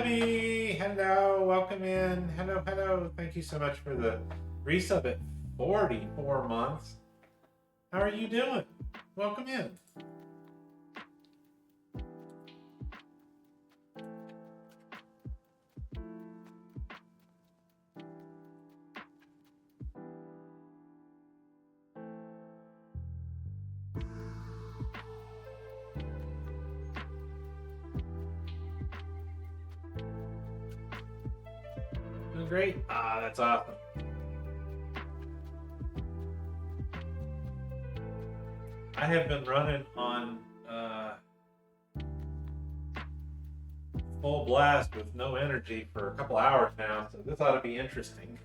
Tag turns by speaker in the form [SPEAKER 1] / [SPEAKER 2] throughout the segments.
[SPEAKER 1] Debbie, hello, welcome in. Hello, hello. Thank you so much for the resub at 44 months. How are you doing? Welcome in. Doing great. Ah, that's awesome. I have been running on full blast with no energy for a couple hours now, so this ought to be interesting.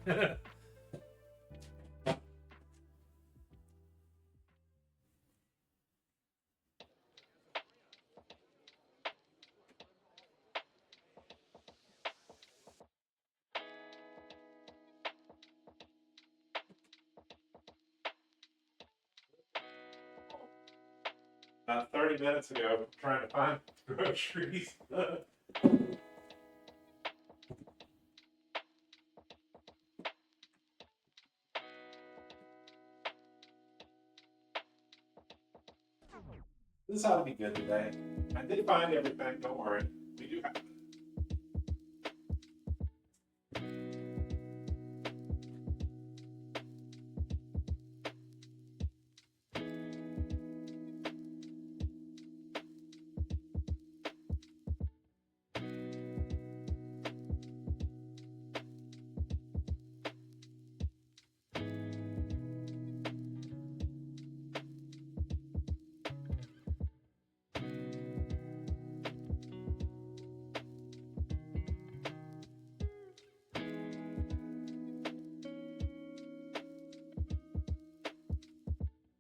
[SPEAKER 1] About 30 minutes ago, trying to find groceries. This ought to be good today. I did find everything, don't worry. We do have it.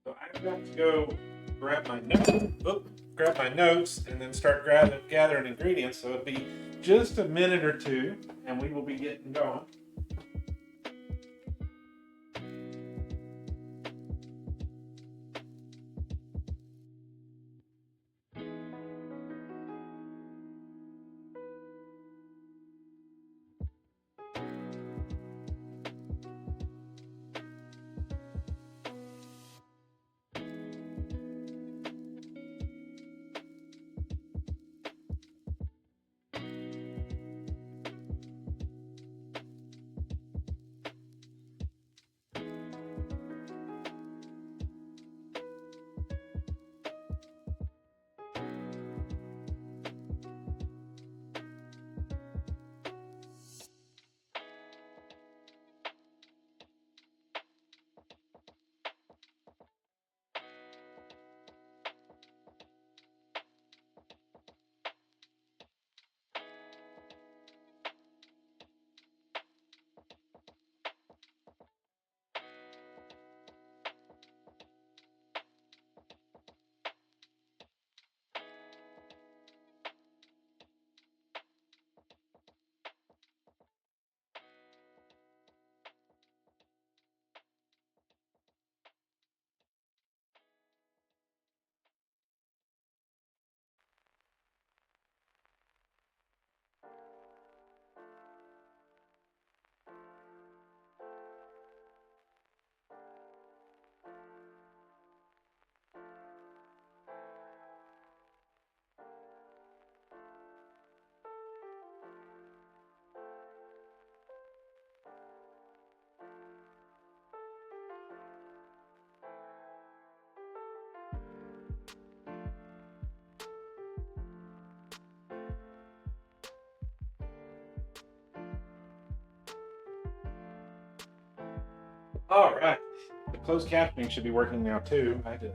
[SPEAKER 1] So I've got to go grab my notes and then start gathering ingredients. So it'll be just a minute or two, and we will be getting going. All right. The closed captioning should be working now too. I had to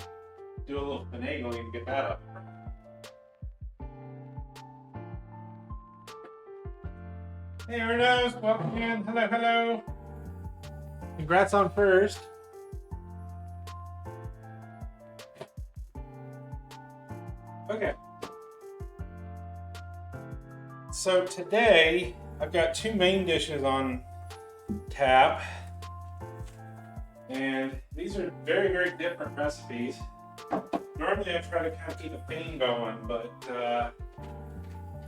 [SPEAKER 1] do a little finagling to get that up. Hey Ernos, welcome in. Hello, hello. Congrats on first. Okay. So today I've got two main dishes on tap. And these are very, very different recipes. Normally I try to kind of keep a theme going, but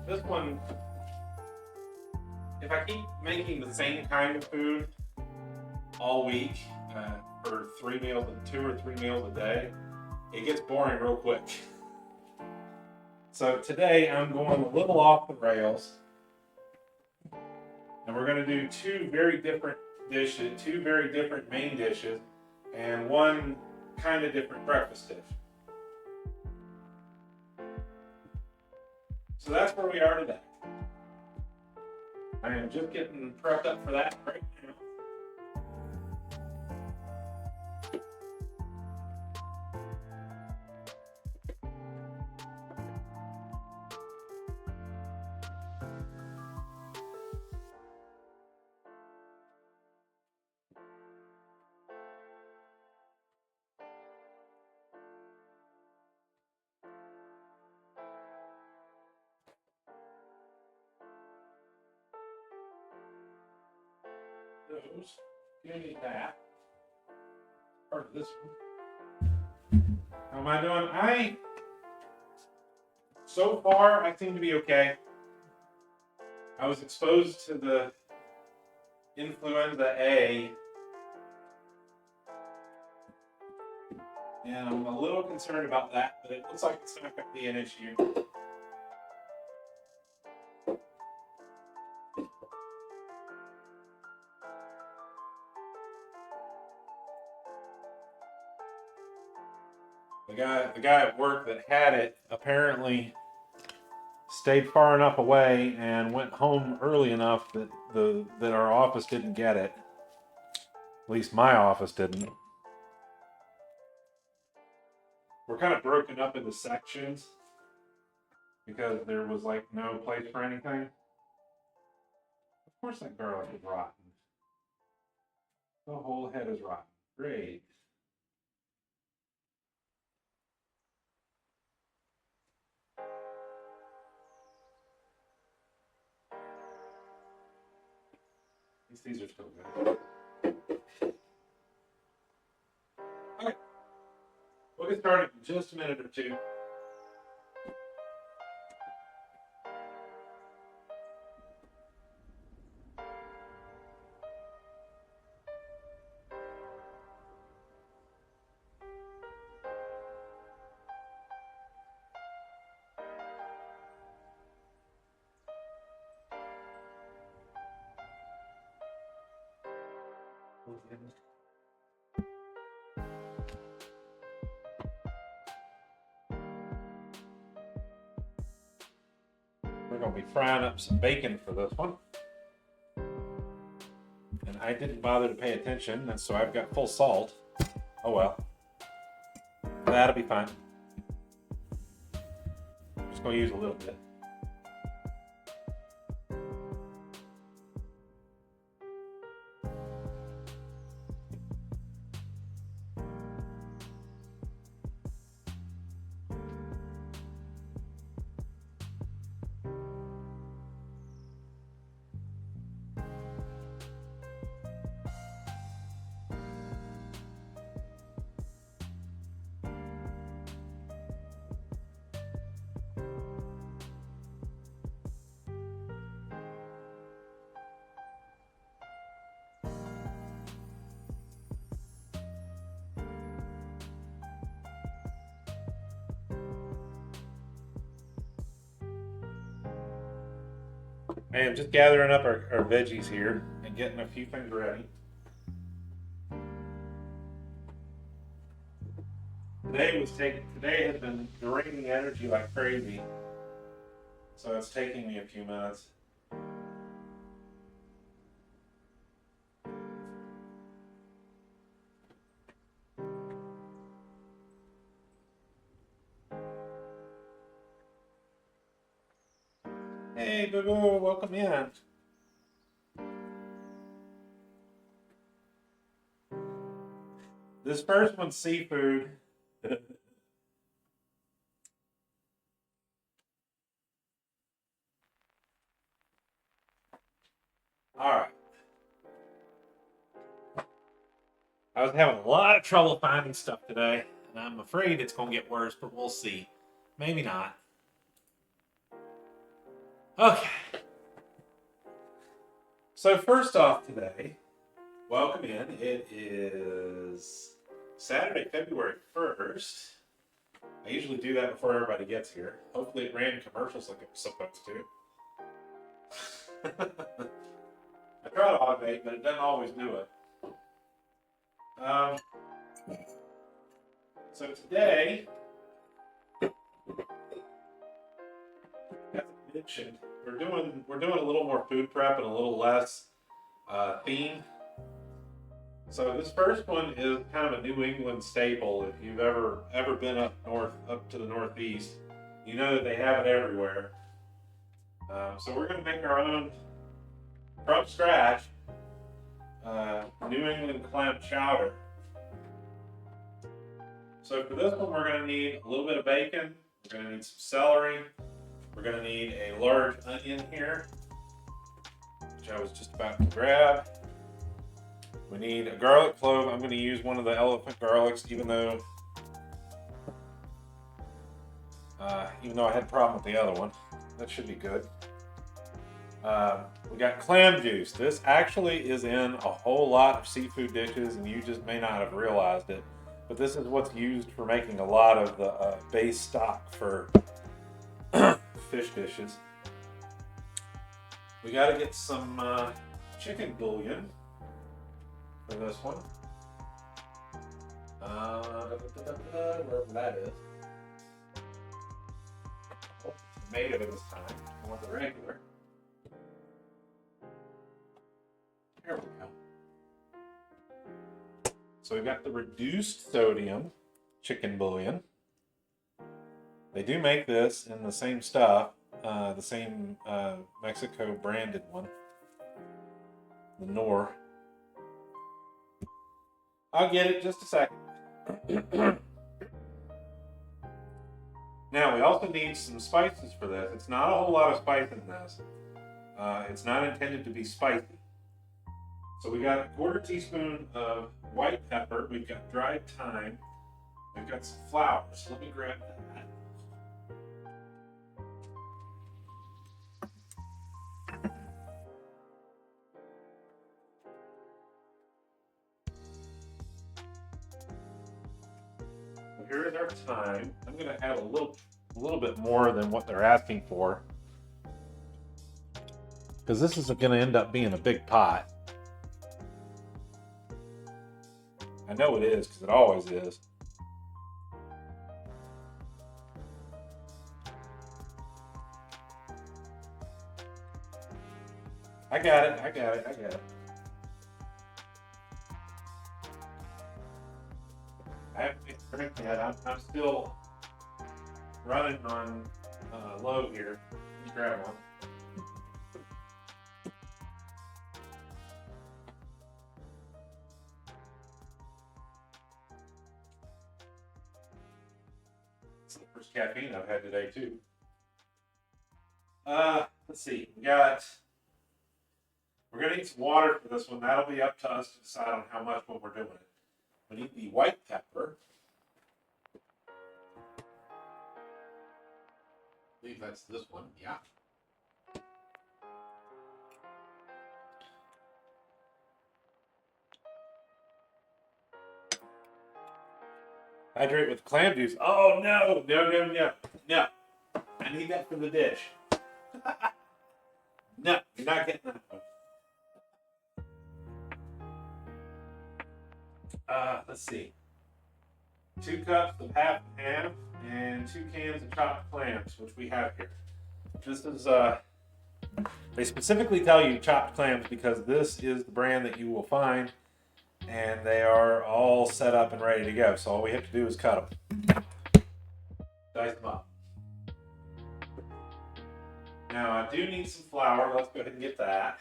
[SPEAKER 1] this one if I keep making the same kind of food all week for 3 meals, 2 or 3 meals a day, it gets boring real quick. So today I'm going a little off the rails, and we're going to do 2 very different dishes, 2 very different main dishes, and 1 kind of different breakfast dish. So that's where we are today. I am just getting prepped up for that right now. Those, you need that. Part of this one. How am I doing? So far, I seem to be okay. I was exposed to the influenza A, and I'm a little concerned about that, but it looks like it's not going to be an issue. The guy at work that had it apparently stayed far enough away and went home early enough that our office didn't get it. At least my office didn't. We're kind of broken up into sections because there was like no place for anything. Of course that garlic is rotten. The whole head is rotten. Great. These are still good. Okay. We'll get started in just a minute or 2. We're going to be frying up some bacon for this one. And I didn't bother to pay attention, and so I've got full salt. Oh well. That'll be fine. Just going to use a little bit. I am just gathering up our veggies here and getting a few things ready. Today has been draining energy like crazy, so it's taking me a few minutes. Hey, boo boo, welcome in. This first one's seafood. All right. I was having a lot of trouble finding stuff today, and I'm afraid it's going to get worse, but we'll see. Maybe not. Okay. So first off today, welcome in. It is Saturday, February 1st. I usually do that before everybody gets here. Hopefully it ran commercials like it was supposed to. I try to automate, but it doesn't always do it. So today, as I mentioned, we're doing a little more food prep and a little less theme. So this first one is kind of a New England staple. If you've ever been up north, up to the Northeast, you know that they have it everywhere. So we're going to make our own from scratch New England clam chowder. So for this one, we're going to need a little bit of bacon. We're going to need some celery. We're going to need a large onion here, which I was just about to grab. We need a garlic clove. I'm going to use one of the elephant garlics, even though I had a problem with the other one. That should be good. We got clam juice. This actually is in a whole lot of seafood dishes, and you just may not have realized it. But this is what's used for making a lot of the base stock for fish dishes. We got to get some chicken bouillon for this one. Wherever that is. Oh, tomato this time. I want the regular. There we go. So we've got the reduced sodium chicken bouillon. They do make this in the same stuff, the same Mexico branded one, the Nor. I'll get it just a second. Now we also need some spices for this. It's not a whole lot of spice in this. It's not intended to be spicy. So we got a 1/4 teaspoon of white pepper. We've got dried thyme. We've got some flour. So let me grab that. Here is our thyme. I'm going to add a little bit more than what they're asking for, because this is going to end up being a big pot. I know it is, because it always is. I got it. I haven't made the drink yet. I'm still running on low here. Let me grab one. It's the first caffeine I've had today too. Let's see. We're gonna need some water for this one. That'll be up to us to decide on how much when we're doing it. We need the white pepper. I believe that's this one, yeah. Hydrate with clam juice. Oh no. I need that for the dish. No, you're not getting that one. Let's see. 2 cups of half and half, and 2 cans of chopped clams, which we have here. This is, they specifically tell you chopped clams because this is the brand that you will find, and they are all set up and ready to go. So all we have to do is cut them. Dice them up. Now I do need some flour. Let's go ahead and get that.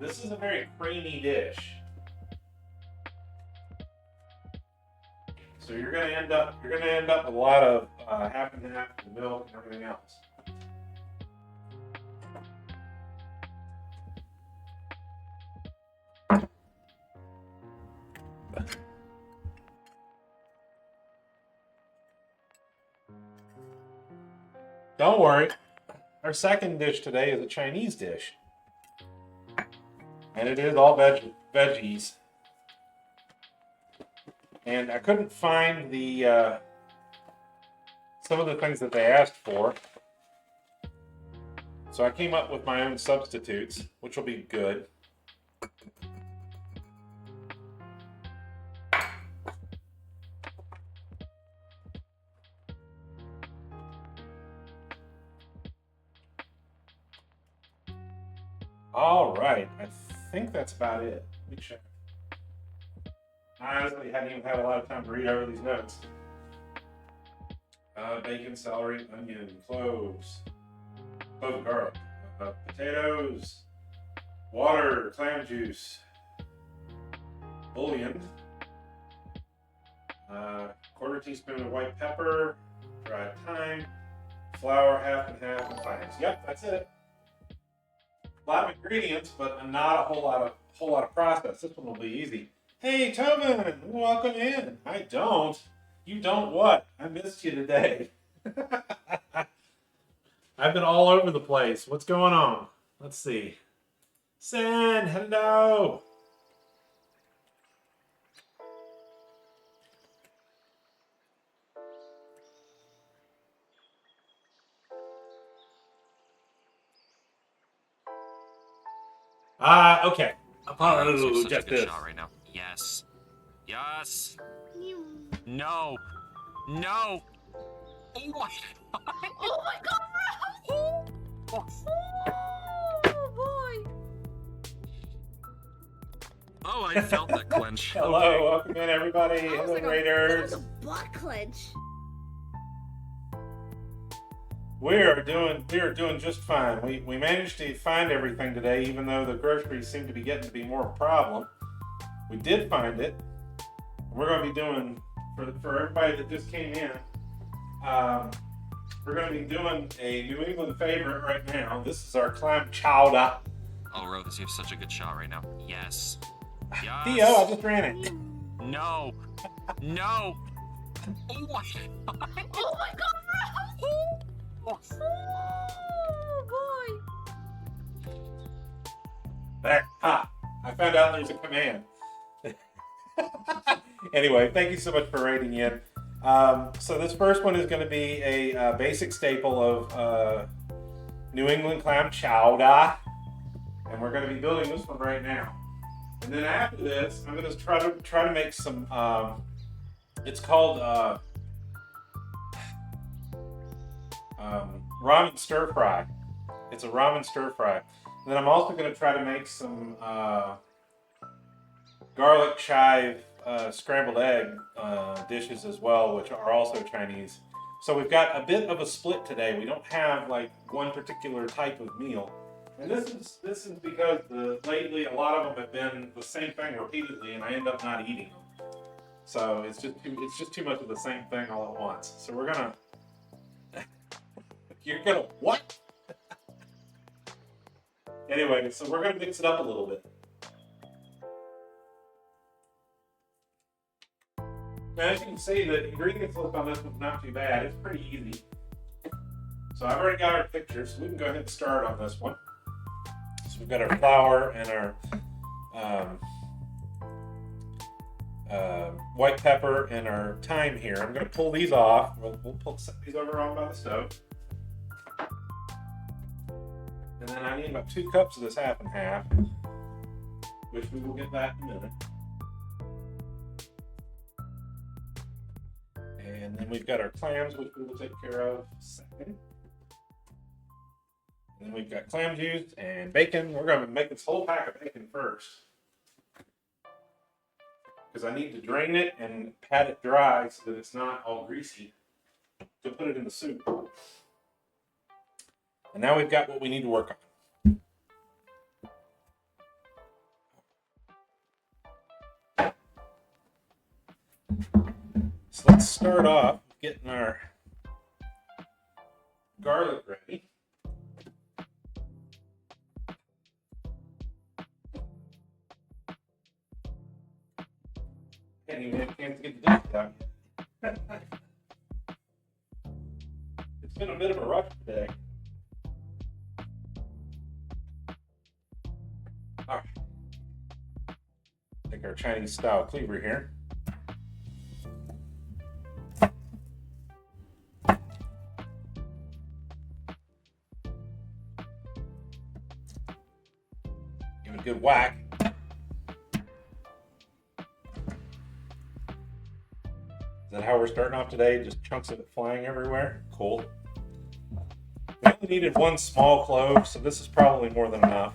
[SPEAKER 1] This is a very creamy dish. So you're going to end up with a lot of half and half of the milk and everything else. Don't worry. Our second dish today is a Chinese dish. And it is all veggies. And I couldn't find the some of the things that they asked for. So I came up with my own substitutes, which will be good. All right, I think that's about it. Let me check. I honestly hadn't even had a lot of time to read over these notes. Bacon, celery, onion, cloves, garlic, potatoes, water, clam juice, bouillon, quarter teaspoon of white pepper, dried thyme, flour, half and half, and fines. Yep, that's it. A lot of ingredients, but not a whole lot of process. This one will be easy. Hey, Tobin, welcome in. I don't. You don't what? I missed you today. I've been all over the place. What's going on? Let's see. San, hello. Okay.
[SPEAKER 2] Oh, just a good shot right now. Yes. Yes. No. No. Oh my god.
[SPEAKER 3] Oh my god! Oh boy!
[SPEAKER 2] Oh, I felt that clench.
[SPEAKER 1] Hello,
[SPEAKER 2] Okay.
[SPEAKER 1] welcome in everybody. Hello, Raiders.
[SPEAKER 3] That was a butt clench.
[SPEAKER 1] We are doing just fine. We managed to find everything today, even though the groceries seem to be getting to be more of a problem. We did find it. We're going to be doing for everybody that just came in. We're going to be doing a New England favorite right now. This is our clam chowdah.
[SPEAKER 2] Oh, Rose, you have such a good shot right now. Yes. Yes.
[SPEAKER 1] Theo, I just ran it.
[SPEAKER 2] No. No. Oh my god.
[SPEAKER 3] Oh my god! Oh boy!
[SPEAKER 1] There. Ha! I found out there's a command. Anyway, thank you so much for rating in. So this first one is going to be a basic staple of New England clam chowdah, and we're going to be building this one right now. And then after this, I'm going to try to make some. It's called ramen stir fry. It's a ramen stir fry. And then I'm also going to try to make some garlic chive scrambled egg dishes as well, which are also Chinese. So we've got a bit of a split today. We don't have like one particular type of meal. And this is because lately a lot of them have been the same thing repeatedly, and I end up not eating them. So it's just too much of the same thing all at once. So we're gonna. You're gonna what? Anyway, so we're gonna mix it up a little bit. Now, as you can see, the ingredients list on this one's not too bad. It's pretty easy. So I've already got our pictures, so we can go ahead and start on this one. So we've got our flour and our white pepper and our thyme here. I'm going to pull these off. We'll set these over on by the stove. And then I need about 2 cups of this half and half, which we will get back in a minute. And then we've got our clams, which we will take care of second. And then we've got clam juice and bacon. We're going to make this whole pack of bacon first, because I need to drain it and pat it dry so that it's not all greasy to put it in the soup. And now we've got what we need to work on. So let's start off getting our garlic ready. Can't even have a chance to get the dishes out yet. It's been a bit of a rush today. All right. Take our Chinese style cleaver here. Give it a good whack. Is that how we're starting off today? Just chunks of it flying everywhere? Cool. We only needed one small clove, so this is probably more than enough.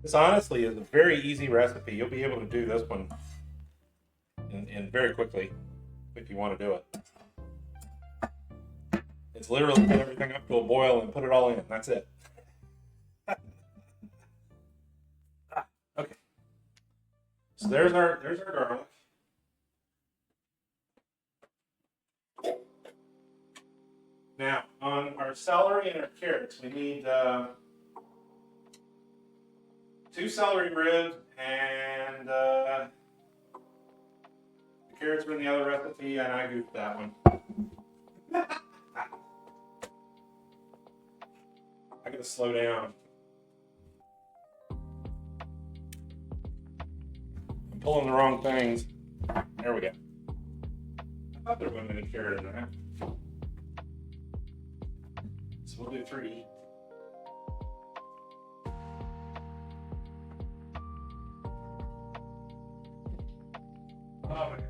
[SPEAKER 1] This honestly is a very easy recipe. You'll be able to do this one in very quickly if you want to do it. It's literally put everything up to a boil and put it all in. That's it. Okay. So there's our garlic. Now on our celery and our carrots, we need 2 celery ribs, and the carrots were in the other recipe, and I goofed that one. I gotta slow down. I'm pulling the wrong things. There we go. I thought there would have been a carrot in there. So we'll do 3. Oh my gosh.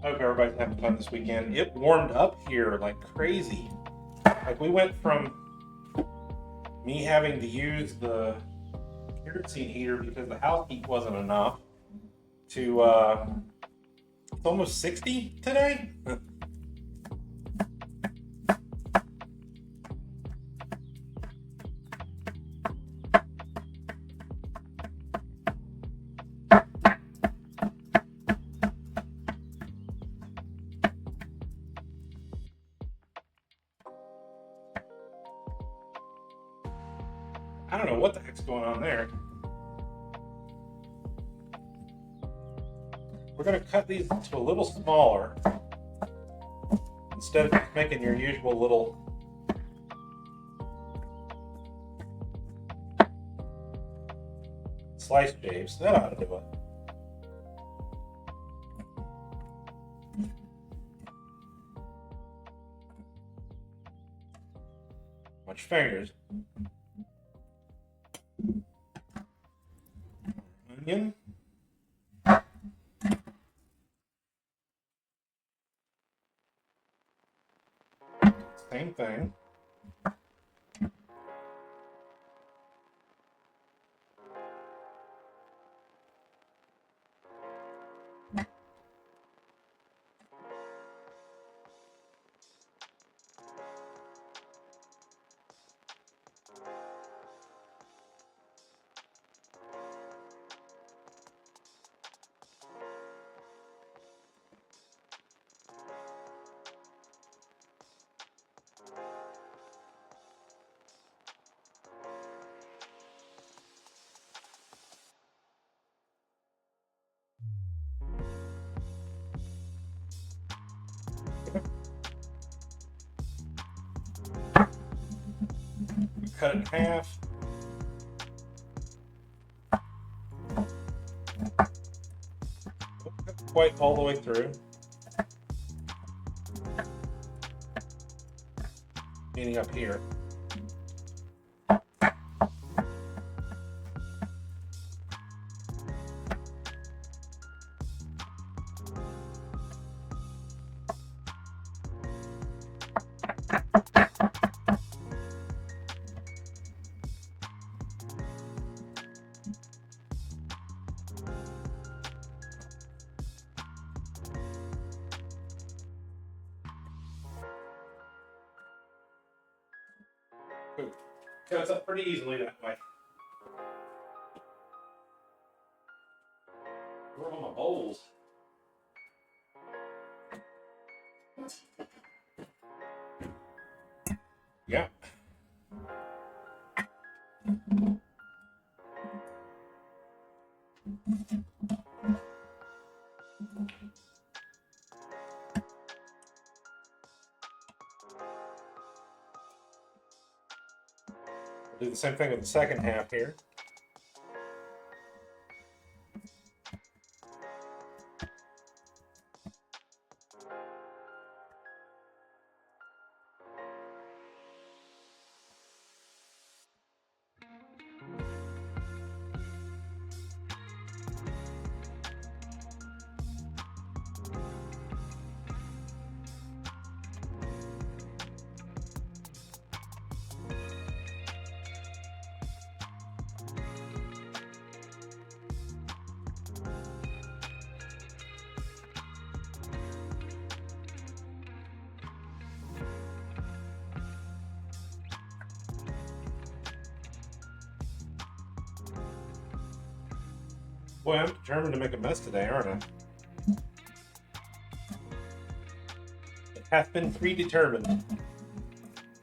[SPEAKER 1] I hope everybody's having fun this weekend. It warmed up here like crazy. Like we went from me having to use the kerosene heater because the house heat wasn't enough to it's almost 60 today. I don't know what the heck's going on there. We're going to cut these to a little smaller instead of just making your usual little slice shapes. That ought to do it. Watch your fingers. Onion. Same thing. Cut it in half. Not quite all the way through. Meaning up here. Good. Cuts up pretty easily that way. Where are all my bowls? Yeah. We'll do the same thing with the second half here. Boy, I'm determined to make a mess today, aren't I? It hath been predetermined.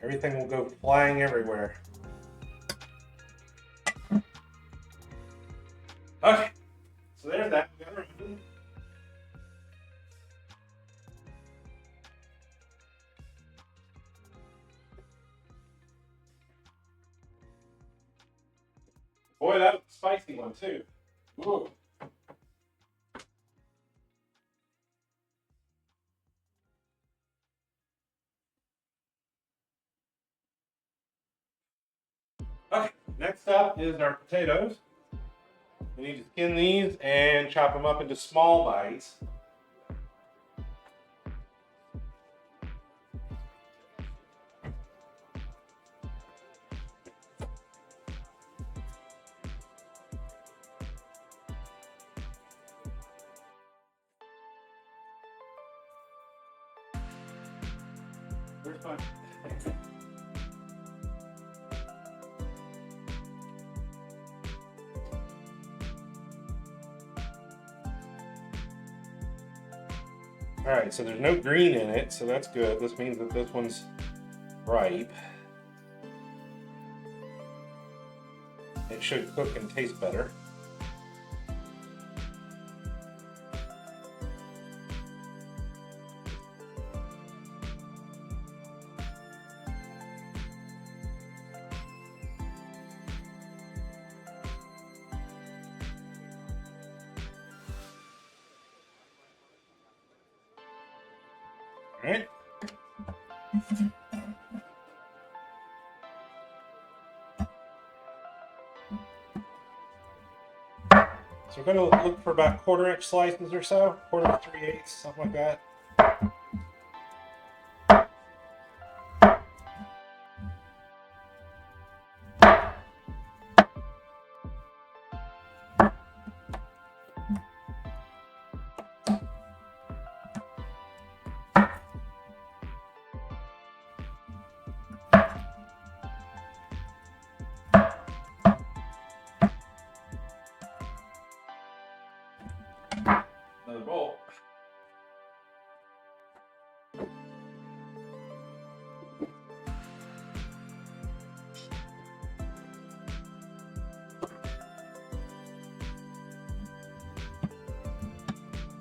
[SPEAKER 1] Everything will go flying everywhere. Okay, so there's that. We got our onion. Boy, that was a spicy one too. Ooh. Okay, next up is our potatoes. We need to skin these and chop them up into small bites. Where's my... Alright, so there's no green in it, so that's good. This means that this one's ripe. It should cook and taste better. Alright. So we're going to look for about 1/4 inch slices or so, 1/4 to 3/8, something like that. Another bowl.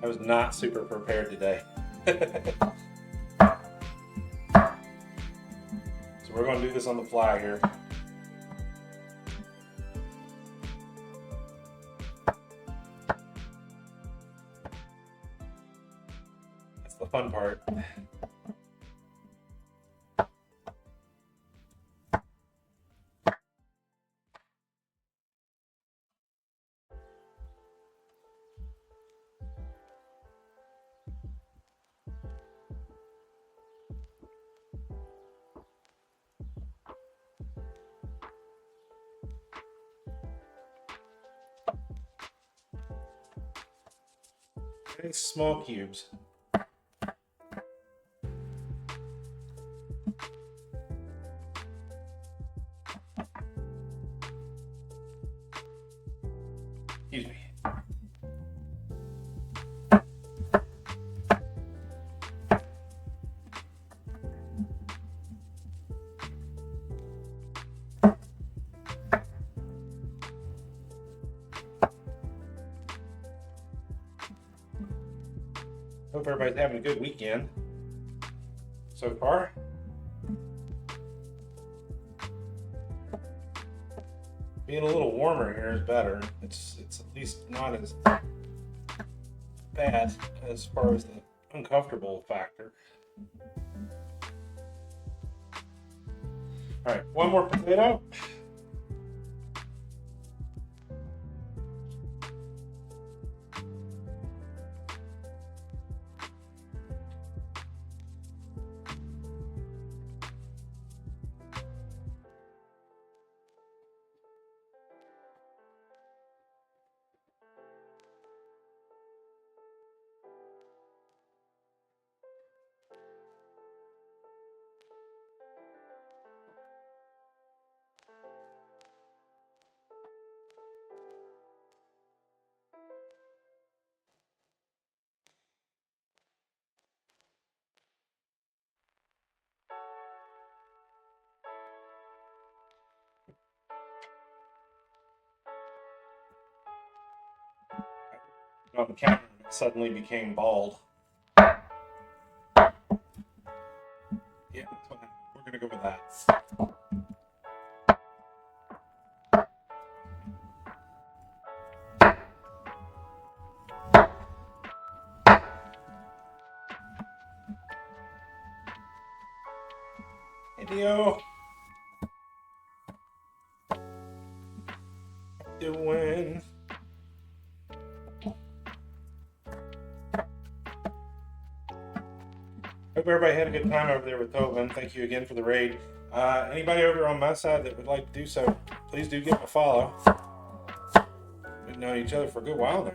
[SPEAKER 1] I was not super prepared today. So we're going to do this on the fly here. That's the fun part. Okay, small cubes. Excuse me. Hope everybody's having a good weekend so far. Being a little warmer here is better. It's at least not as bad as far as the uncomfortable factor. All right, one more potato. On the counter, it suddenly became bald. Yeah, that's what happened. We're gonna go with that. Hey, Dio. Doing. Hope everybody had a good time over there with Tobin. Thank you again for the raid. Anybody over on my side that would like to do so, please do give a follow. We've known each other for a good while now.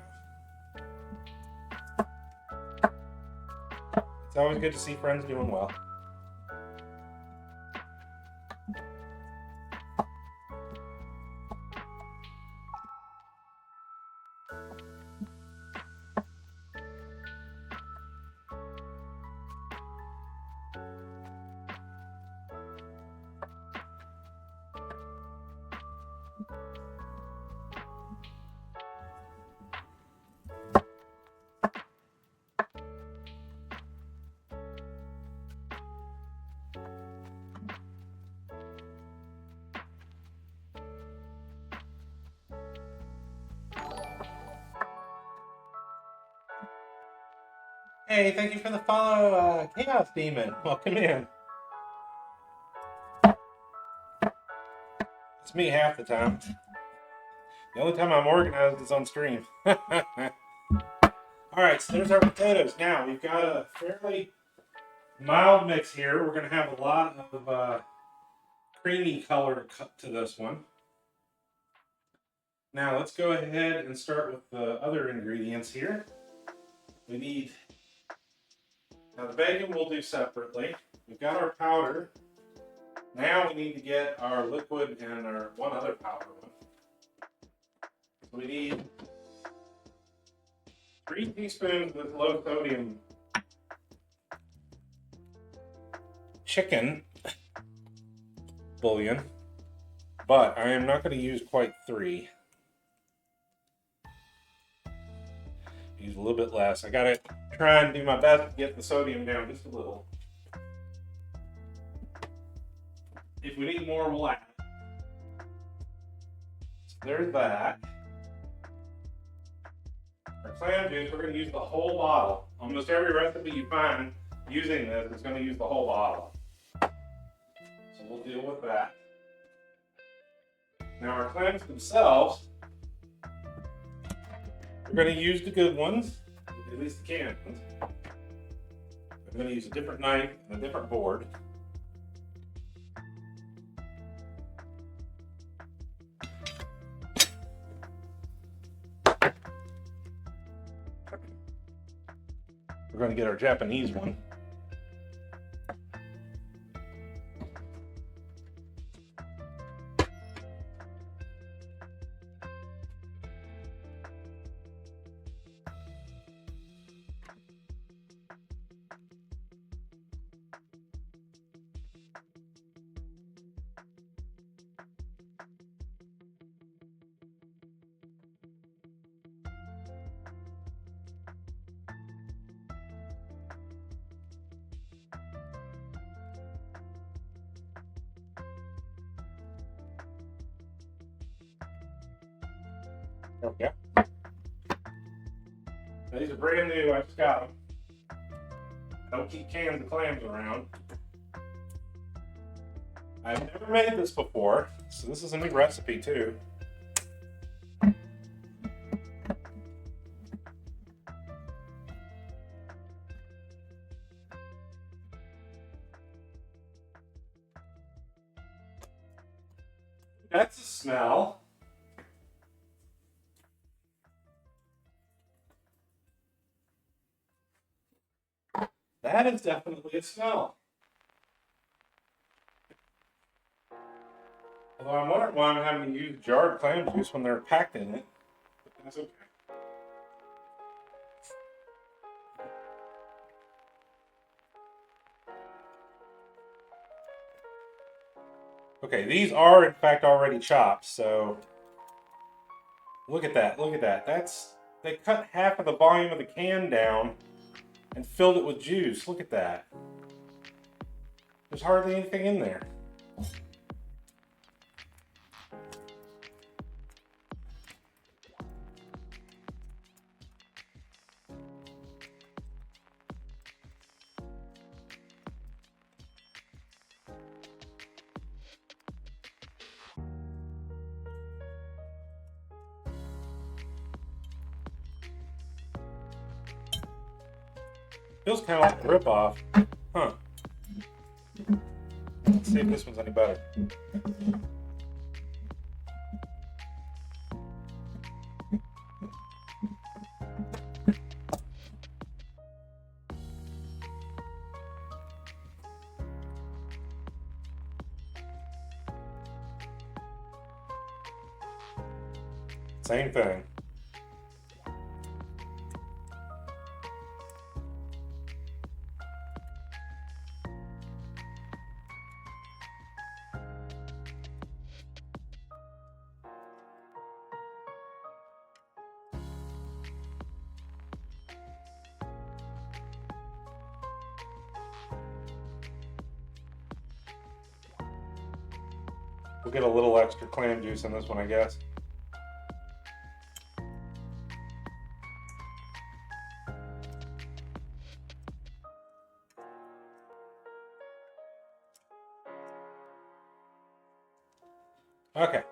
[SPEAKER 1] It's always good to see friends doing well. Hey, thank you for the follow, Chaos Demon. Welcome in. It's me half the time. The only time I'm organized is on stream. Alright, so there's our potatoes. Now, we've got a fairly mild mix here. We're going to have a lot of creamy color cut to this one. Now, let's go ahead and start with the other ingredients here. We need... Now, the bacon we'll do separately. We've got our powder. Now we need to get our liquid and our one other powder one. So we need 3 teaspoons of low sodium chicken bouillon, but I am not going to use quite 3. Use a little bit less. I got to try and do my best to get the sodium down just a little. If we need more, we'll add. So there's that. Our clam juice, we're going to use the whole bottle. Almost every recipe you find using this is going to use the whole bottle. So we'll deal with that. Now our clams themselves, we're going to use the good ones, at least the canned ones. We're going to use a different knife and a different board. We're going to get our Japanese one. There we go. Now, these are brand new. I just got them. I don't keep cans of clams around. I've never made this before, so this is a new recipe too. That's a smell. That is definitely a smell. Although I'm wondering why I'm having to use jarred clam juice when they're packed in it. But that's okay. Okay, these are in fact already chopped, so look at that, look at that. They cut half of the volume of the can down and filled it with juice. Look at that. There's hardly anything in there. Feels kind of like a rip-off. Huh. Let's see if this one's any better. Same thing. We'll get a little extra clam juice in this one, I guess. Okay.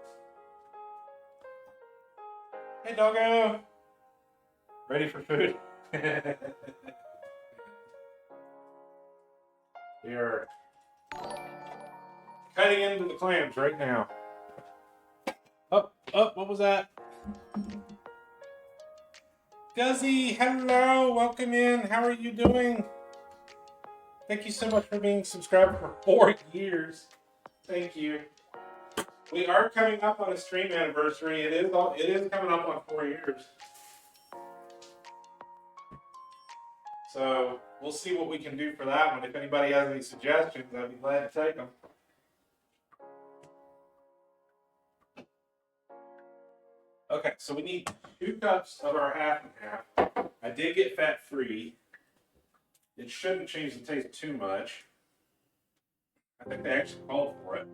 [SPEAKER 1] Hey, doggo. Ready for food? We are cutting into the clams right now. Oh, what was that? Guzzy, hello, welcome in. How are you doing? Thank you so much for being subscribed for 4 years. Thank you. We are coming up on a stream anniversary. It is coming up on 4 years. So we'll see what we can do for that one. If anybody has any suggestions, I'd be glad to take them. Okay, so we need 2 cups of our half and half. I did get fat free. It shouldn't change the taste too much. I think they actually called for it.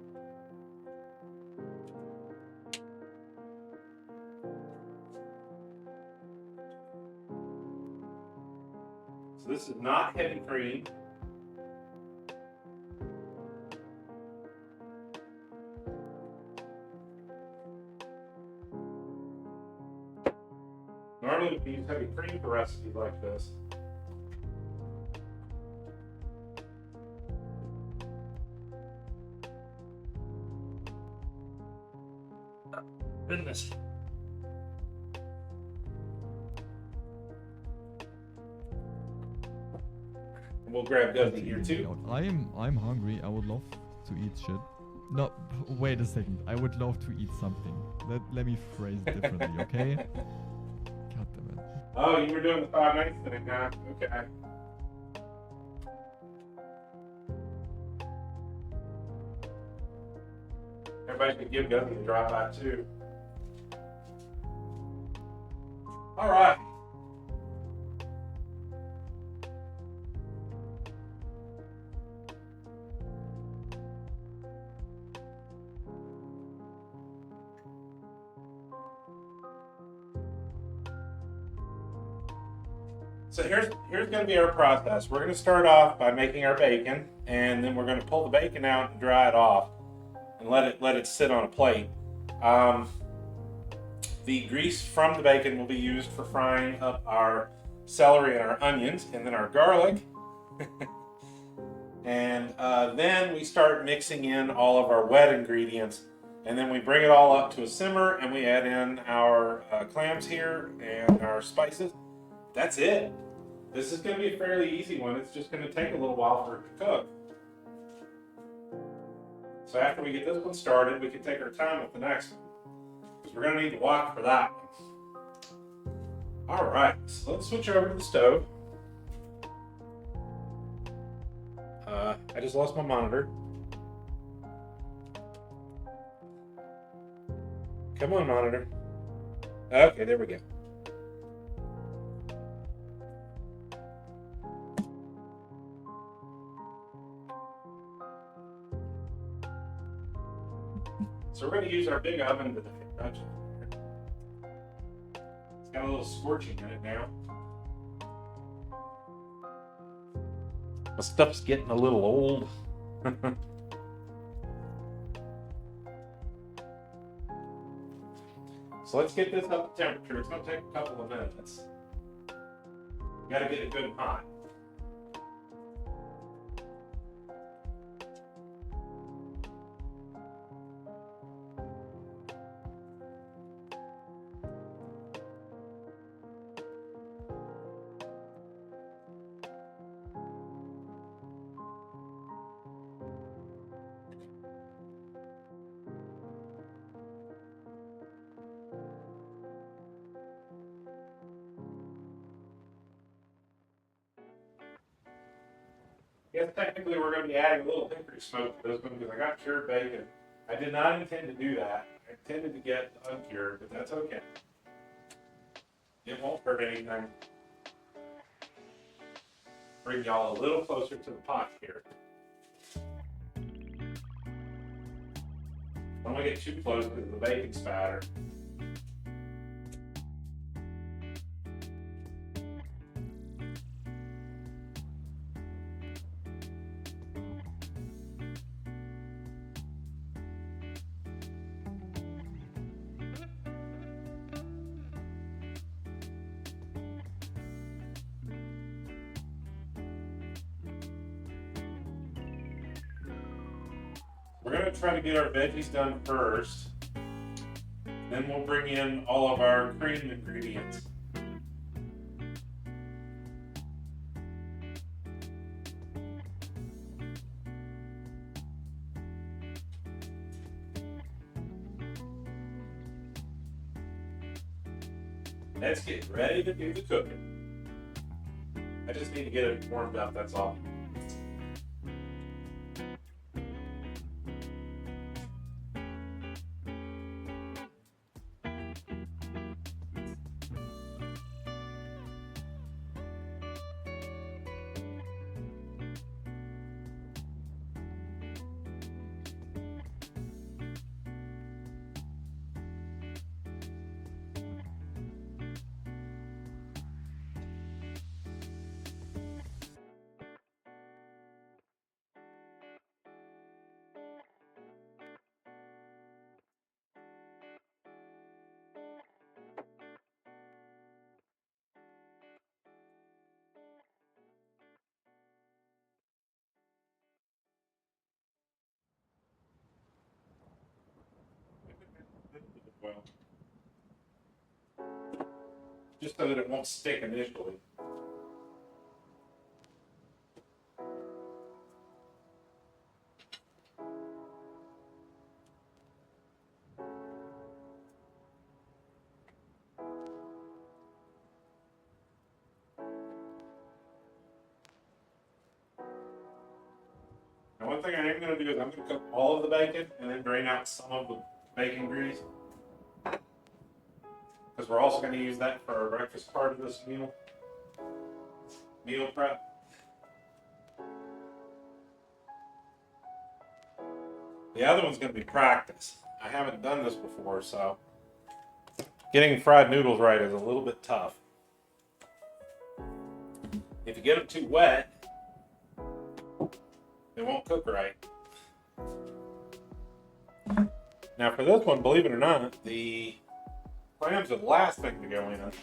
[SPEAKER 1] So this is not heavy cream. Normally we use heavy cream for recipes like this. Goodness. And we'll grab Guzzy here too.
[SPEAKER 4] I'm hungry. I would love to eat shit. No, wait a second. I would love to eat something. Let me phrase it differently, okay? God damn it.
[SPEAKER 1] Oh, you were doing the 5 nights thing, huh? Okay. Everybody could give Guzzy a drop out too. All right. So here's going to be our process. We're going to start off by making our bacon, and then we're going to pull the bacon out and dry it off, and let it sit on a plate. The grease from the bacon will be used for frying up our celery and our onions, and then our garlic. And then we start mixing in all of our wet ingredients, and then we bring it all up to a simmer, and we add in our clams here and our spices. That's it. This is going to be a fairly easy one. It's just going to take a little while for it to cook. So after we get this one started, we can take our time with the next one, because we're going to need the wok for that one. All right, so let's switch over to the stove. I just lost my monitor. Come on, monitor. Okay, there we go. So we're going to use our big oven to touch it. It's got a little scorching in it now. My stuff's getting a little old. So let's get this up to temperature. It's going to take a couple of minutes. Got to get it good and hot. Yes, technically we're going to be adding a little hickory smoke to this one because I got cured bacon. I did not intend to do that. I intended to get uncured, but that's okay. It won't hurt anything. Bring y'all a little closer to the pot here. Don't want to get too close because the bacon's spatter. We're going to try to get our veggies done first. Then we'll bring in all of our cream ingredients. Let's get ready to do the cooking. I just need to get it warmed up, that's all. Well, just so that it won't stick initially. Now, one thing I am going to do is I'm going to cook all of the bacon and then drain out some of the bacon grease. Because we're also going to use that for our breakfast part of this meal prep. The other one's going to be practice. I haven't done this before, so getting fried noodles right is a little bit tough. If you get them too wet, they won't cook right. Now for this one, believe it or not, the clams are the last thing to go in it.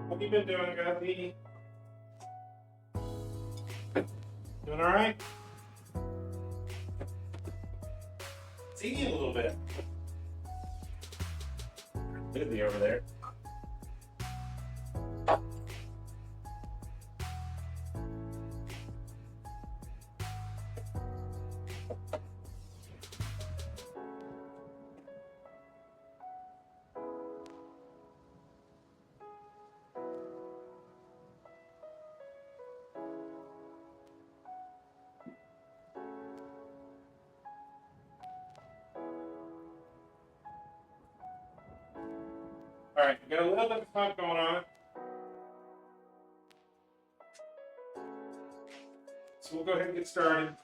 [SPEAKER 1] What have you been doing, Guppy? Doing all right? It's eating a little bit. Busy over there. All right, we got a little bit of smoke going on. So we'll go ahead and get started.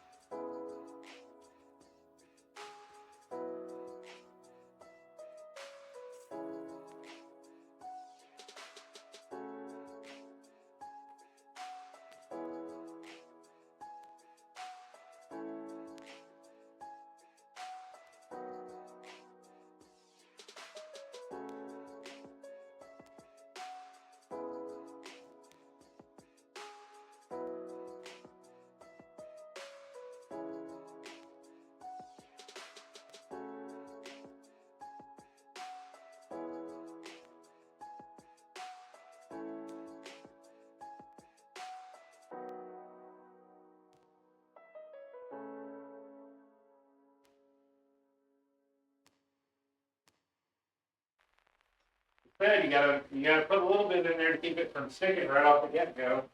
[SPEAKER 1] You gotta put a little bit in there to keep it from sticking right off the get-go.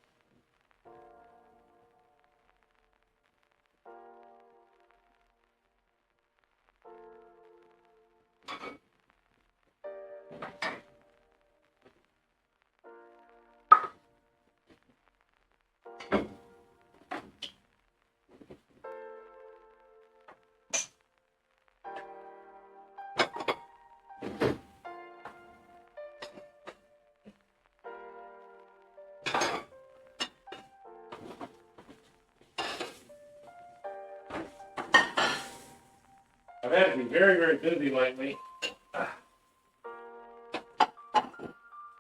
[SPEAKER 1] I've had to be very, very busy lately.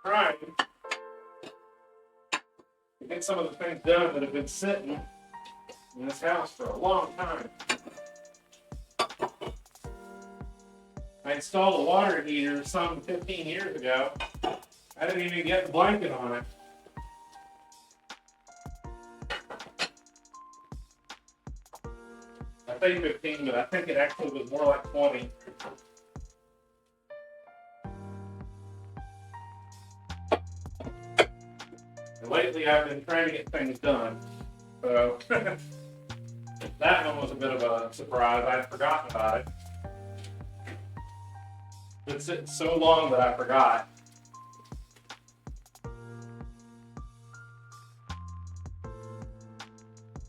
[SPEAKER 1] Trying to get some of the things done that have been sitting in this house for a long time. I installed a water heater some 15 years ago. I didn't even get the blanket on it. I say 15, but I think it actually was more like 20. And lately I've been trying to get things done. So that one was a bit of a surprise. I'd forgotten about it. It's sitting so long that I forgot.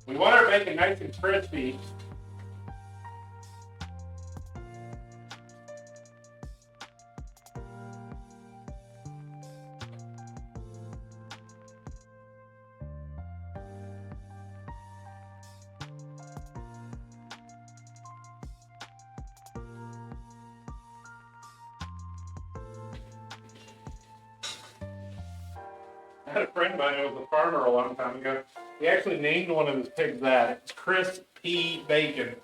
[SPEAKER 1] We want our bacon nice and crispy. I had a friend of mine who was a farmer a long time ago. He actually named one of his pigs that. It's Crisp Pea Bacon.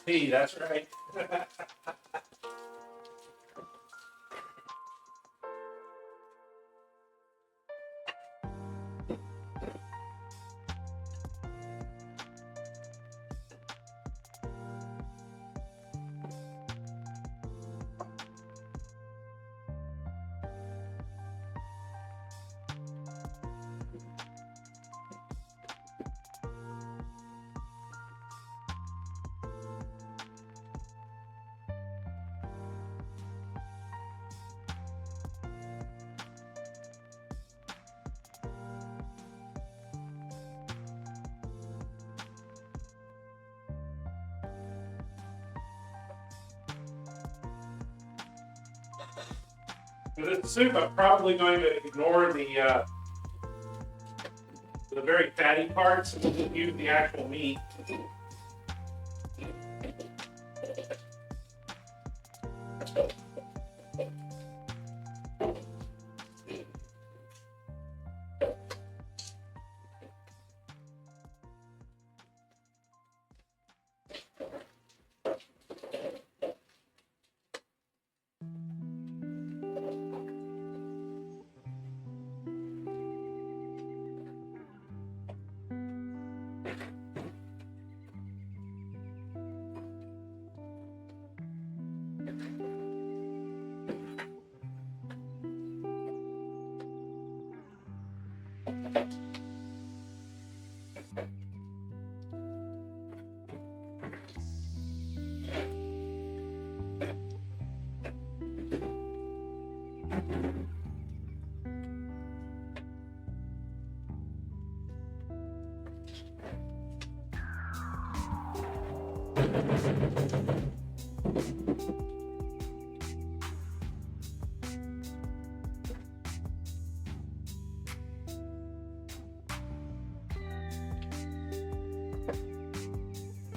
[SPEAKER 1] recipe, that's right. For this soup, I'm probably going to ignore the very fatty parts and just use the actual meat.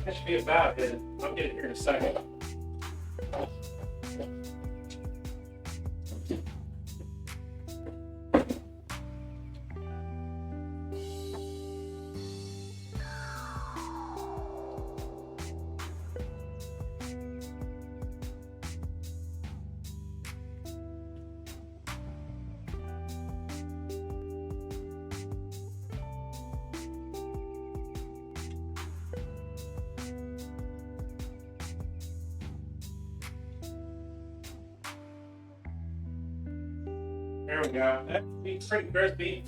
[SPEAKER 1] That should be about it. I'll get it here in a second. There we go. That meat's pretty crispy.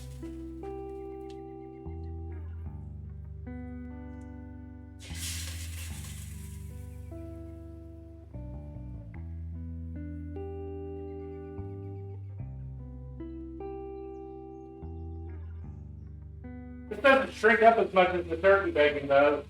[SPEAKER 1] This doesn't shrink up as much as the turkey bacon does.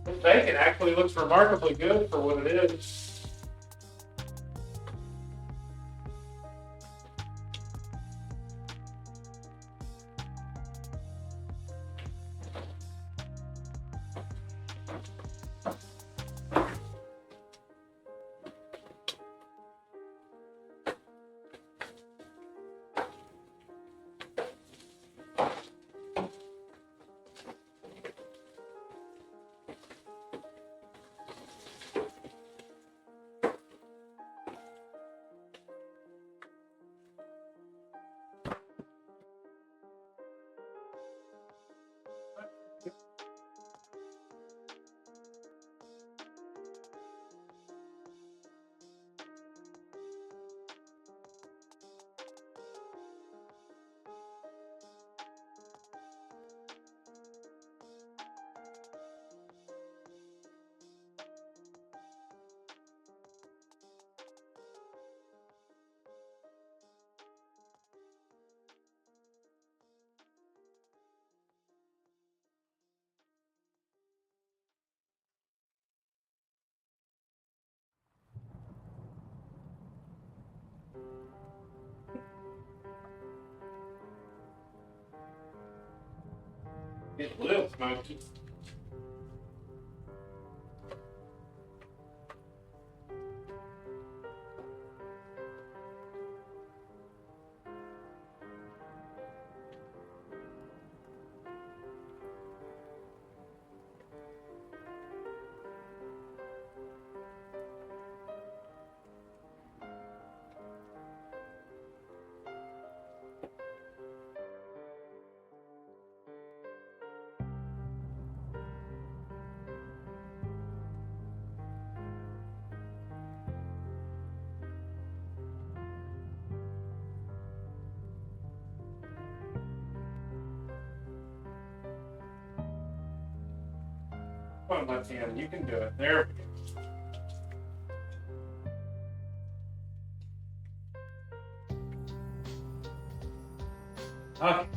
[SPEAKER 1] This bacon actually looks remarkably good for what it is. It's a little smoky. Come on, left hand, you can do it. There we go. Okay.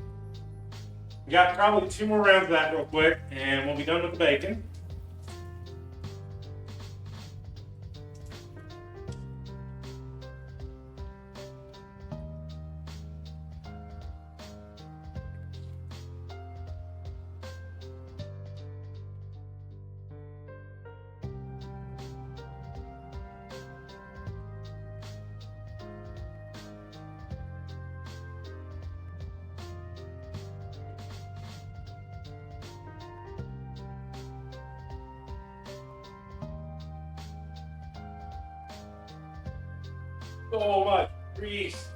[SPEAKER 1] We got probably 2 more rounds of that real quick, and we'll be done with the bacon. So much grease.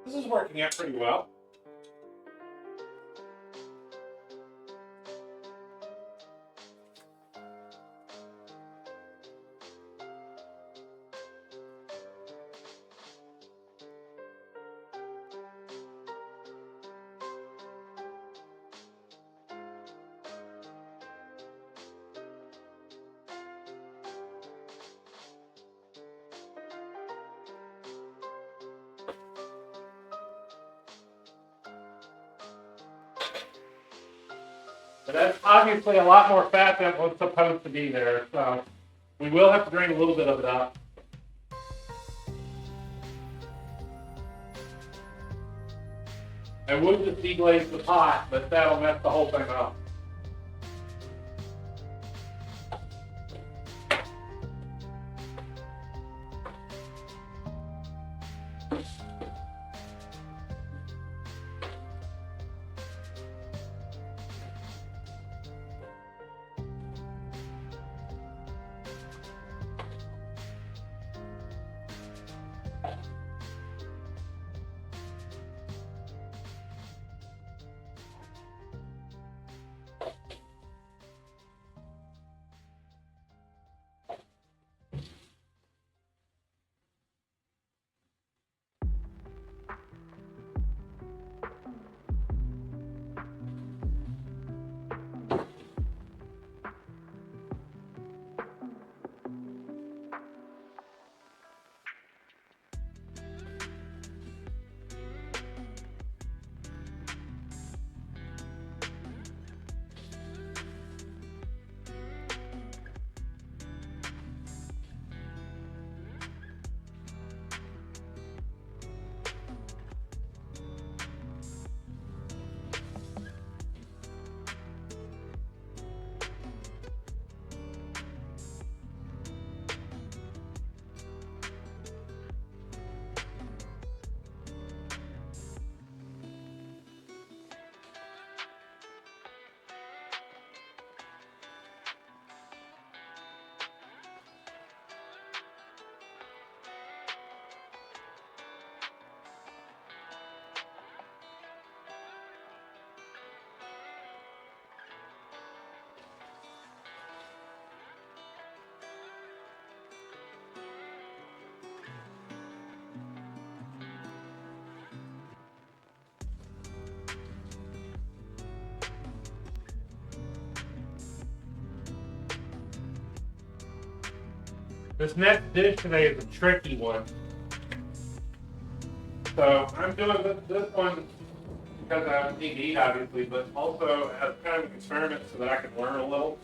[SPEAKER 1] This is working out pretty well. But that's obviously a lot more fat than was supposed to be there, so we will have to drain a little bit of it out. I would just deglaze the pot, but that'll mess the whole thing up. This next dish today is a tricky one. So I'm doing this one because I need to eat, obviously, but also as kind of an experiment so that I can learn a little.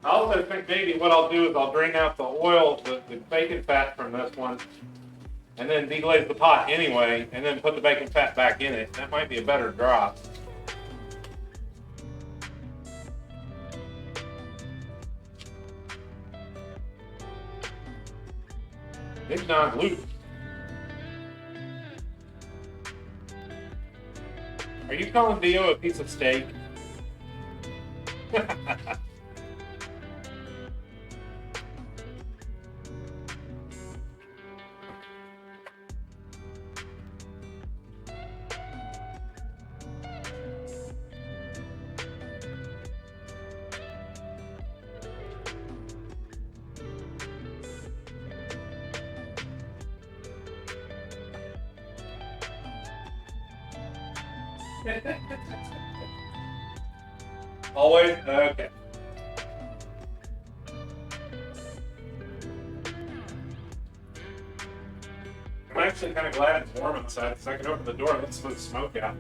[SPEAKER 1] I also think maybe what I'll do is I'll drain out the oil, the bacon fat from this one, and then deglaze the pot anyway, and then put the bacon fat back in it. That might be a better drop. It's non-gluten. Are you calling Dio a piece of steak? Always? Okay. I'm actually kind of glad it's warm outside because I can open the door and let some smoke out.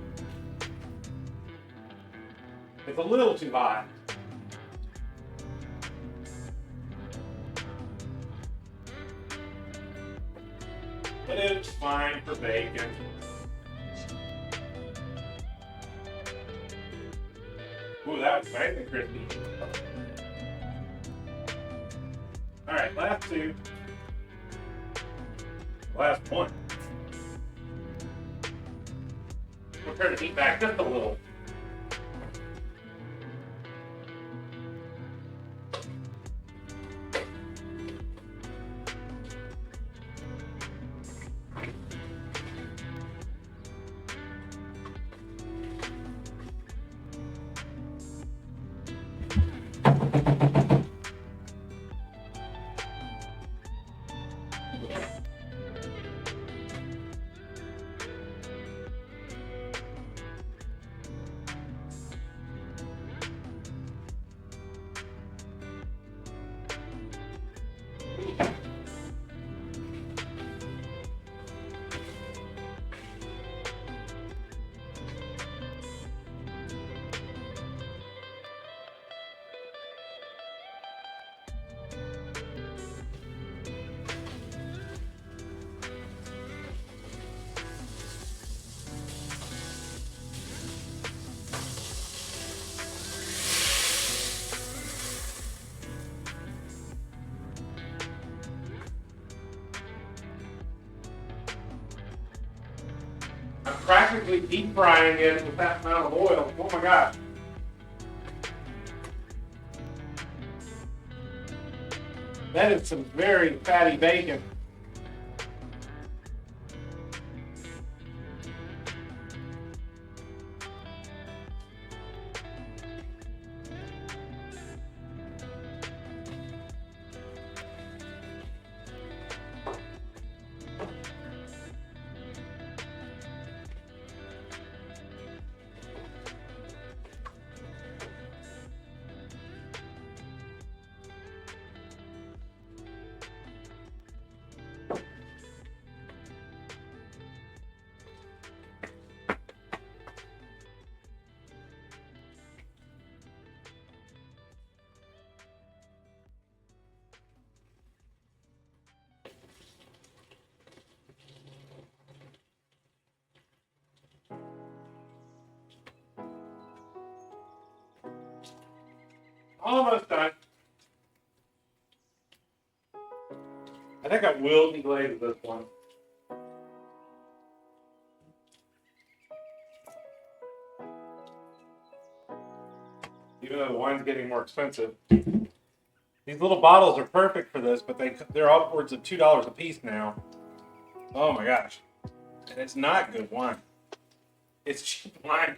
[SPEAKER 1] It's a little too hot. But it's fine for bacon. Ooh, that was nice and crispy. Alright, last two. Last one. We'll turn the heat back just a little. I'm practically deep frying it with that amount of oil. Oh my gosh. That is some very fatty bacon. Almost done. I think I will deglaze this one. Even though the wine's getting more expensive. These little bottles are perfect for this, but they're upwards of $2 a piece now. Oh my gosh. And it's not good wine. It's cheap wine.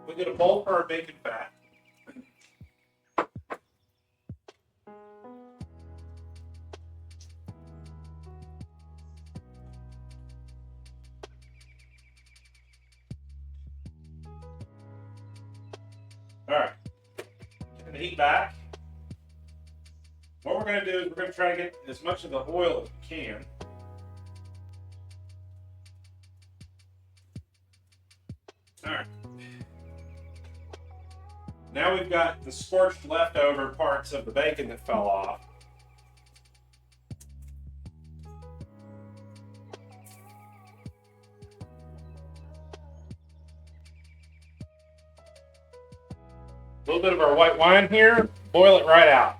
[SPEAKER 1] We get a bowl for our bacon fat. All right, turn the heat back. What we're going to do is we're going to try to get as much of the oil as we can. All right. Now we've got the scorched leftover parts of the bacon that fell off. A little bit of our white wine here, boil it right out.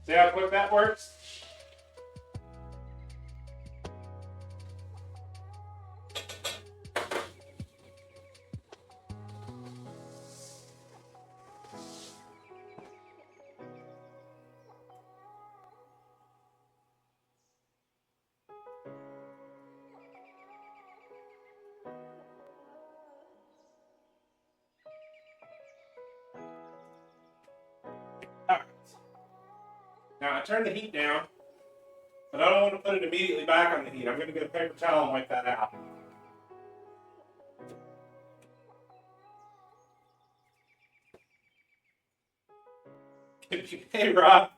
[SPEAKER 1] See how quick that works? Alright. Now I turn the heat down, but I don't want to put it immediately back on the heat. I'm going to get a paper towel and wipe that out. Hey Rob,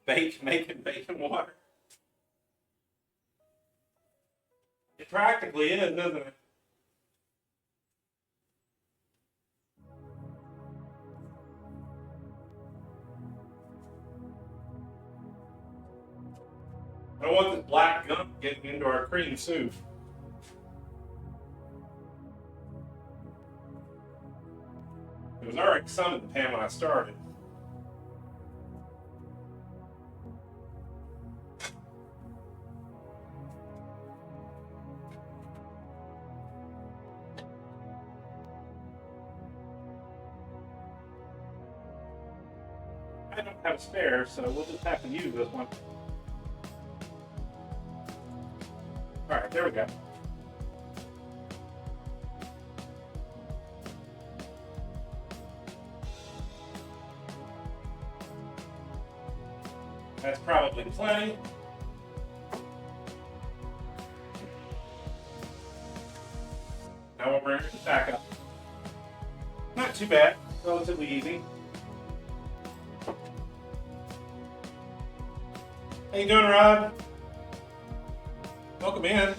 [SPEAKER 1] making bacon water. It practically is, doesn't it? I don't want this black gunk getting into our cream soup. It was already some in the pan when I started. I don't have a spare, so we'll just have to use this one. Alright, there we go. That's probably plenty. Now we'll bring it back up. Not too bad, relatively easy. How you doing, Rob? Welcome in.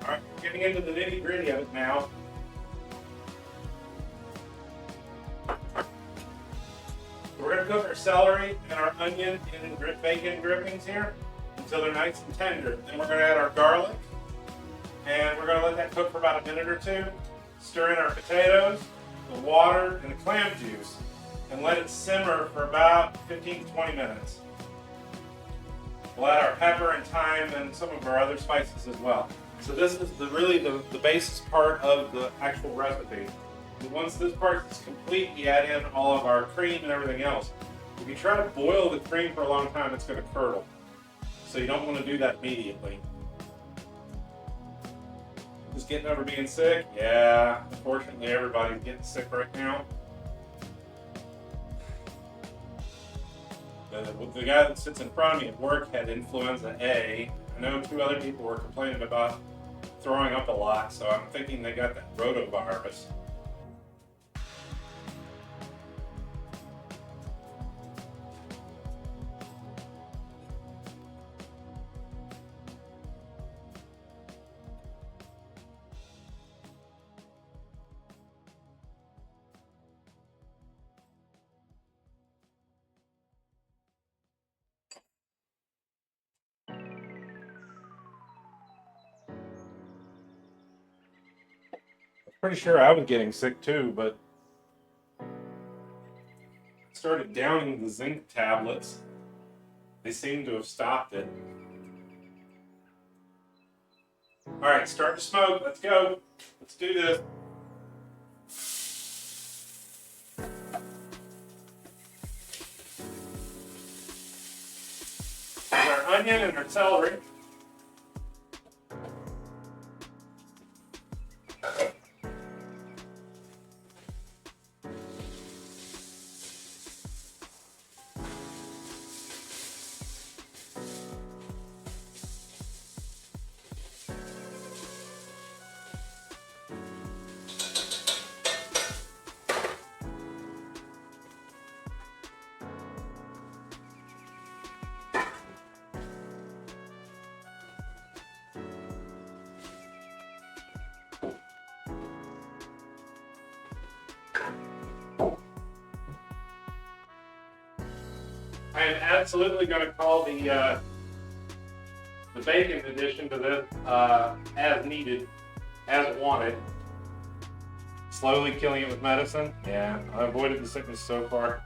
[SPEAKER 1] Alright, getting into the nitty-gritty of it now. We're going to cook our celery and our onion in bacon drippings here until they're nice and tender. Then we're going to add our garlic, and we're going to let that cook for about a minute or two. Stir in our potatoes, the water, and the clam juice, and let it simmer for about 15 to 20 minutes. We'll add our pepper and thyme and some of our other spices as well. So this is really the basis part of the actual recipe. And once this part is complete, we add in all of our cream and everything else. If you try to boil the cream for a long time, it's going to curdle. So you don't want to do that immediately. Just getting over being sick? Yeah, unfortunately everybody's getting sick right now. The guy that sits in front of me at work had influenza A. I know 2 other people were complaining about throwing up a lot, so I'm thinking they got that rotavirus. Pretty sure I was getting sick too, but I started downing the zinc tablets. They seem to have stopped it. All right, start to smoke. Let's go. Let's do this. There's our onion and our celery. I am absolutely going to call the bacon addition to this as needed, as wanted. Slowly killing it with medicine. Yeah, I avoided the sickness so far.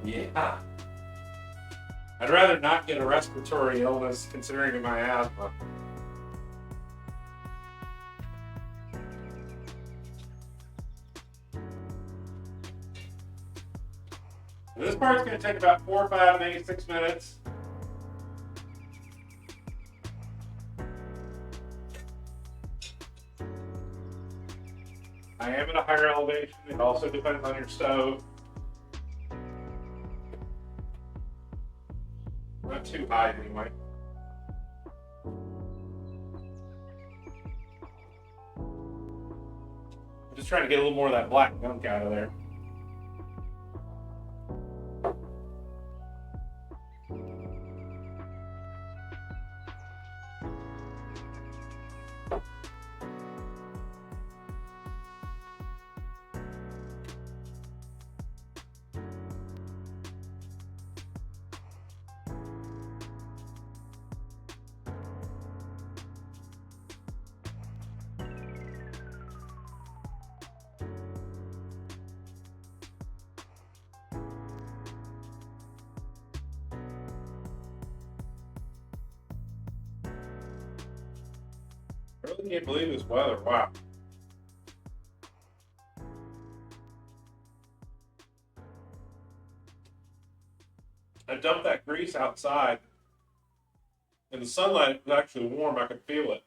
[SPEAKER 1] Yeah. I'd rather not get a respiratory illness considering my asthma. This part's going to take about 4 or 5, maybe 6 minutes. I am at a higher elevation. It also depends on your stove. Not too high anyway. I'm just trying to get a little more of that black gunk out of there. I really can't believe this weather. Wow. I dumped that grease outside. In the sunlight, it was actually warm. I could feel it.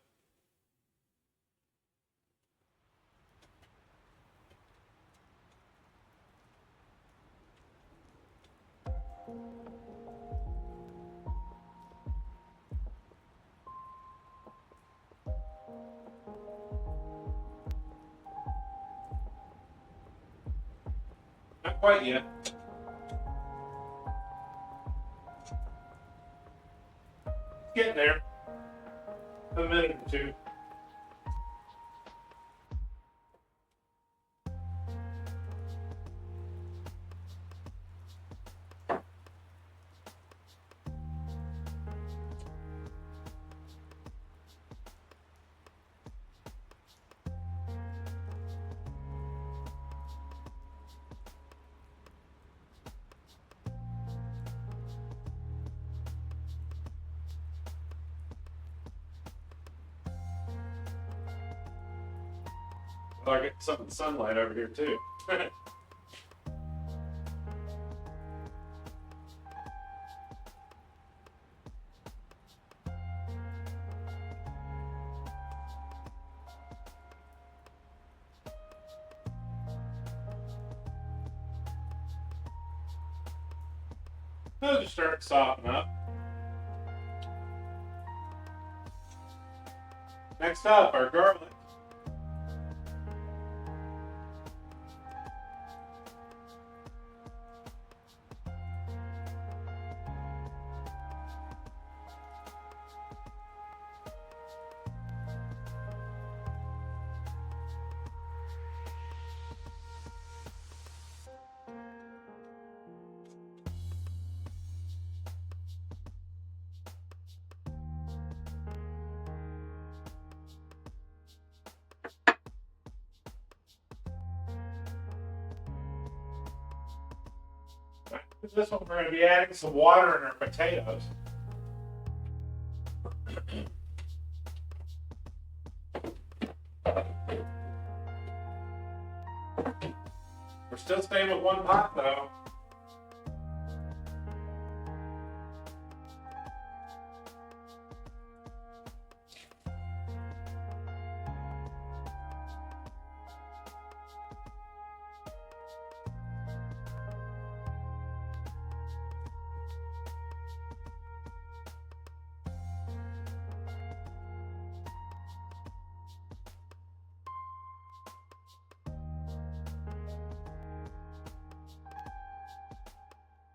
[SPEAKER 1] Not quite yet. Getting there. A minute or two. Oh, I get some of the sunlight over here too. Those are starting to soften up. Next up, our garlic. This one we're going to be adding some water in our potatoes. We're still staying with one pot though.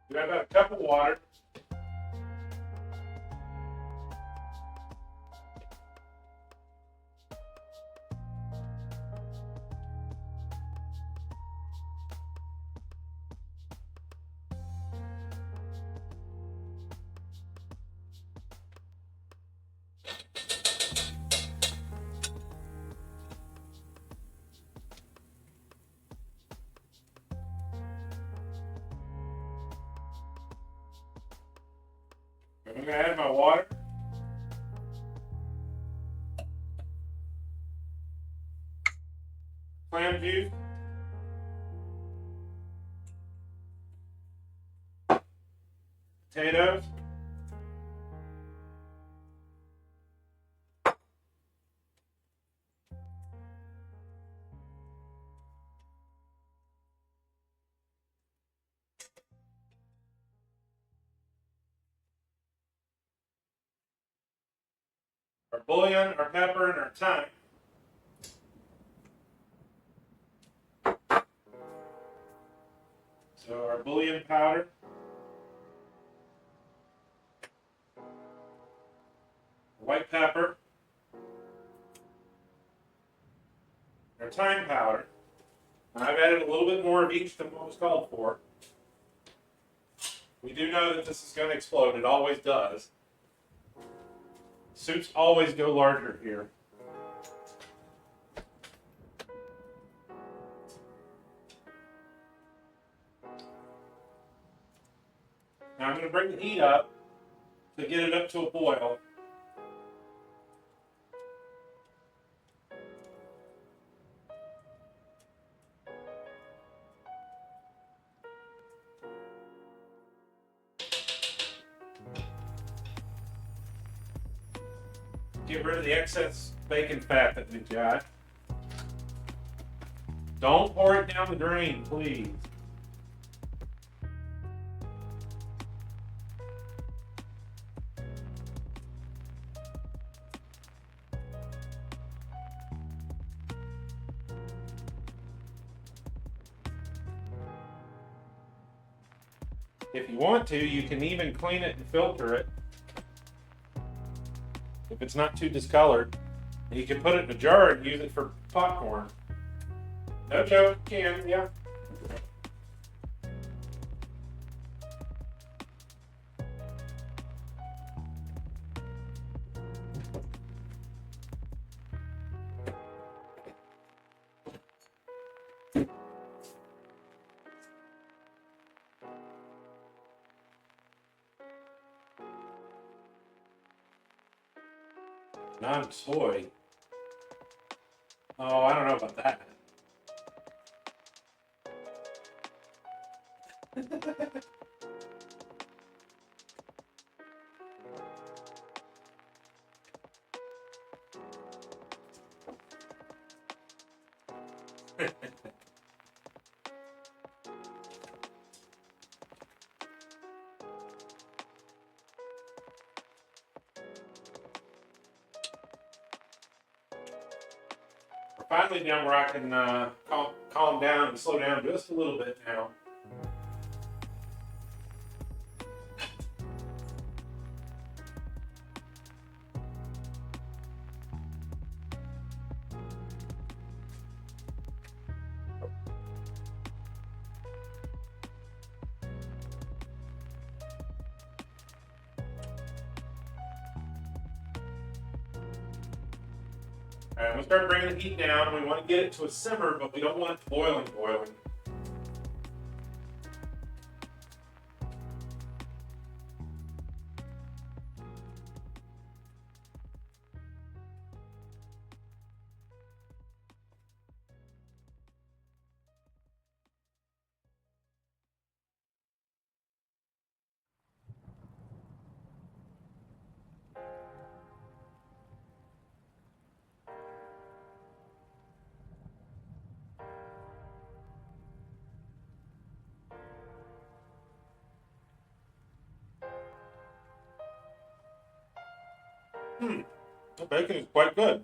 [SPEAKER 1] We got about a cup of water. I'm going to add my water. Clam juice. Potatoes. Our bouillon, our pepper, and our thyme. So our bouillon powder. White pepper. Our thyme powder. And I've added a little bit more of each than what was called for. We do know that this is going to explode. It always does. Soups always go larger here. Now I'm going to bring the heat up to get it up to a boil. Get rid of the excess bacon fat that we've got. Don't pour it down the drain, please. If you want to, you can even clean it and filter it. If it's not too discolored, and you can put it in a jar and use it for popcorn. No joke, you can, yeah. Non-soy. Oh, I don't know about that. We're finally down where I can calm down and slow down just a little bit now. Alright, we'll start bringing the heat down. We want to get it to a simmer, but we don't want it boiling. The bacon is quite good.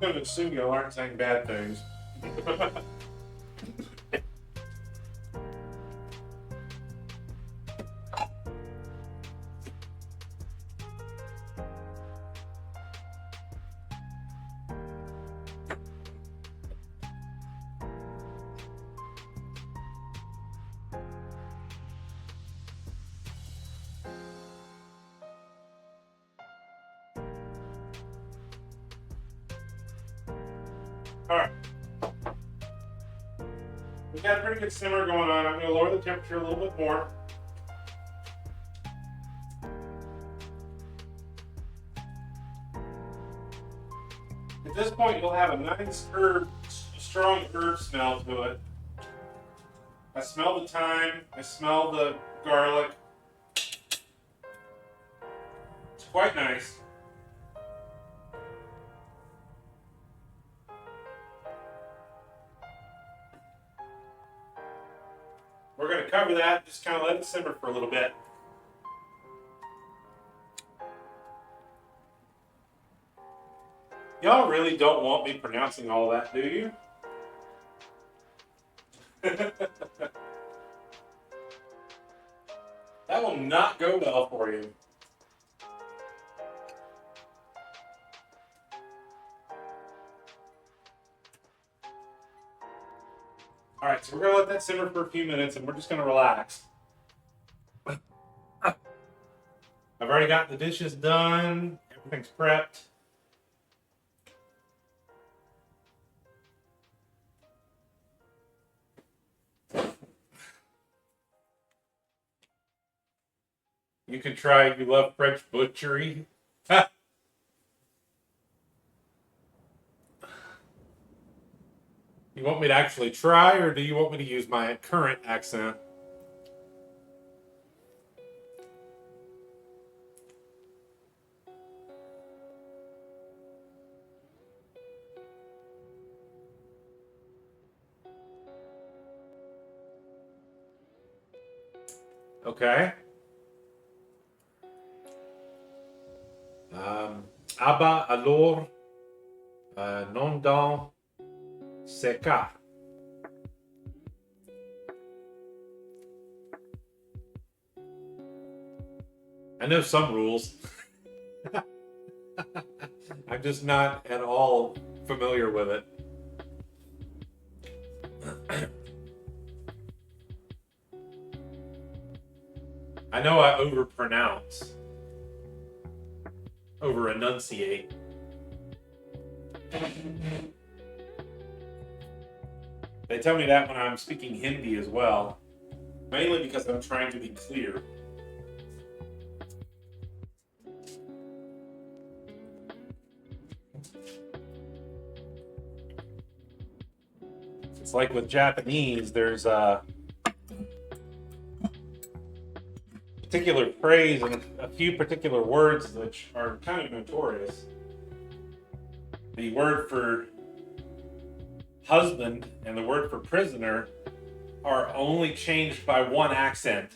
[SPEAKER 1] I'm going to assume you aren't saying bad things. Alright. We've got a pretty good simmer going on. I'm going to lower the temperature a little bit more. At this point, you'll have a nice strong herb smell to it. I smell the thyme. I smell the garlic. It's quite nice. We're going to cover that, just kind of let it simmer for a little bit. Y'all really don't want me pronouncing all that, do you? That will not go well for you. Alright, so we're going to let that simmer for a few minutes and we're just going to relax. I've already got the dishes done. Everything's prepped. You can try, you love French butchery. You want me to actually try, or do you want me to use my current accent? Okay. Ah bah alors, non dans ce cas. I know some rules. I'm just not at all familiar with it. I know I overpronounce, over enunciate. They tell me that when I'm speaking Hindi as well, mainly because I'm trying to be clear. It's like with Japanese, there's a particular phrase and a few particular words which are kind of notorious. The word for husband and the word for prisoner are only changed by one accent,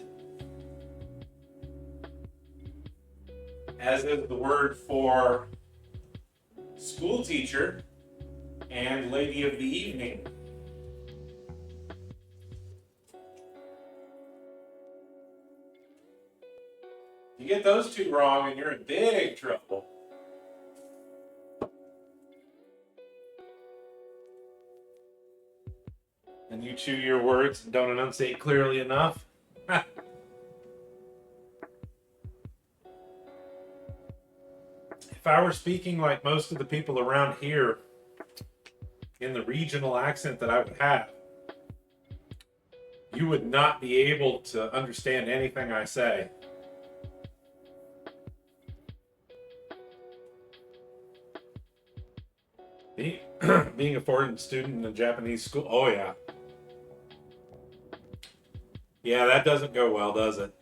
[SPEAKER 1] as is the word for school teacher and lady of the evening. You get those two wrong and you're in big trouble. And you chew your words and don't enunciate clearly enough. If if I were speaking like most of the people around here in the regional accent that I would have, you would not be able to understand anything I say. Being a foreign student in a Japanese school, oh yeah. Yeah, that doesn't go well, does it?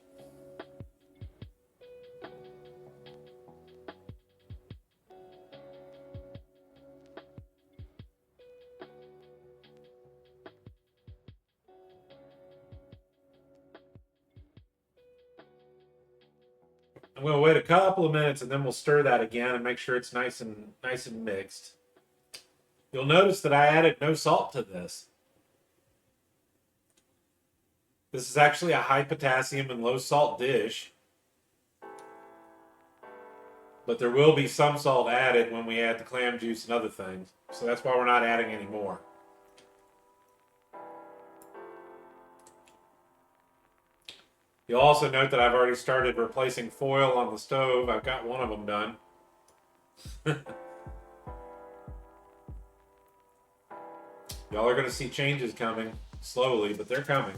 [SPEAKER 1] I'm going to wait a couple of minutes and then we'll stir that again and make sure it's nice and mixed. You'll notice that I added no salt to this. This is actually a high potassium and low salt dish. But there will be some salt added when we add the clam juice and other things. So that's why we're not adding any more. You'll also note that I've already started replacing foil on the stove. I've got one of them done. Y'all are going to see changes coming slowly, but they're coming.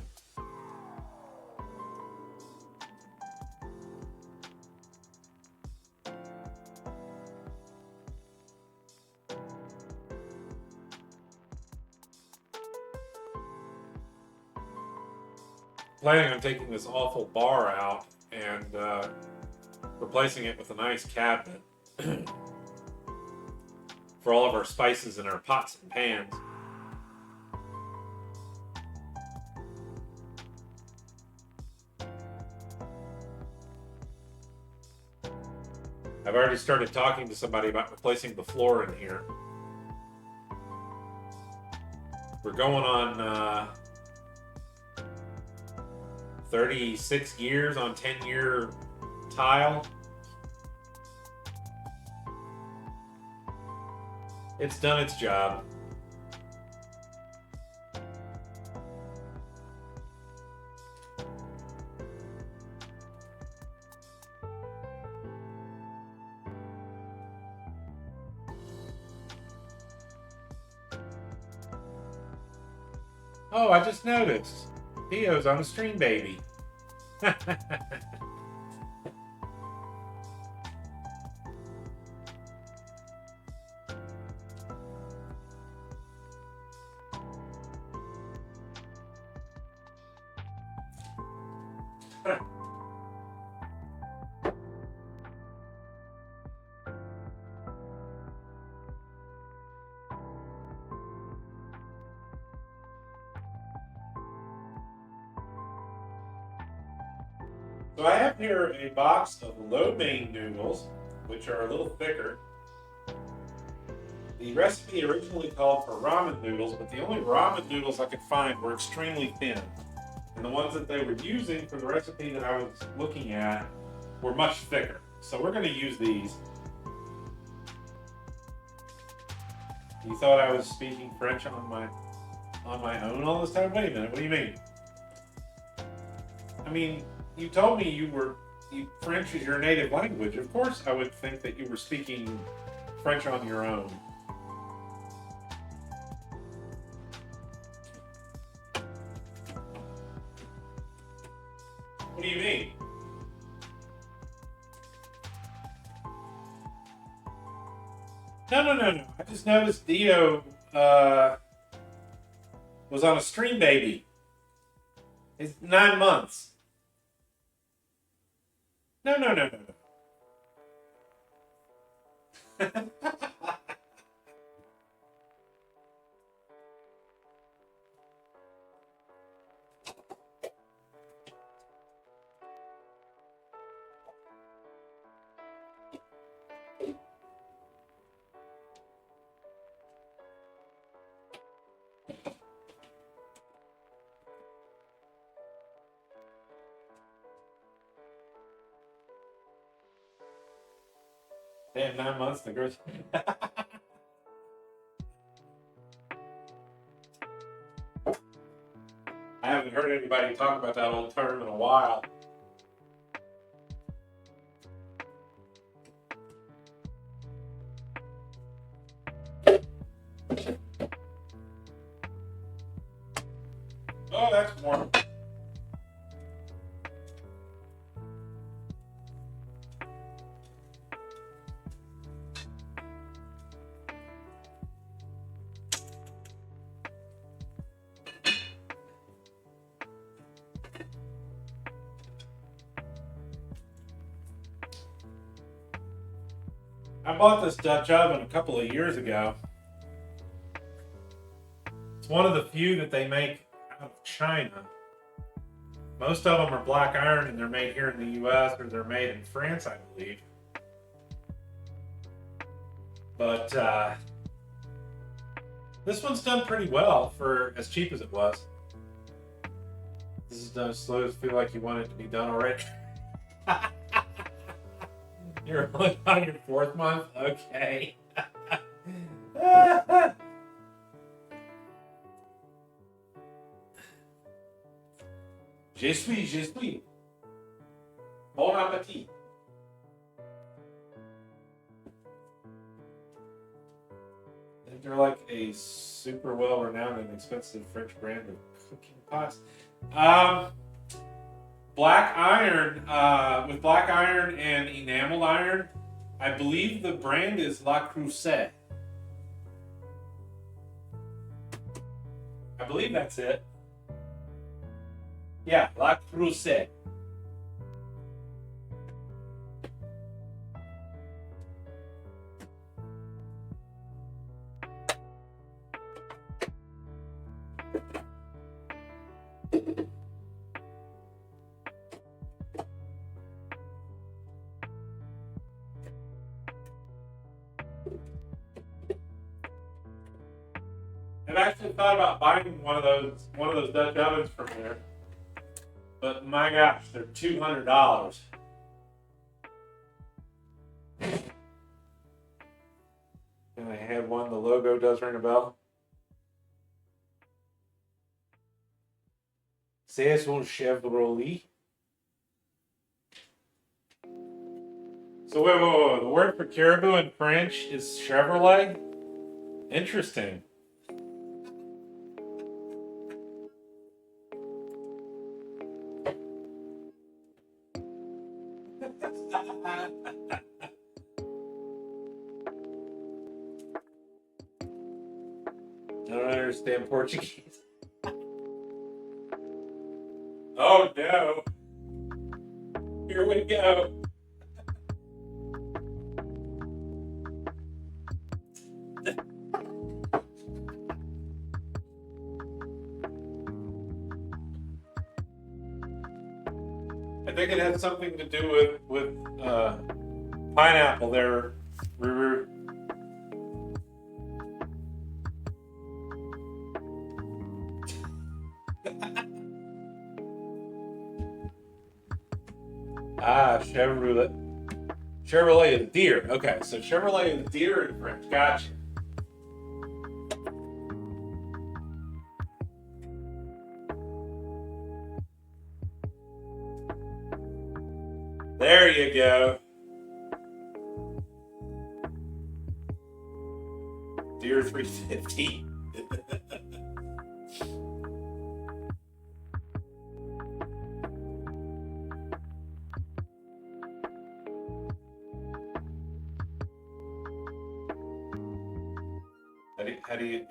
[SPEAKER 1] Planning on taking this awful bar out and replacing it with a nice cabinet for all of our spices in our pots and pans. I've already started talking to somebody about replacing the floor in here. We're going on 36 years on 10-year tile. It's done its job. Oh, I just noticed. Theo's on a stream baby. So I have here a box of lo mein noodles, which are a little thicker. The recipe originally called for ramen noodles, but the only ramen noodles I could find were extremely thin. And the ones that they were using for the recipe that I was looking at were much thicker. So we're going to use these. You thought I was speaking French on my own all this time? Wait a minute, what do you mean? I mean, you told me French is your native language. Of course I would think that you were speaking French on your own. What do you mean? No. I just noticed Dio was on a stream baby. It's 9 months. No. Damn, 9 months, the girls. I haven't heard anybody talk about that old term in a while. Oh, that's warm. I bought this Dutch oven a couple of years ago. It's one of the few that they make out of China. Most of them are black iron and they're made here in the US or they're made in France, I believe. But this one's done pretty well for as cheap as it was. This is done slow. Feel like you want it to be done already. You're only on your 4th month? Okay. Je suis. Bon appétit. They're like a super well-renowned and expensive French brand of cooking pots. Black iron, with black iron and enameled iron, I believe the brand is La Creuset. I believe that's it. Yeah, La Creuset. I've actually thought about buying one of those Dutch ovens from there, but my gosh, they're $200. And I had one. The logo does ring a bell. C'est un Chevrolet. So wait. The word for caribou in French is Chevrolet? Interesting. I don't understand Portuguese. Oh no. Here we go. I think it has something to do with pineapple there, Ruru. Chevrolet. Chevrolet is deer. Okay, so Chevrolet is deer in French. Gotcha. There you go. Deer 350.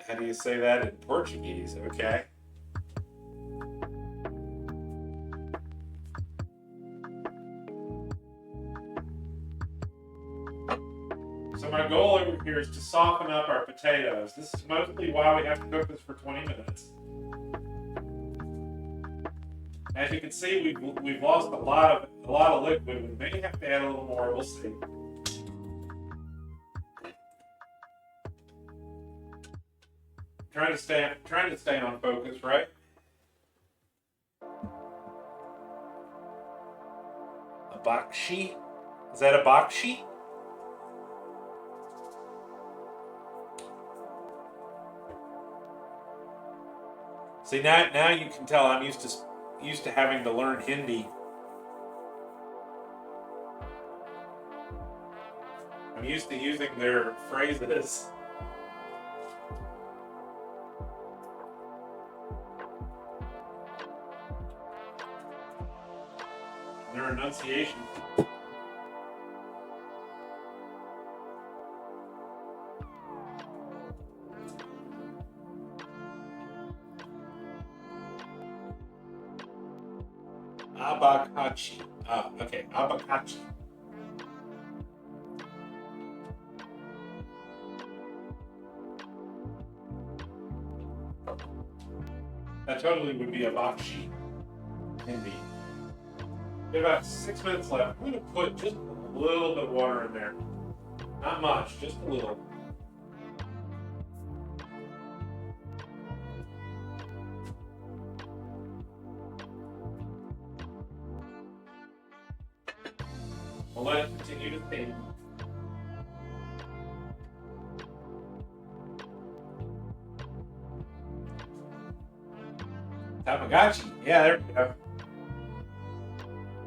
[SPEAKER 1] How do you say that in Portuguese? Okay. So my goal over here is to soften up our potatoes. This is mostly why we have to cook this for 20 minutes. As you can see, we've lost a lot of liquid. We may have to add a little more. We'll see. Trying to stay on focus, right? A bakshi? Is that a bakshi? See, now you can tell I'm used to having to learn Hindi. I'm used to using their phrases. enunciation. Abakachi. Okay, abakachi. That totally would be a bakshi. Indeed. We have about 6 minutes left. I'm going to put just a little bit of water in there. Not much, just a little. We'll let it continue to steam. Tamagotchi. Yeah, there we go.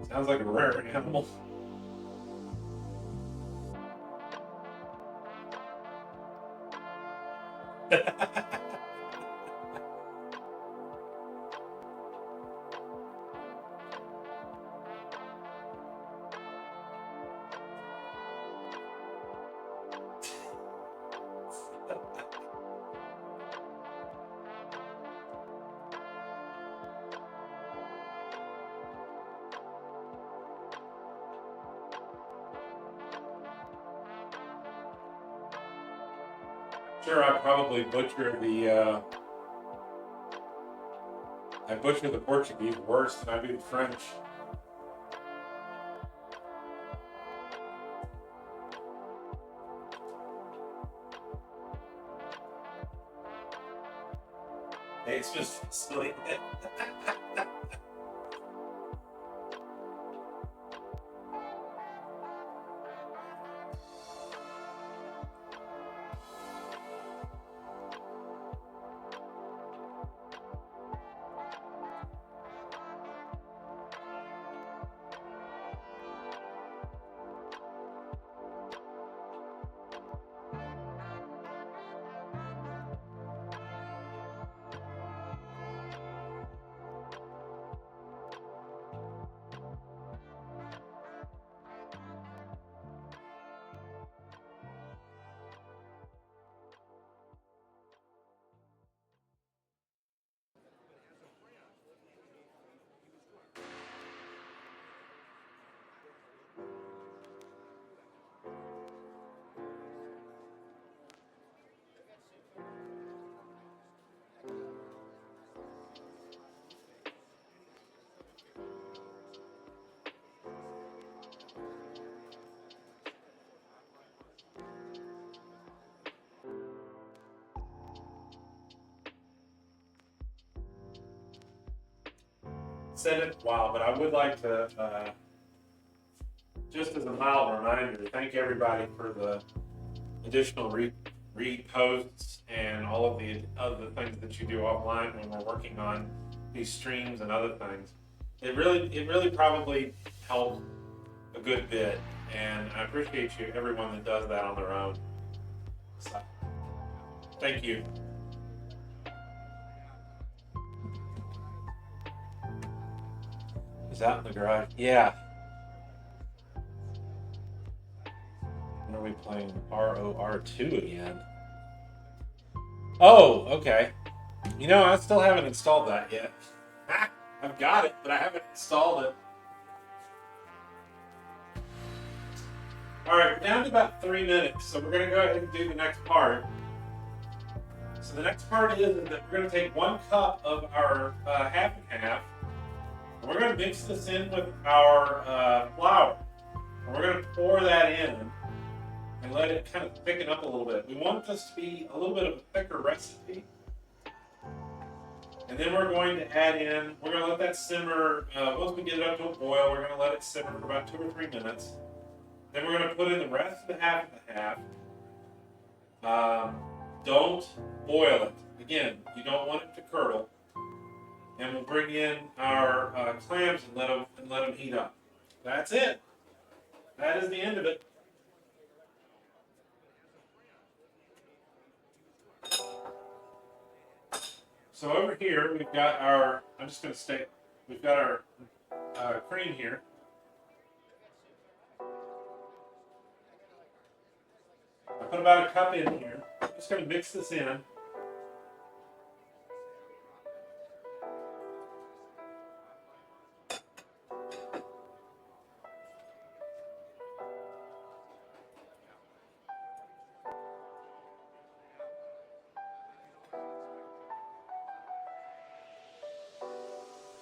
[SPEAKER 1] Sounds like a rare animal. Sure, I probably butcher the I butcher the Portuguese worse than I do the French. Hey, it's just silly. Said it a while, but I would like to, just as a mild reminder, thank everybody for the additional reposts and all of the other things that you do offline when we're working on these streams and other things. It really probably helped a good bit, and I appreciate you, everyone that does that on their own. So, thank you. Is out in the garage? Yeah. When are we playing ROR2 again? Oh, okay. You know, I still haven't installed that yet. I've got it, but I haven't installed it. All right, we're down to about 3 minutes, so we're going to go ahead and do the next part. So the next part is that we're going to take 1 cup of our half and half, and we're going to mix this in with our flour. And we're going to pour that in and let it kind of thicken up a little bit. We want this to be a little bit of a thicker recipe. And then we're going to add in, we're going to let that simmer, once we get it up to a boil, we're going to let it simmer for about 2 or 3 minutes. Then we're going to put in the rest of the half and the half. Don't boil it. Again, you don't want it to curdle. And we'll bring in our clams and let them heat up. That's it. That is the end of it. So over here we've got our, I'm just going to state, we've got our cream here. put about a cup in here. I'm just going to mix this in.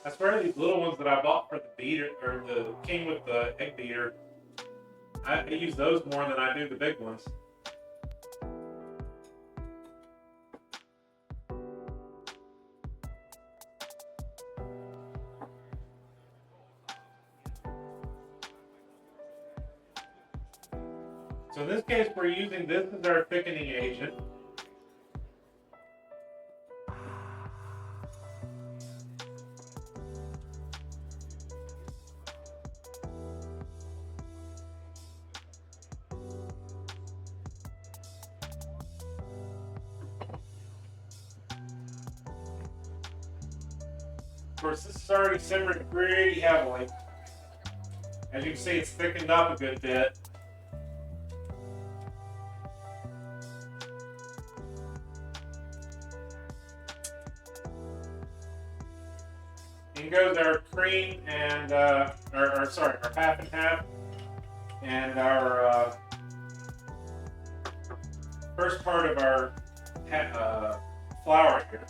[SPEAKER 1] I swear these little ones that I bought for the beater, or the king with the egg beater, I use those more than I do the big ones. So in this case, we're using this as our thickening agent. Of course, this is already simmering pretty heavily. As you can see, it's thickened up a good bit. In goes our cream and, our half and half, and our first part of our flour here.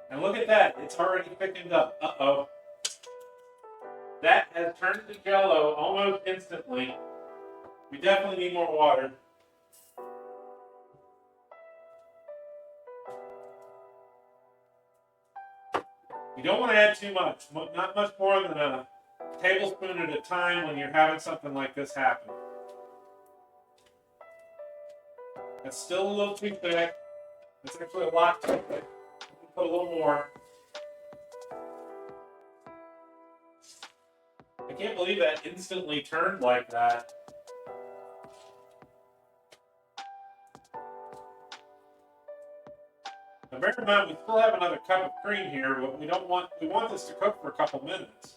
[SPEAKER 1] And look at that, it's already thickened up. Uh-oh. That has turned to Jell-O almost instantly. We definitely need more water. You don't want to add too much, not much more than a tablespoon at a time when you're having something like this happen. That's still a little too thick. That's actually a lot too thick. Put a little more. I can't believe that instantly turned like that. Now bear in mind, we still have another cup of cream here, but we want this to cook for a couple minutes.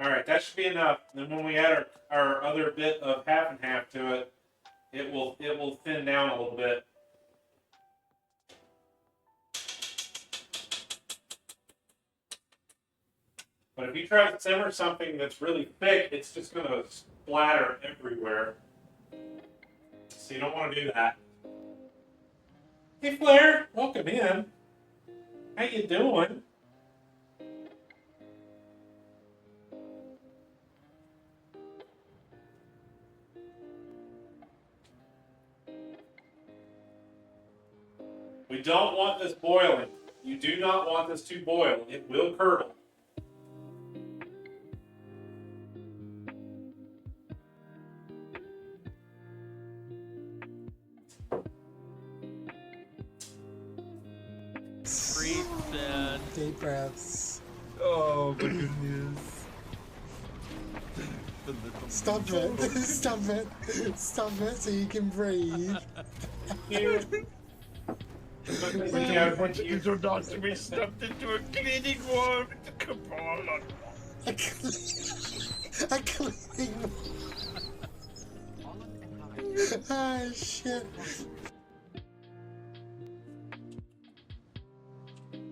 [SPEAKER 1] Alright, that should be enough. Then when we add our other bit of half and half to it, it will thin down a little bit. But if you try to simmer something that's really thick, it's just going to splatter everywhere. So you don't want to do that. Hey Flair, welcome in. How you doing? We don't want this boiling. You do not want this to boil. It will curdle.
[SPEAKER 2] Breathe in.
[SPEAKER 5] Deep breaths.
[SPEAKER 2] Oh my goodness.
[SPEAKER 5] Stop it. Stop it. Stop it so you can breathe.
[SPEAKER 2] You're not to be stuffed into a cleaning wall with the cabal on.
[SPEAKER 5] A cleaning. Ah, shit.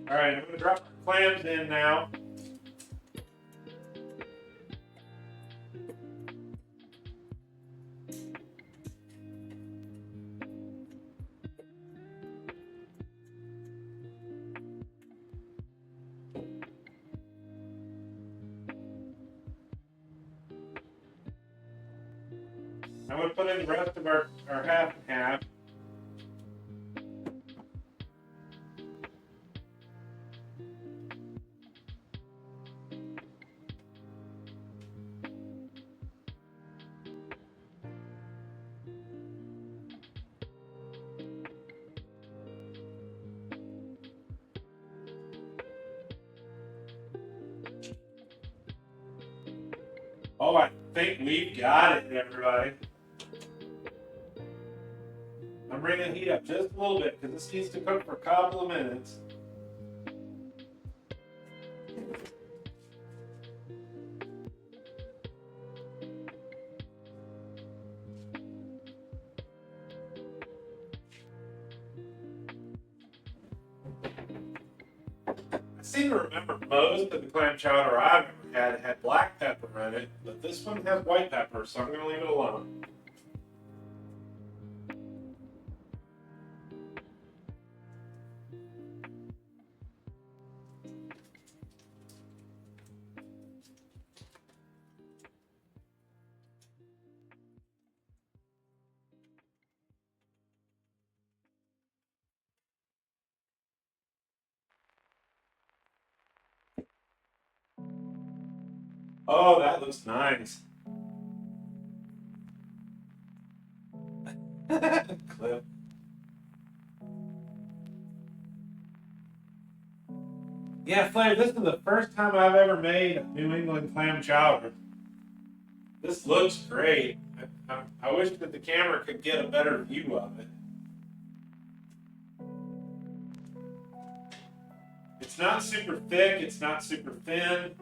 [SPEAKER 1] Alright, I'm going to drop the clams in now. I'm going to put in the rest of our half and half. Oh, I think we've got it, everybody. I'm I'm bringing the heat up just a little bit because this needs to cook for a couple of minutes. I seem to remember most of the clam chowder I've ever had black pepper in it, but this one has white pepper, so I'm going to leave it alone. Oh, that looks nice. Clip. Yeah, Flair, this is the first time I've ever made New England clam chowder. This looks great. I wish that the camera could get a better view of it. It's not super thick, it's not super thin.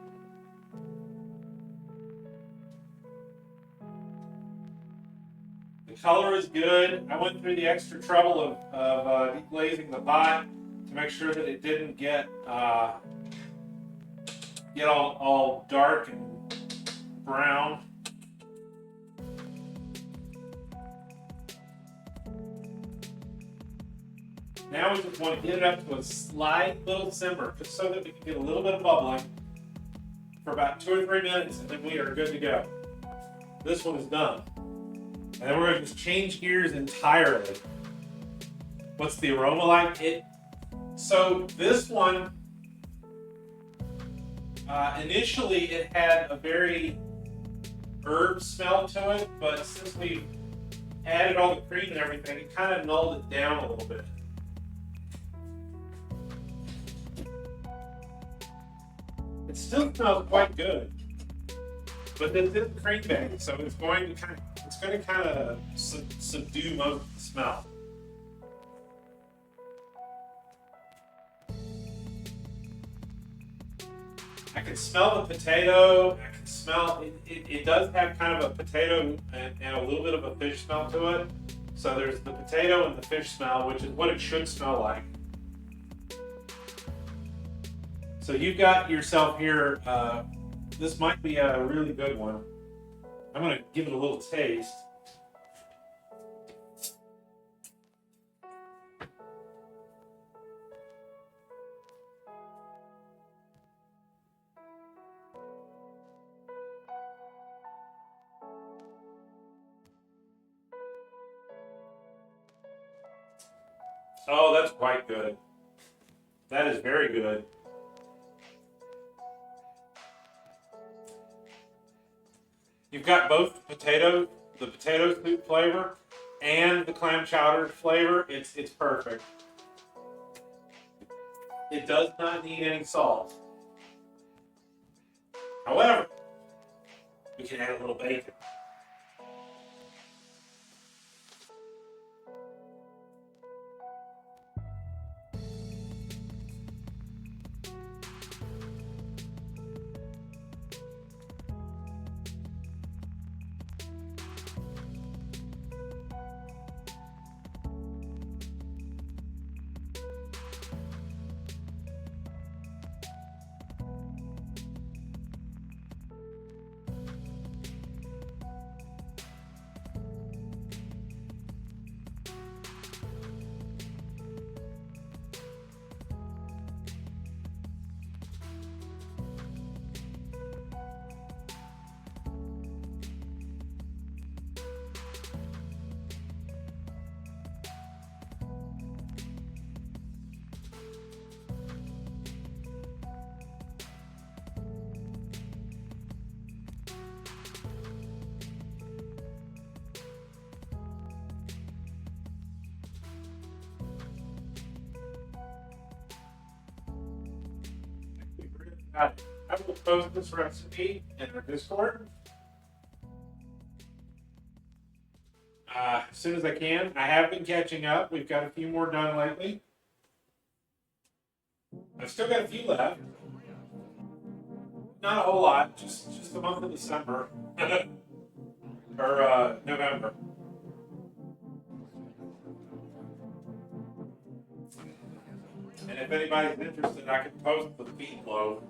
[SPEAKER 1] The color is good. I went through the extra trouble of deglazing the pot to make sure that it didn't get all dark and brown. Now we just want to get it up to a slight little simmer, just so that we can get a little bit of bubbling for about 2 or 3 minutes, and then we are good to go. This one is done. And then we're going to just change gears entirely. What's the aroma like? So this one, initially it had a very herb smell to it, but since we added all the cream and everything, it kind of nulled it down a little bit. It still smells quite good, but this is cream bag, so it's going to kind of subdue most of the smell. I can smell the potato. I can smell it does have kind of a potato and a little bit of a fish smell to it. So there's the potato and the fish smell, which is what it should smell like. So you've got yourself here, this might be a really good one. I'm going to give it a little taste. Oh, that's quite good. That is very good. You've got both the potato soup flavor and the clam chowder flavor. It's perfect. It does not need any salt. However, we can add a little bacon. I will post this recipe in our Discord. as soon as I can. I have been catching up. We've got a few more done lately. I've still got a few left. Not a whole lot, just the month of December. Or November. And if anybody's interested, I can post the feed load.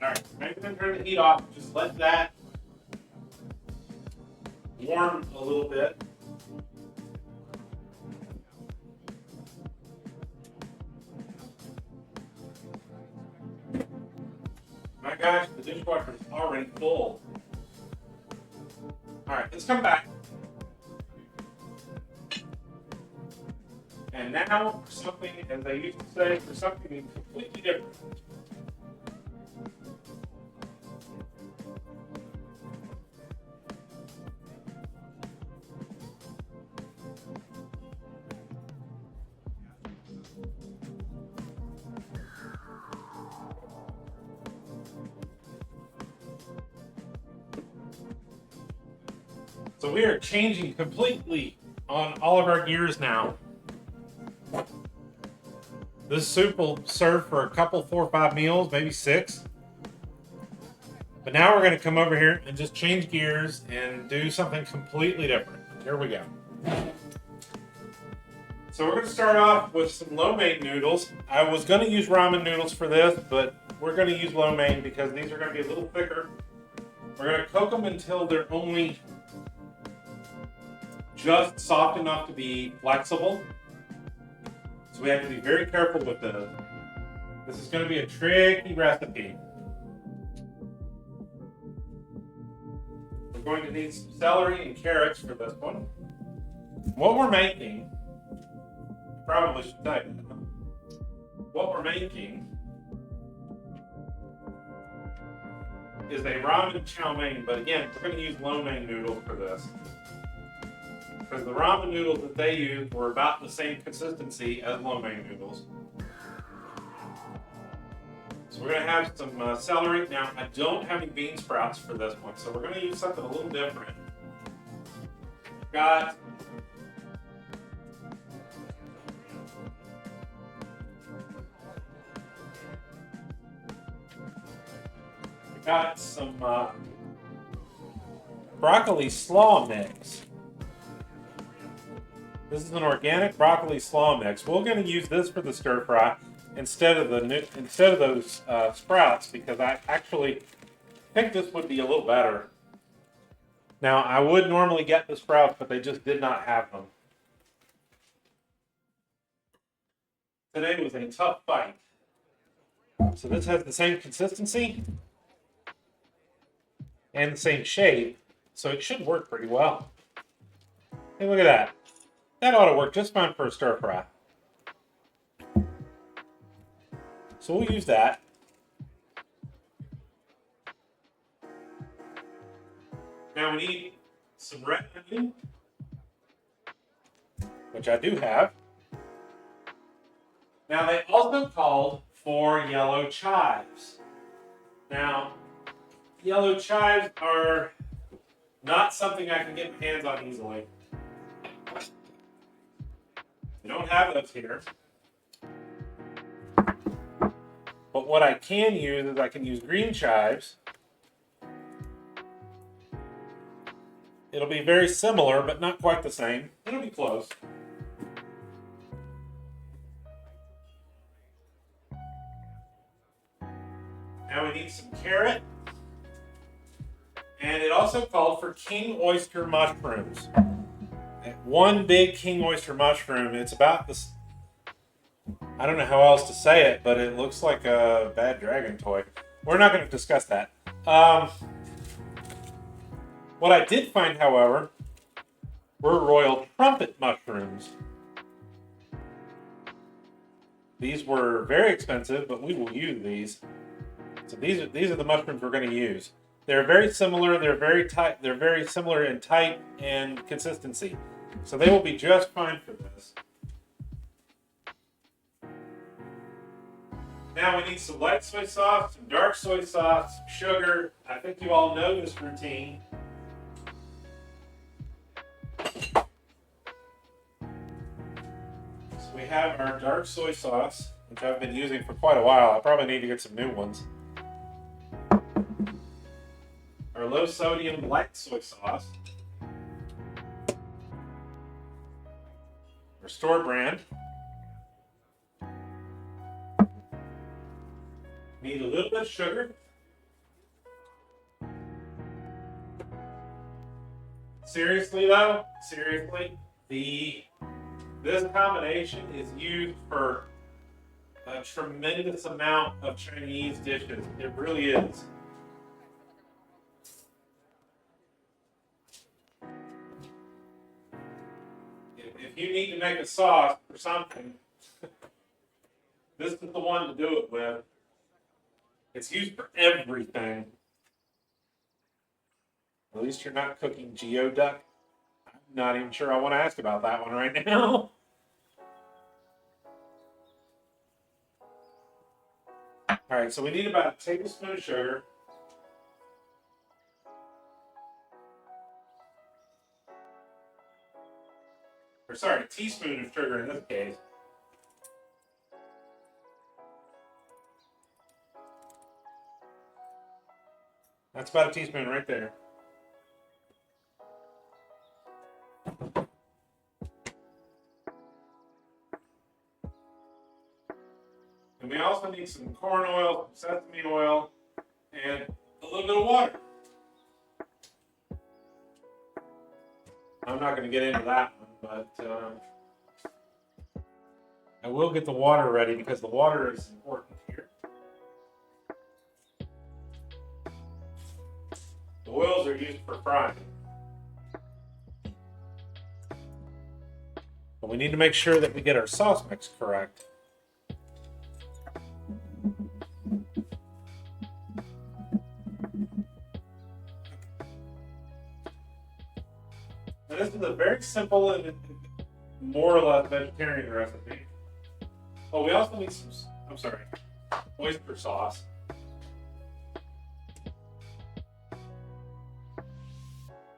[SPEAKER 1] Alright, maybe then turn the heat off. Just let that warm a little bit. My gosh, the dishwasher is already full. Alright, let's come back. And now for something, as I used to say, for something completely different. So we are changing completely on all of our gears now. This soup will serve for a couple, 4 or 5 meals, maybe 6. But now we're going to come over here and just change gears and do something completely different. Here we go. So we're going to start off with some lo mein noodles. I was going to use ramen noodles for this, but we're going to use lo mein because these are going to be a little thicker. We're going to cook them until they're only just soft enough to be flexible. So we have to be very careful with this. This is going to be a tricky recipe. We're going to need some celery and carrots for this one. What we're making, I probably should tell you, what we're making is a ramen chow mein, but again, we're going to use lo mein noodles for this. Because the ramen noodles that they used were about the same consistency as lo mein noodles. So we're going to have some celery. Now, I don't have any bean sprouts for this one, so we're going to use something a little different. Got some broccoli slaw mix. This is an organic broccoli slaw mix. We're going to use this for the stir fry instead of those sprouts because I actually think this would be a little better. Now I would normally get the sprouts, but they just did not have them. Today was a tough fight. So this has the same consistency and the same shape, so it should work pretty well. Hey, look at that. That ought to work just fine for a stir fry. So we'll use that. Now we need some red onion, which I do have. Now they also called for yellow chives. Now, yellow chives are not something I can get my hands on easily. We don't have those here. But what I can use is I can use green chives. It'll be very similar, but not quite the same. It'll be close. Now we need some carrot. And it also called for king oyster mushrooms. One big king oyster mushroom, it's about this, I don't know how else to say it, but it looks like a bad dragon toy. We're not going to discuss that. What I did find, however, were royal trumpet mushrooms. These were very expensive, but we will use these. So these are the mushrooms we're going to use. They're very similar. They're very tight. They're very similar in type and consistency. So they will be just fine for this. Now we need some light soy sauce, some dark soy sauce, some sugar. I think you all know this routine. So we have our dark soy sauce, which I've been using for quite a while. I probably need to get some new ones. Our low sodium light soy sauce. Our store brand. Need a little bit of sugar. Seriously though, this combination is used for a tremendous amount of Chinese dishes. It really is. If you need to make a sauce for something, this is the one to do it with. It's used for everything. At least you're not cooking geoduck. I'm not even sure I want to ask about that one right now. Alright, so we need about a tablespoon of sugar. Or sorry, a teaspoon of sugar in this case. That's about a teaspoon right there. And we also need some corn oil, some sesame oil, and a little bit of water. I'm not going to get into that one, but I will get the water ready because the water is important here. The oils are used for frying. But we need to make sure that we get our sauce mix correct. Now, this is a very simple and more or less vegetarian recipe. Oh, we also need some, oyster sauce.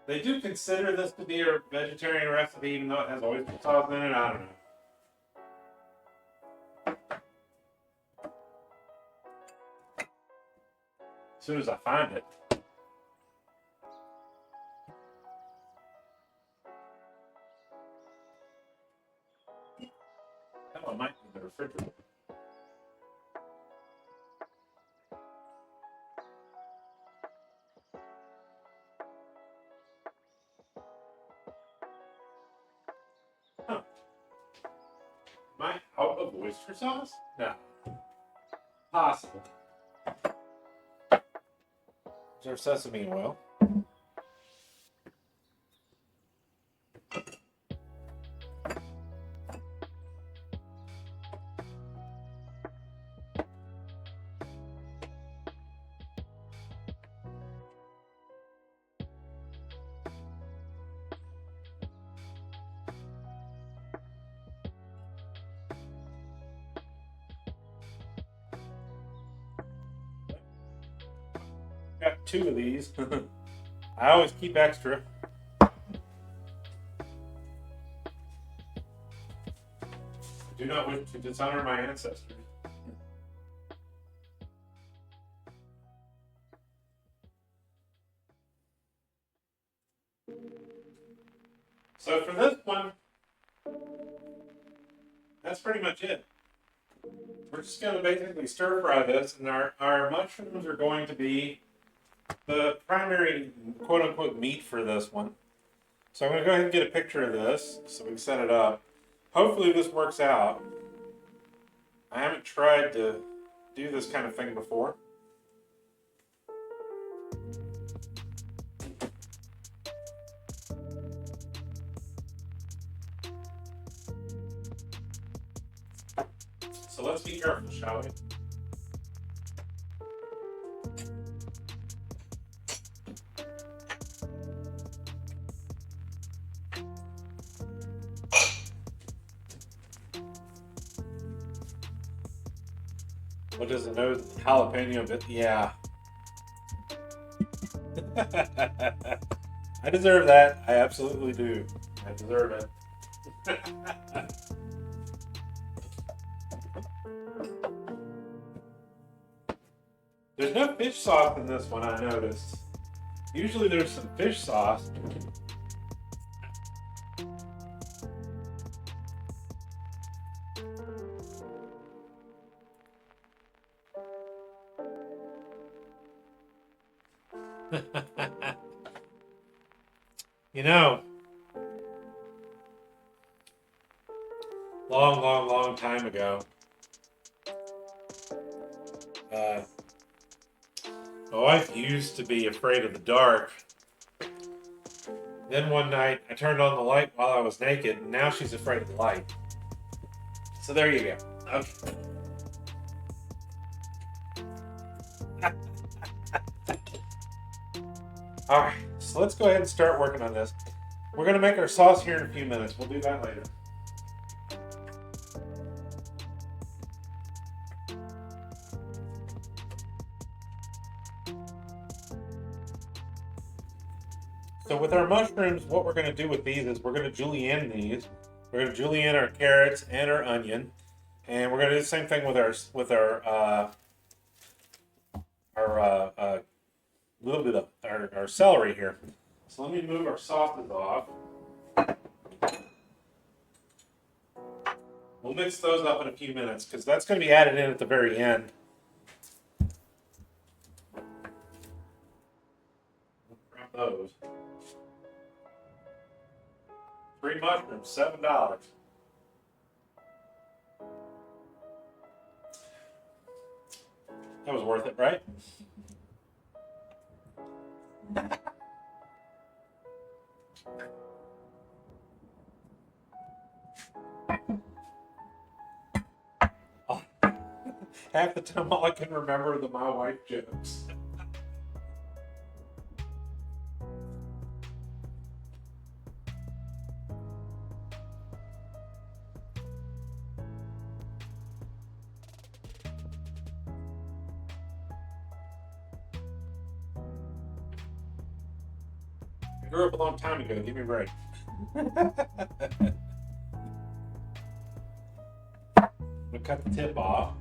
[SPEAKER 1] They do consider this to be a vegetarian recipe, even though it has oyster sauce in it. I don't know. As soon as I find it. That one might be in the refrigerator. Huh. Am I out of oyster sauce? No. Possible. There's our sesame oil. Got 2 of these. I always keep extra. I do not wish to dishonor my ancestors. So for this one, that's pretty much it. We're just going to basically stir fry this, and our mushrooms are going to be the primary quote-unquote meat for this one. So I'm going to go ahead and get a picture of this so we can set it up. Hopefully this works out. I haven't tried to do this kind of thing before. careful, shall we? What does it know? Jalapeno bit? Yeah. I deserve that. I absolutely do. I deserve it. There's no fish sauce in this one, I noticed. Usually there's some fish sauce. You know, long time ago, my wife used to be afraid of the dark. Then one night, I turned on the light while I was naked, and now she's afraid of the light. So there you go. Okay. Alright, so let's go ahead and start working on this. We're going to make our sauce here in a few minutes. We'll do that later. So with our mushrooms, what we're going to do with these is we're going to julienne these. We're going to julienne our carrots and our onion, and we're going to do the same thing with our little bit of our celery here. So let me move our sauces off. We'll mix those up in a few minutes because that's going to be added in at the very end. Grab those. 3 mushrooms, $7. That was worth it, right? Oh, half the time, all I can remember are the my wife jokes. I grew up a long time ago. Give me a break. I'm gonna cut the tip off.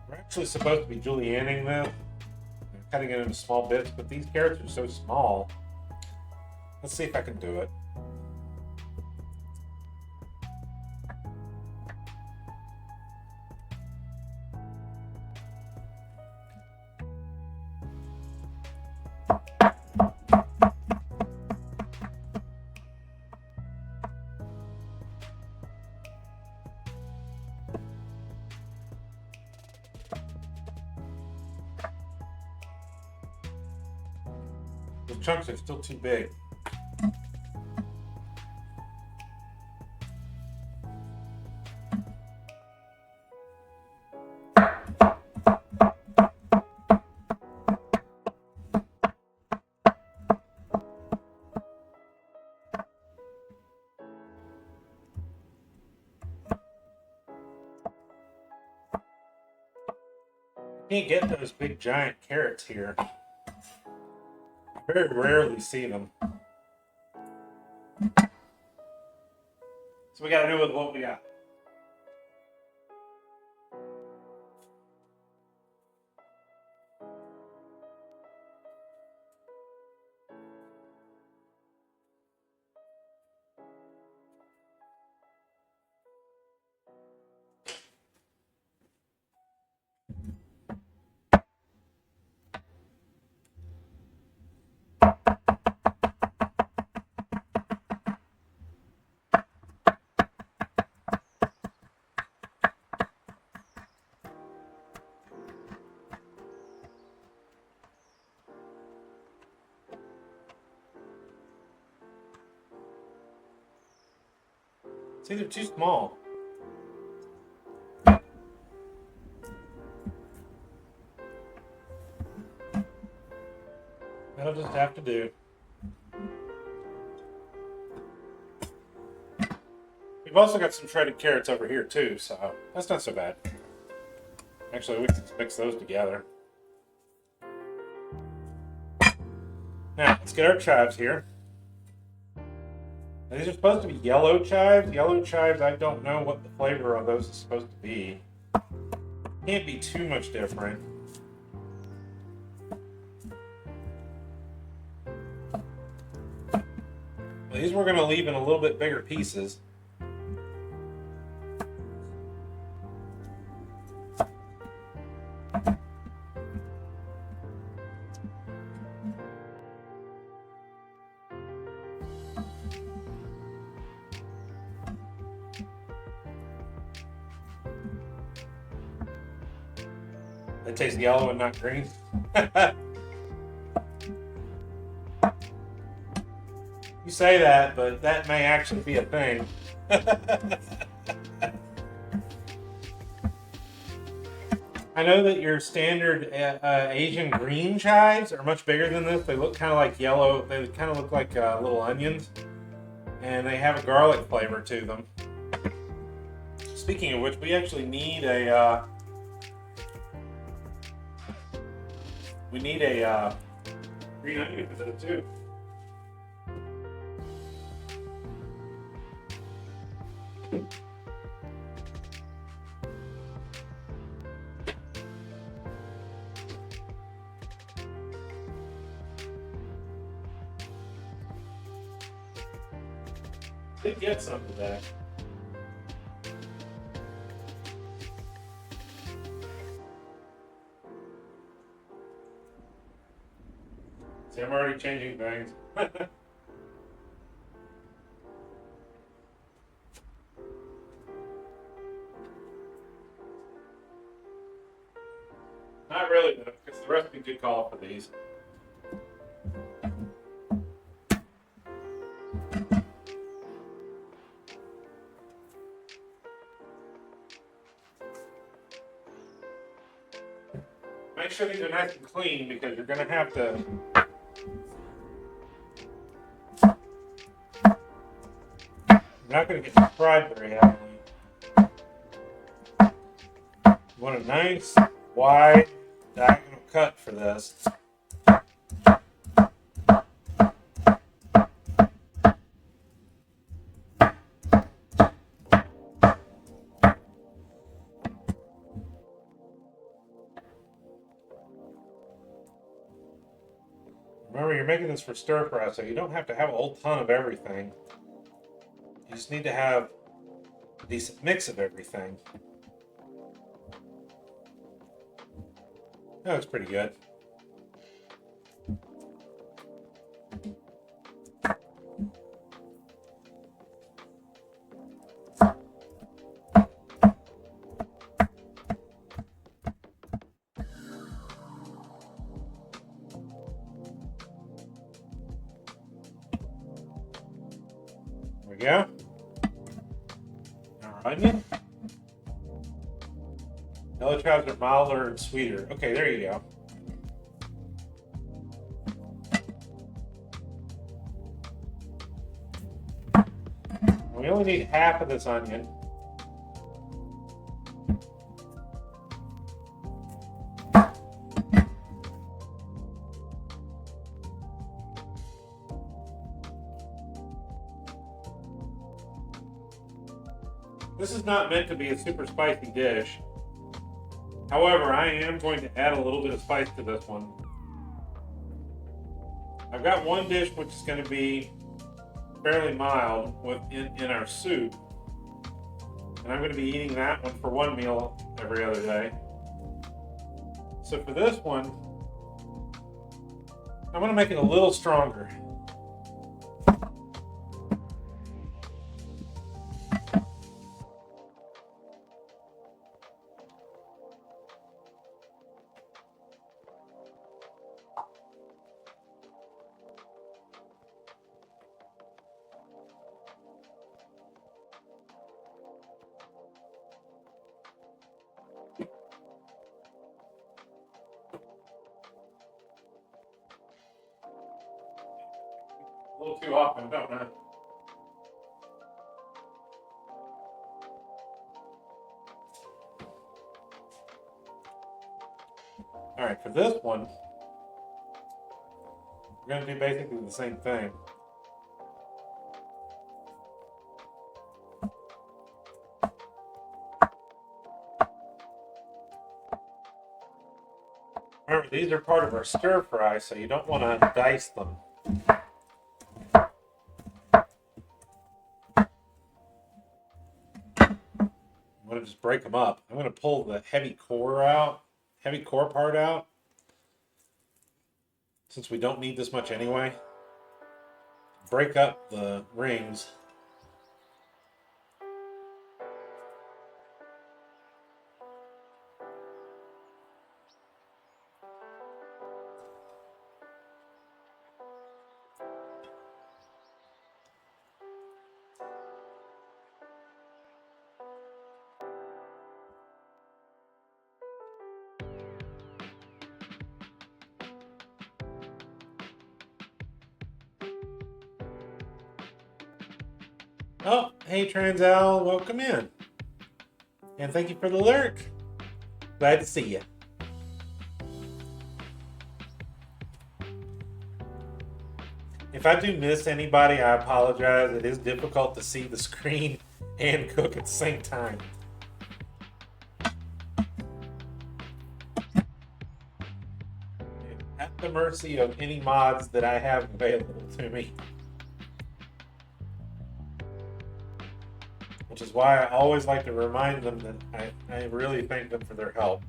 [SPEAKER 1] We're actually supposed to be julienning this. I'm cutting it into small bits, but these carrots are so small. Let's see if I can do it. The chunks are still too big. You can't get those big giant carrots here. Very rarely see them. So we got to do with what we got. See, they're too small. That'll just have to do. We've also got some shredded carrots over here too, so that's not so bad. Actually, we can mix those together. Now, let's get our chives here. Now, these are supposed to be yellow chives. Yellow chives, I don't know what the flavor of those is supposed to be. Can't be too much different. These we're going to leave in a little bit bigger pieces. They taste yellow and not green. You say that, but that may actually be a thing. I know that your standard Asian green chives are much bigger than this. They look kind of like yellow. They kind of look like little onions. And they have a garlic flavor to them. Speaking of which, we actually need a... green onion with it too. Did get some today. See, I'm already changing things. Not really, though, because the recipe did call for these. Make sure these are nice and clean because you're going to have to... You're not going to get fried very heavily. You want a nice, wide, diagonal cut for this. Remember, you're making this for stir fry, so you don't have to have a whole ton of everything. You just need to have a decent mix of everything. That looks pretty good. There we go. Our onion. Yellow chives are milder and sweeter. Okay, there you go. We only need half of this onion. This is not meant to be a super spicy dish. However, I am going to add a little bit of spice to this one. I've got one dish which is going to be fairly mild in our soup. And I'm going to be eating that one for one meal every other day. So for this one, I'm going to make it a little stronger. too often, don't I? Alright, for this one, we're going to do basically the same thing. Remember, these are part of our stir fry, so you don't want to dice them. I'm going to just break them up. I'm going to pull the heavy core part out, since we don't need this much anyway. Break up the rings. Oh, hey Transal, welcome in. And thank you for the lurk. Glad to see you. If I do miss anybody, I apologize. It is difficult to see the screen and cook at the same time. At the mercy of any mods that I have available to me. Which is why I always like to remind them that I really thank them for their help.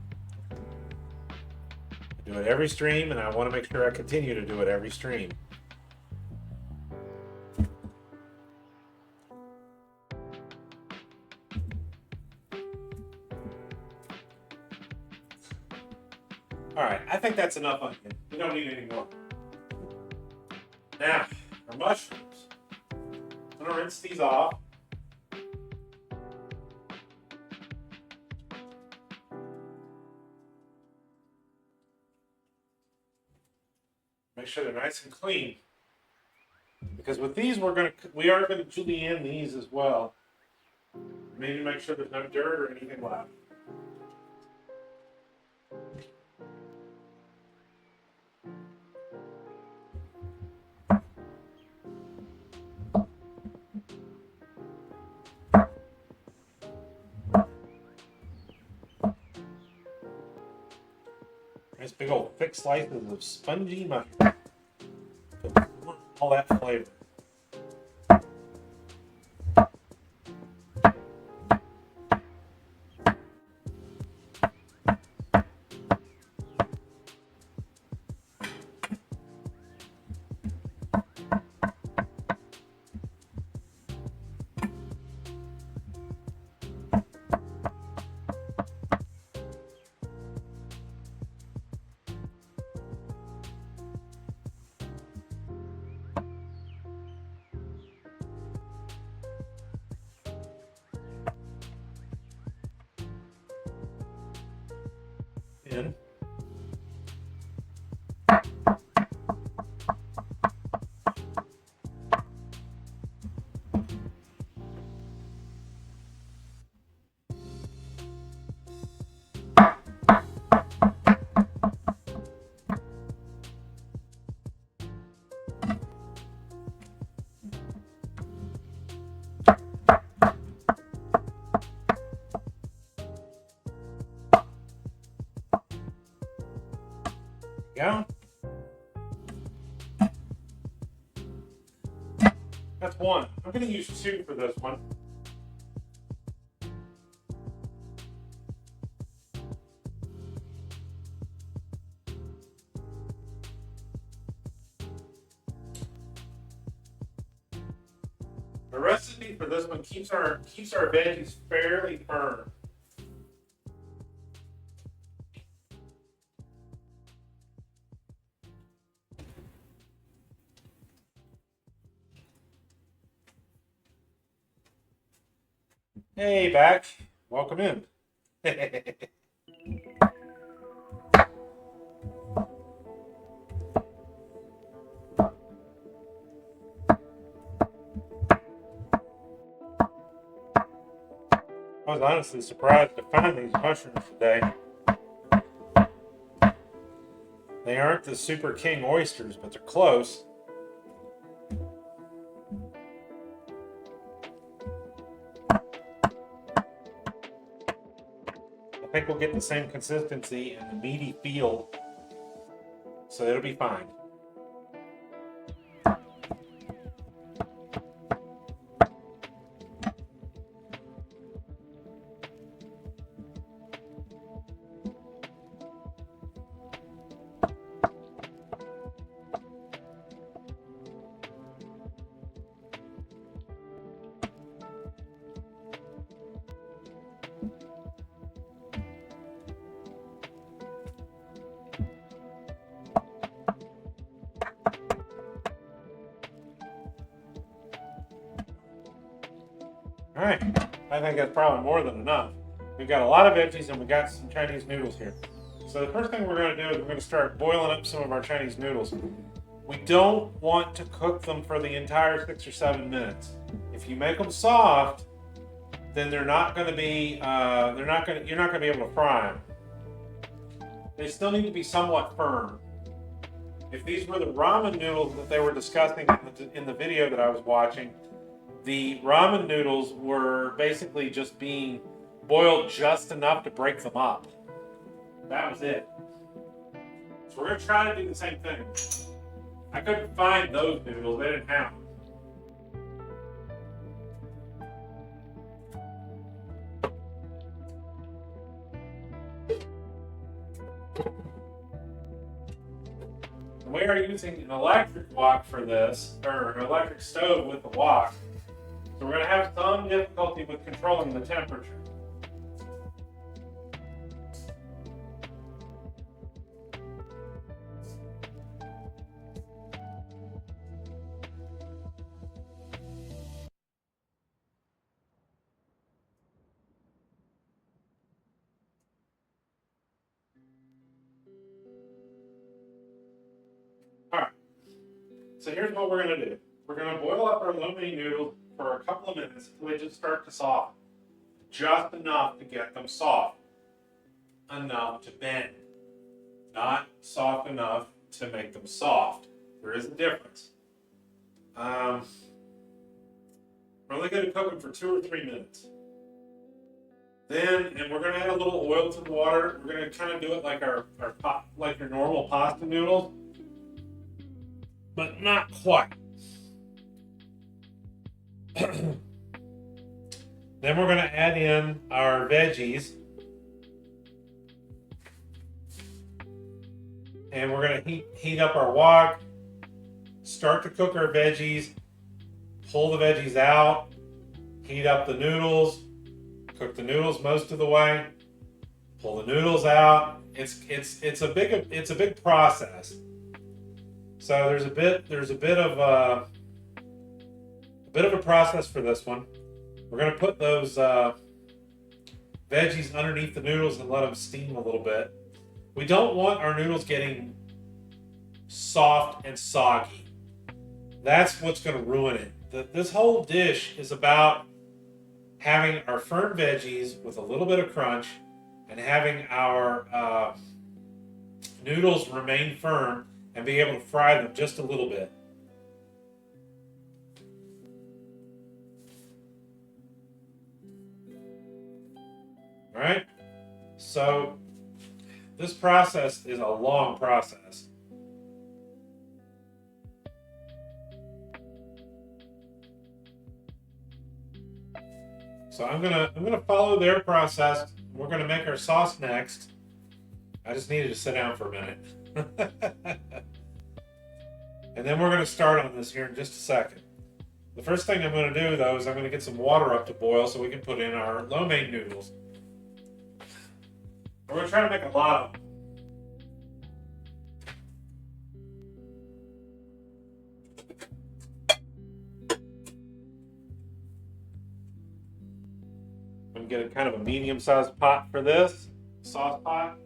[SPEAKER 1] I do it every stream, and I want to make sure I continue to do it every stream. Alright, I think that's enough onion. We don't need any more. Now, our mushrooms. I'm going to rinse these off. Make sure they're nice and clean. Because with these, we are going to julienne these as well. Maybe make sure there's no dirt or anything left. Nice big old thick slices of spongy mushroom. All that flavor. In. Yeah. That's one. I'm going to use two for this one. The recipe for this one keeps our veggies fairly firm. Hey, back. Welcome in. I was honestly surprised to find these mushrooms today. They aren't the Super King oysters, but they're close. I think we'll get the same consistency and the meaty feel, so it'll be fine. All right, I think that's probably more than enough. We've got a lot of veggies and we got some Chinese noodles here. So the first thing we're going to do is we're going to start boiling up some of our Chinese noodles. We don't want to cook them for the entire 6 or 7 minutes. If you make them soft, then they're not going to be, you're not going to be able to fry them. They still need to be somewhat firm. If these were the ramen noodles that they were discussing in the video that I was watching, the ramen noodles were basically just being boiled just enough to break them up. That was it. So we're going to try to do the same thing. I couldn't find those noodles. They didn't have them. We are using an electric wok for this, or an electric stove with the wok. So we're going to have some difficulty with controlling the temperature. Alright, so here's what we're going to do. We're going to boil up our lo mein noodles for a couple of minutes until they just start to soften. Just enough to get them soft. Enough to bend. Not soft enough to make them soft. There is a difference. We're only going to cook them for 2 or 3 minutes. Then, and we're going to add a little oil to the water. We're going to kind of do it like like your normal pasta noodles, but not quite. Then we're going to add in our veggies. And we're going to heat up our wok, start to cook our veggies, pull the veggies out, heat up the noodles, cook the noodles most of the way, pull the noodles out. It's a big process. So there's a bit of a process for this one. We're going to put those veggies underneath the noodles and let them steam a little bit. We don't want our noodles getting soft and soggy. That's what's going to ruin it. This whole dish is about having our firm veggies with a little bit of crunch and having our noodles remain firm and be able to fry them just a little bit. All right? So this process is a long process. So I'm gonna follow their process. We're gonna make our sauce next. I just needed to sit down for a minute. And then we're gonna start on this here in just a second. The first thing I'm gonna do though is I'm gonna get some water up to boil so we can put in our lo mein noodles. We're gonna try to make a lot of them. I'm gonna get kind of a medium-sized pot for this sauce pot.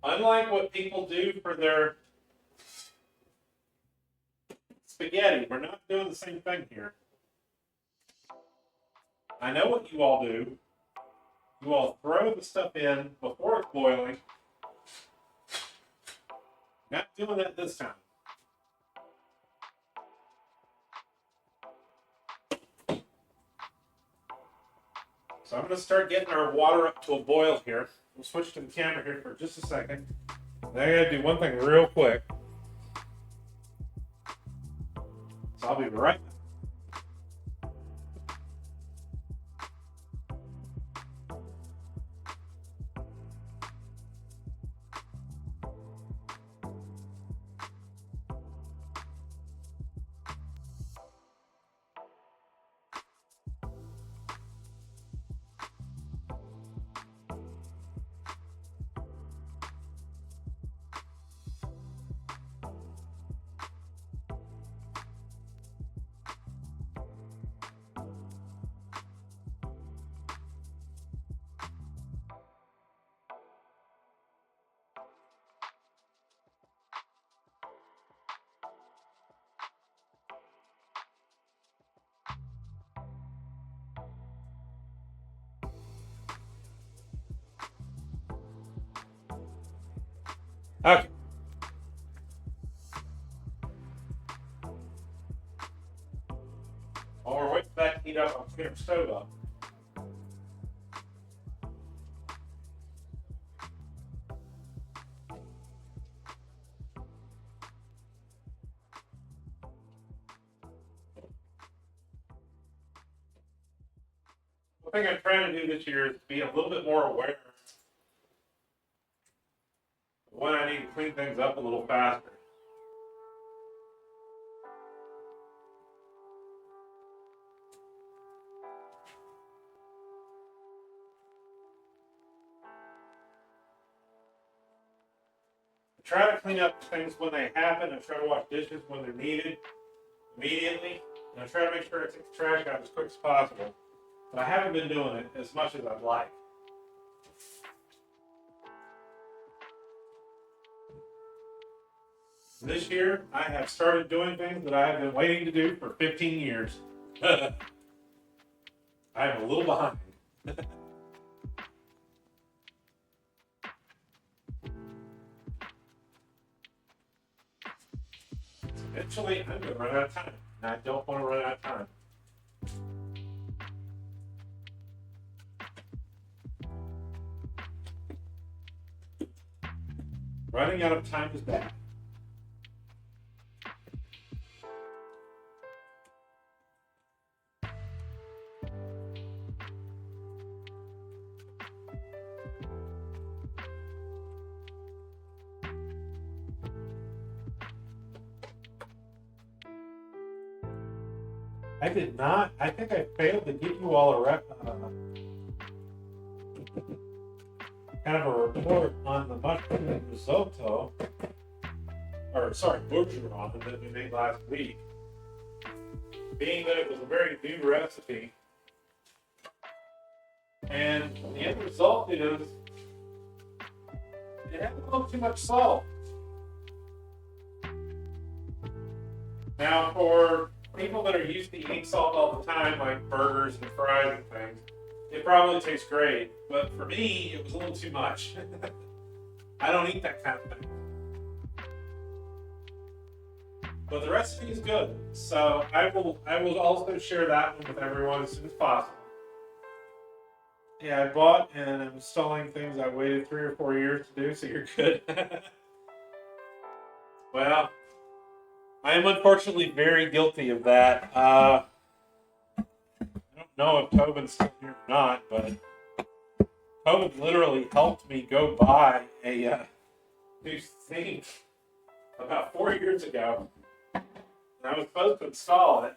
[SPEAKER 1] Unlike what people do for their spaghetti, we're not doing the same thing here. I know what you all do. You all throw the stuff in before it's boiling. Not doing that this time. So I'm going to start getting our water up to a boil here. We'll switch to the camera here for just a second. Then I got to do one thing real quick. So I'll be right back. Okay. While we're waiting for that to heat up, I'll get our stove up. The thing I'm trying to do this year is be a little bit more aware of when I need to clean things up a little faster. I try to clean up things when they happen. I try to wash dishes when they're needed immediately. And I try to make sure I take the trash out as quick as possible. But I haven't been doing it as much as I'd like. This year, I have started doing things that I have been waiting to do for 15 years. I am a little behind. Eventually, I'm going to run out of time. And I don't want to run out of time. Running out of time is bad. I did not. I think I failed to give you all a kind of a report on the mushroom risotto, or sorry, bourguignon that we made last week. Being that it was a very new recipe, and the end result is it had a little too much salt. Now, for people that are used to eating salt all the time, like burgers and fries and things, it probably tastes great. But for me, it was a little too much. I don't eat that kind of thing. But the recipe is good, so I will also share that one with everyone as soon as possible. Yeah, I bought and I'm installing things I waited 3 or 4 years to do, so you're good. Well, I am unfortunately very guilty of that. I don't know if Tobin's still here or not, but Tobin literally helped me go buy a new thing about 4 years ago. And I was supposed to install it.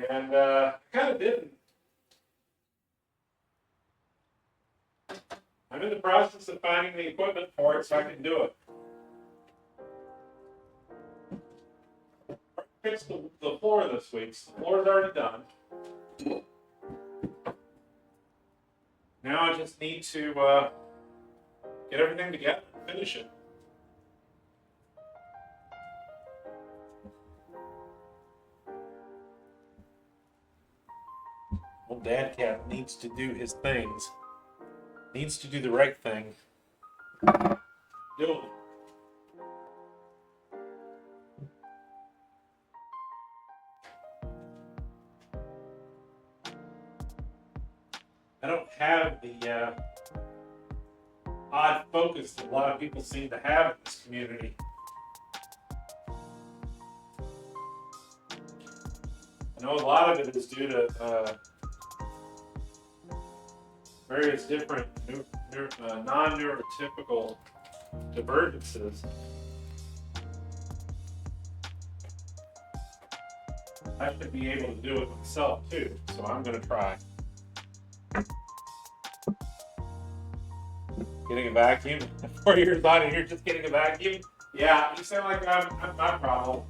[SPEAKER 1] And I kind of didn't. I'm in the process of finding the equipment for it so I can do it. Fixed the floor this week. So the floor is already done. Now I just need to Get everything together. Finish it. Well, Dad Cat needs to do his things. Needs to do the right thing. Do it. I don't have the odd focus that a lot of people seem to have in this community. I know a lot of it is due to various different non-neurotypical divergences. I should be able to do it myself too, so I'm going to try. Getting a vacuum? 4 years on and you're just getting a vacuum? Yeah, you sound like I'm my problem.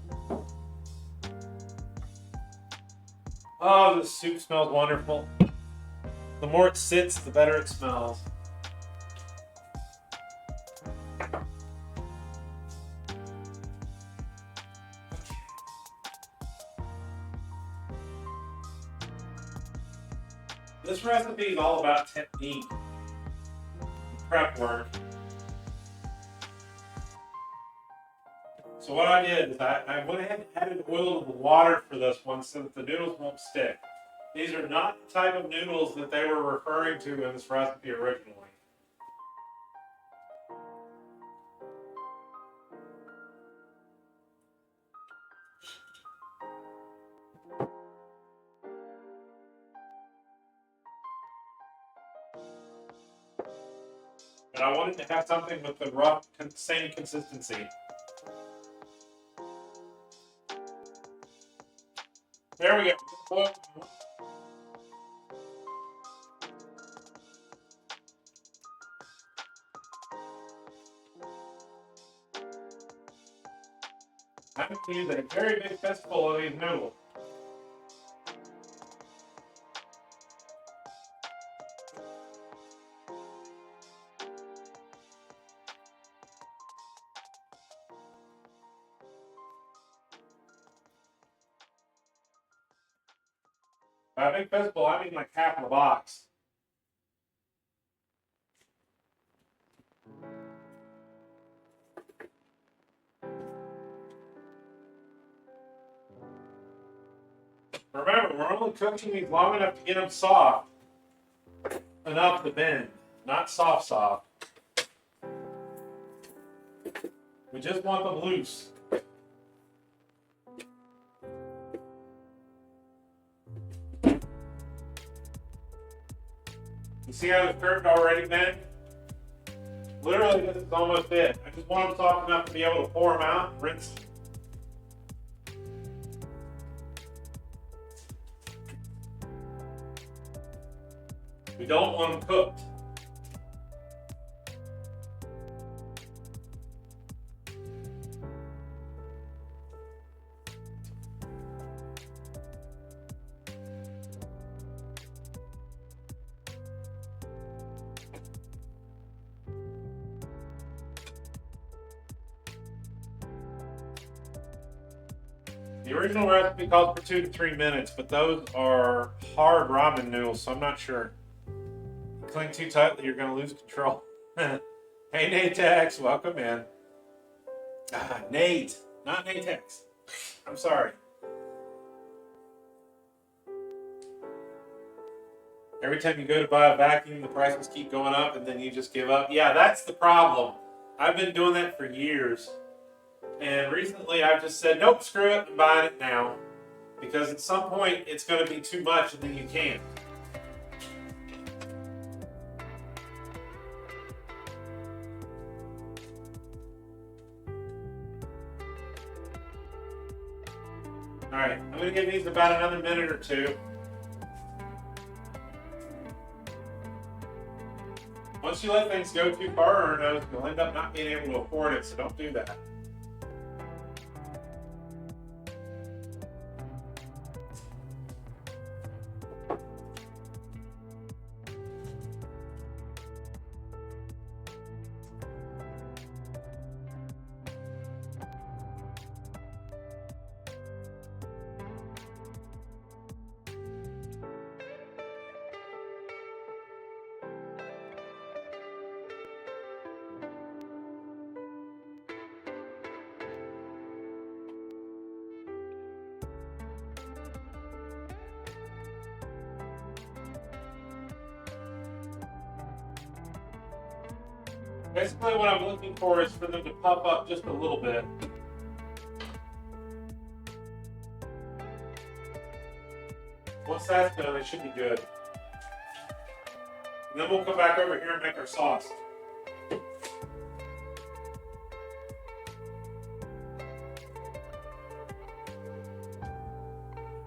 [SPEAKER 1] Oh, this soup smells wonderful. The more it sits, the better it smells. This recipe is all about technique, prep work. So what I did is I went ahead and added oil to the water for this one so that the noodles won't stick. These are not the type of noodles that they were referring to in this recipe originally. But I wanted to have something with the rough, same consistency. There we go. I'm going to use a very big fistful of these noodles. By a big fistful, I mean like half of the box. Remember, we're only cooking these long enough to get them soft enough to bend, not soft. We just want them loose. You see how the curtain already bent? Literally, this is almost it. I just want them soft enough to be able to pour them out and rinse. We don't want them cooked. The original recipe calls for 2 to 3 minutes, but those are hard ramen noodles, so I'm not sure. Cling too tightly, you're going to lose control. Hey, Natex, welcome in. Nate, not Natex. I'm sorry. Every time you go to buy a vacuum, the prices keep going up, and then you just give up. Yeah, that's the problem. I've been doing that for years. And recently I've just said, nope, screw it, I'm buying it now. Because at some point it's going to be too much and then you can't. Alright, I'm going to give these about another minute or two. Once you let things go too far, Erno, you'll end up not being able to afford it, so don't do that. Basically what I'm looking for is for them to puff up just a little bit. Once that's done, it should be good. And then we'll come back over here and make our sauce.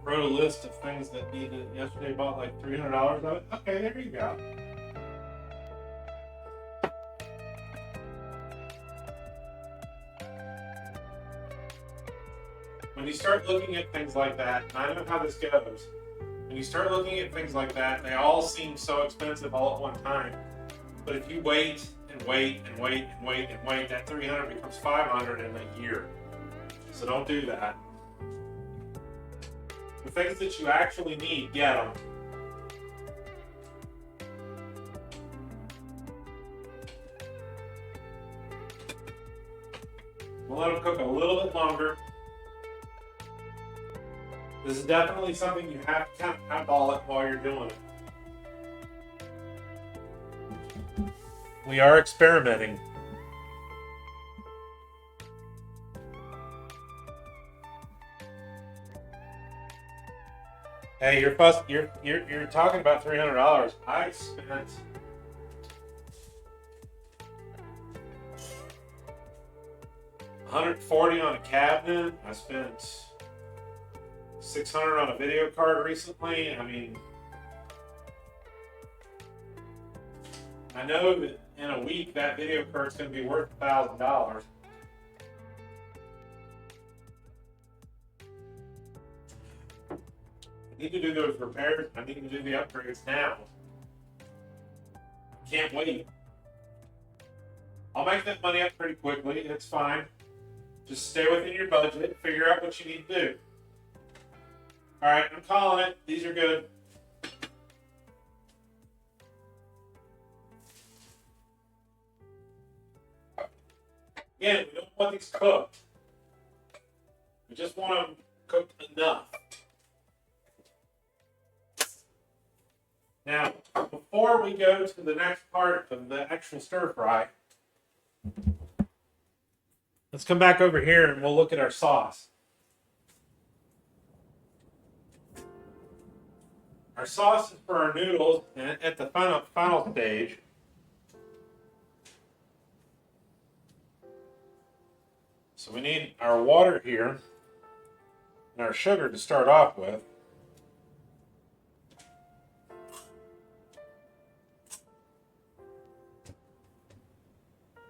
[SPEAKER 1] Wrote a list of things that needed yesterday, bought like $300 of it. Okay, there you go. When you start looking at things like that, and I know how this goes, when you start looking at things like that, they all seem so expensive all at one time. But if you wait and wait and wait and wait and wait, that $300 becomes $500 in a year. So don't do that. The things that you actually need, get them. We'll let them cook a little bit longer. This is definitely something you have to kind of eyeball it while you're doing it. We are experimenting. Hey, you're talking about $300. I spent $140 on a cabinet. I spent $600 on a video card recently. I mean, I know that in a week that video card's going to be worth $1,000. I need to do those repairs. I need to do the upgrades now. Can't wait. I'll make that money up pretty quickly. It's fine. Just stay within your budget. Figure out what you need to do. All right, I'm calling it. These are good. Again, we don't want these cooked. We just want them cooked enough. Now, before we go to the next part of the actual stir fry, let's come back over here and we'll look at our sauce. Our sauce is for our noodles at the final stage. So we need our water here and our sugar to start off with.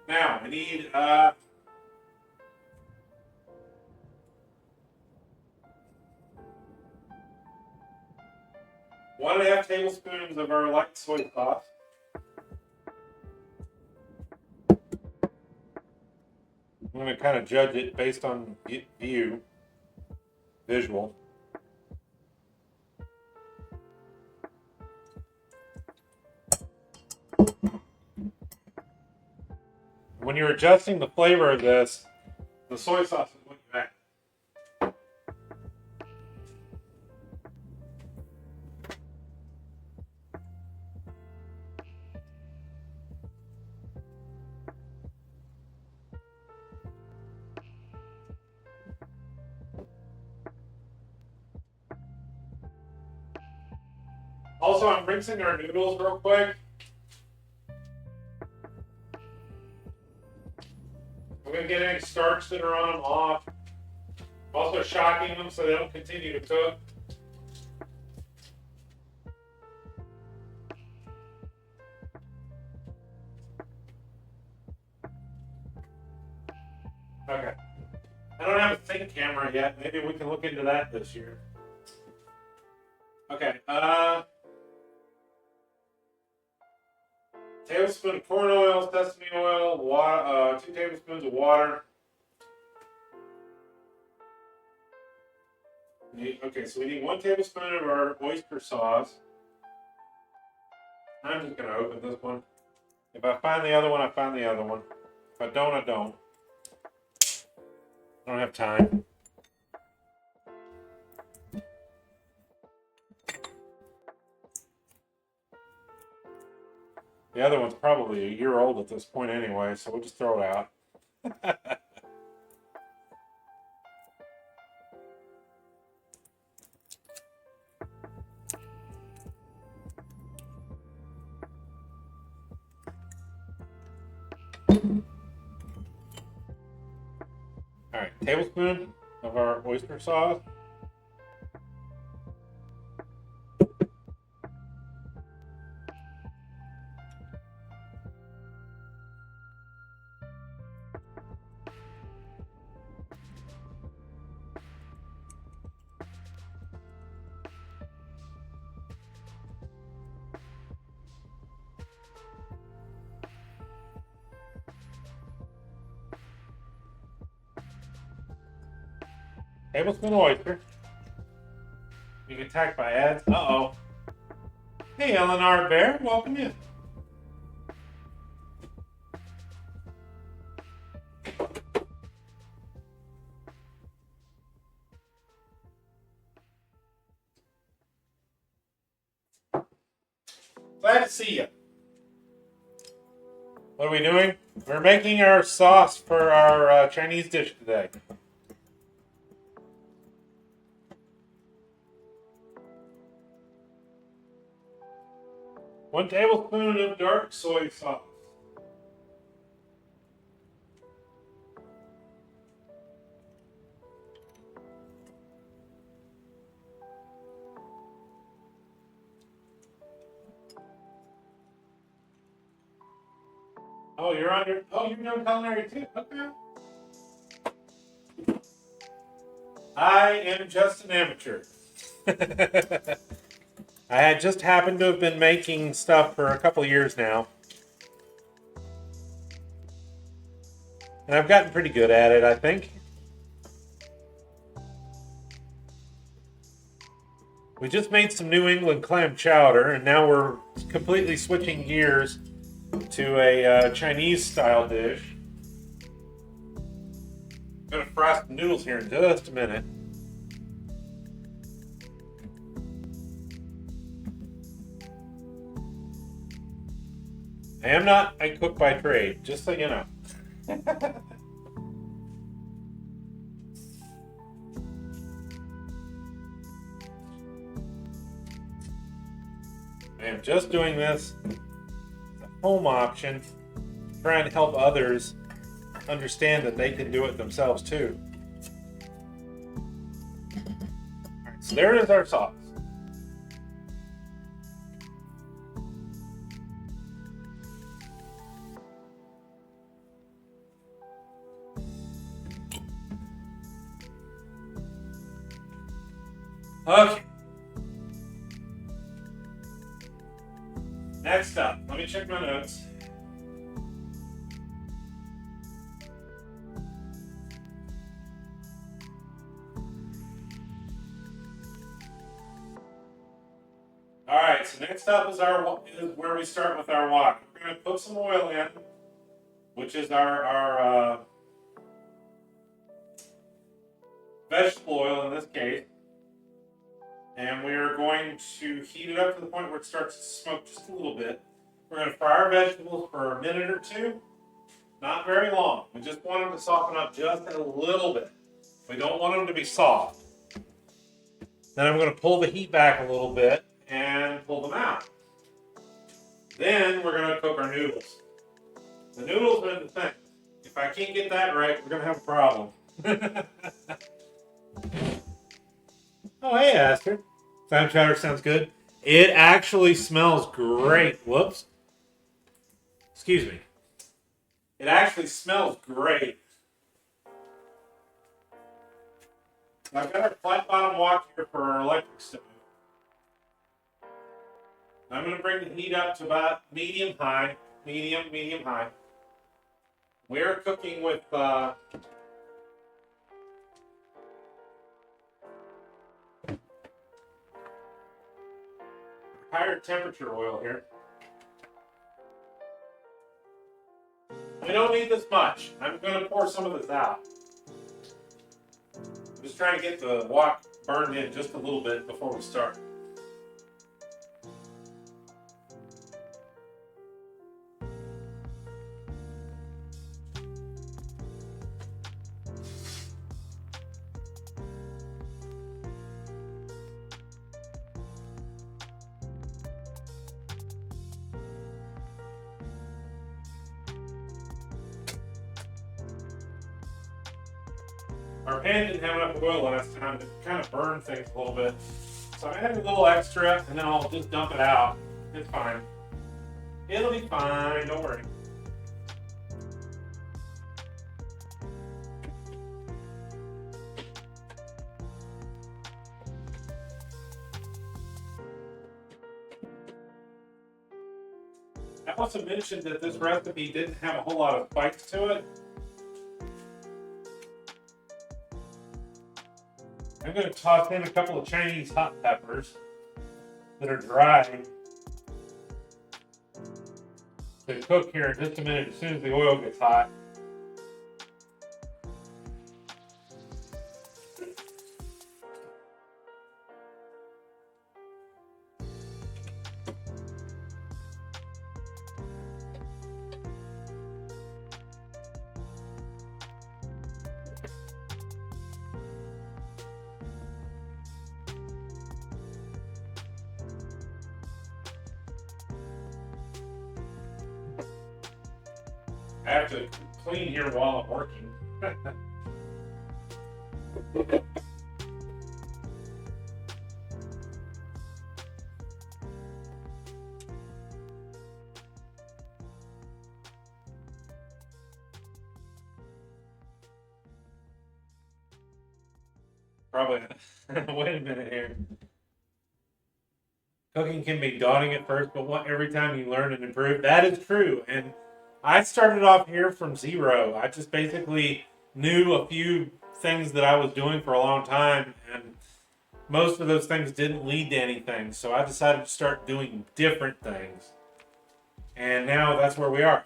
[SPEAKER 1] Now we need 1.5 tablespoons of our light soy sauce. I'm going to kind of judge it based on visual. When you're adjusting the flavor of this, the soy sauce is what you add. Also, I'm rinsing our noodles real quick. I'm going to get any starch that are on them off. Also shocking them so they don't continue to cook. Okay. I don't have a think camera yet. Maybe we can look into that this year. Okay. Tablespoon of corn oil, sesame oil, water, 2 tablespoons of water. Okay, so we need 1 tablespoon of our oyster sauce. I'm just going to open this one. If I find the other one, I find the other one. If I don't, I don't. I don't have time. The other one's probably a year old at this point anyway, so we'll just throw it out. Alright, tablespoon of our oyster sauce. Tablespoon of oyster. You get attacked by ads. Uh-oh. Hey, Eleanor Bear, welcome in. Glad to see you. What are we doing? We're making our sauce for our Chinese dish today. One tablespoon of dark soy sauce. Oh, you're on your. Oh, you're doing culinary too. Okay. I am just an amateur. I had just happened to have been making stuff for a couple years now. And I've gotten pretty good at it, I think. We just made some New England clam chowder, and now we're completely switching gears to a Chinese style dish. I'm going to fry some noodles here in just a minute. I am not a cook by trade, just so you know. I am just doing this as a home option, trying to help others understand that they can do it themselves too. Alright, so there is our sauce. Okay. Next up, let me check my notes. Alright, so next up is where we start with our wok. We're going to put some oil in, which is our vegetable oil in this case. And we are going to heat it up to the point where it starts to smoke just a little bit. We're going to fry our vegetables for a minute or two. Not very long. We just want them to soften up just a little bit. We don't want them to be soft. Then I'm going to pull the heat back a little bit and pull them out. Then we're going to cook our noodles. The noodles are the thing. If I can't get that right, we're going to have a problem. Oh, hey, Aster. Clam chowder sounds good. It actually smells great. Whoops. Excuse me. It actually smells great. I've got our flat bottom wok here for our electric stove. I'm going to bring the heat up to about medium high. Medium high. We're cooking with higher temperature oil here. We don't need this much. I'm going to pour some of this out. I'm just trying to get the wok burned in just a little bit before we start. Our pan didn't have enough oil last time to kind of burn things a little bit. So I added a little extra and then I'll just dump it out. It's fine. It'll be fine, don't worry. I also mentioned that this recipe didn't have a whole lot of spice to it. I'm going to toss in a couple of Chinese hot peppers that are dry to cook here in just a minute as soon as the oil gets hot. I have to clean here while I'm working. Probably. Wait a minute here. Cooking can be daunting at first, but every time you learn and improve, that is true. And I started off here from zero. I just basically knew a few things that I was doing for a long time, and most of those things didn't lead to anything. So I decided to start doing different things. And now that's where we are.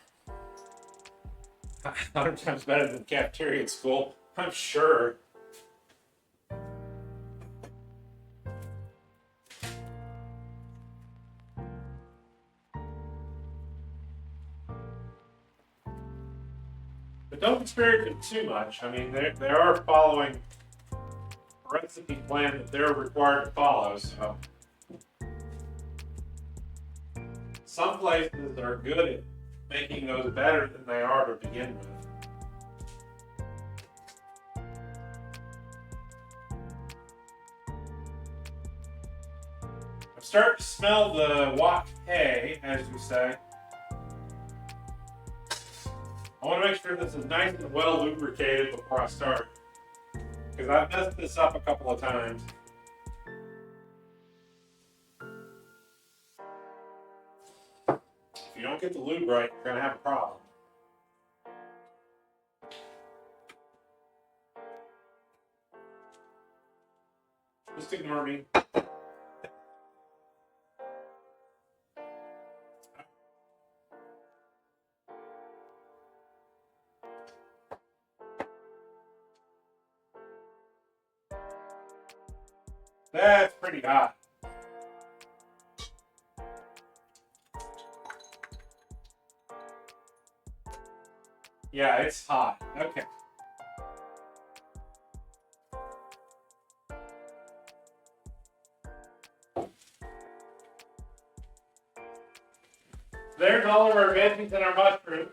[SPEAKER 1] 100 times better than cafeteria at school, I'm sure. But don't disparage them too much. I mean, they are following a recipe plan that they're required to follow. So some places are good at making those better than they are to begin with. I'm starting to smell the wok hay, as you say. I want to make sure this is nice and well lubricated before I start, because I've messed this up a couple of times. If you don't get the lube right, you're going to have a problem. Just ignore me. That's pretty hot. Yeah, it's hot. Okay. There's all of our veggies and our mushrooms.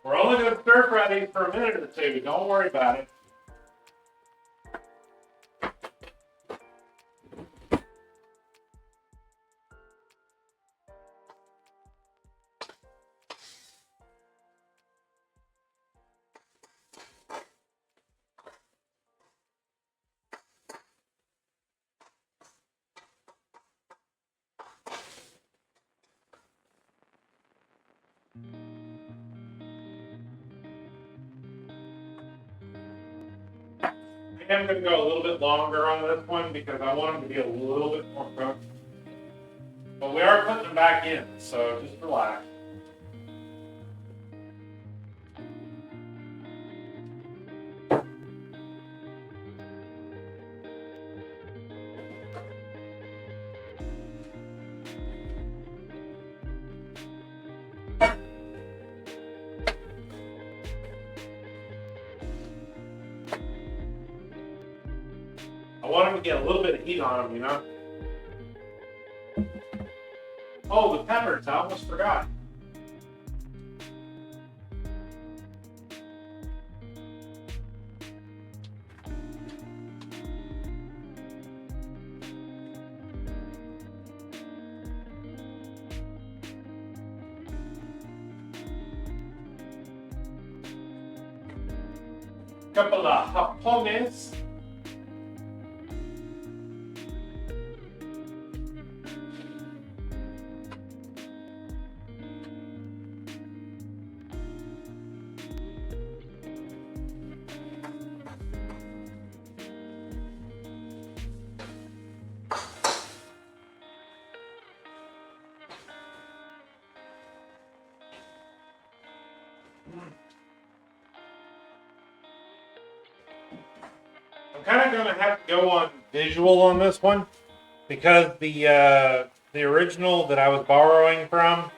[SPEAKER 1] We're only going to stir fry these for a minute or two. Don't worry about it. I am going to go a little bit longer on this one because I want them to be a little bit more cooked. But we are putting them back in, so just relax. I want them to get a little bit of heat on them, you know? Oh, the peppers, I almost forgot. Couple of japones. I'm kind of going to have to go on visual on this one because the original that I was borrowing from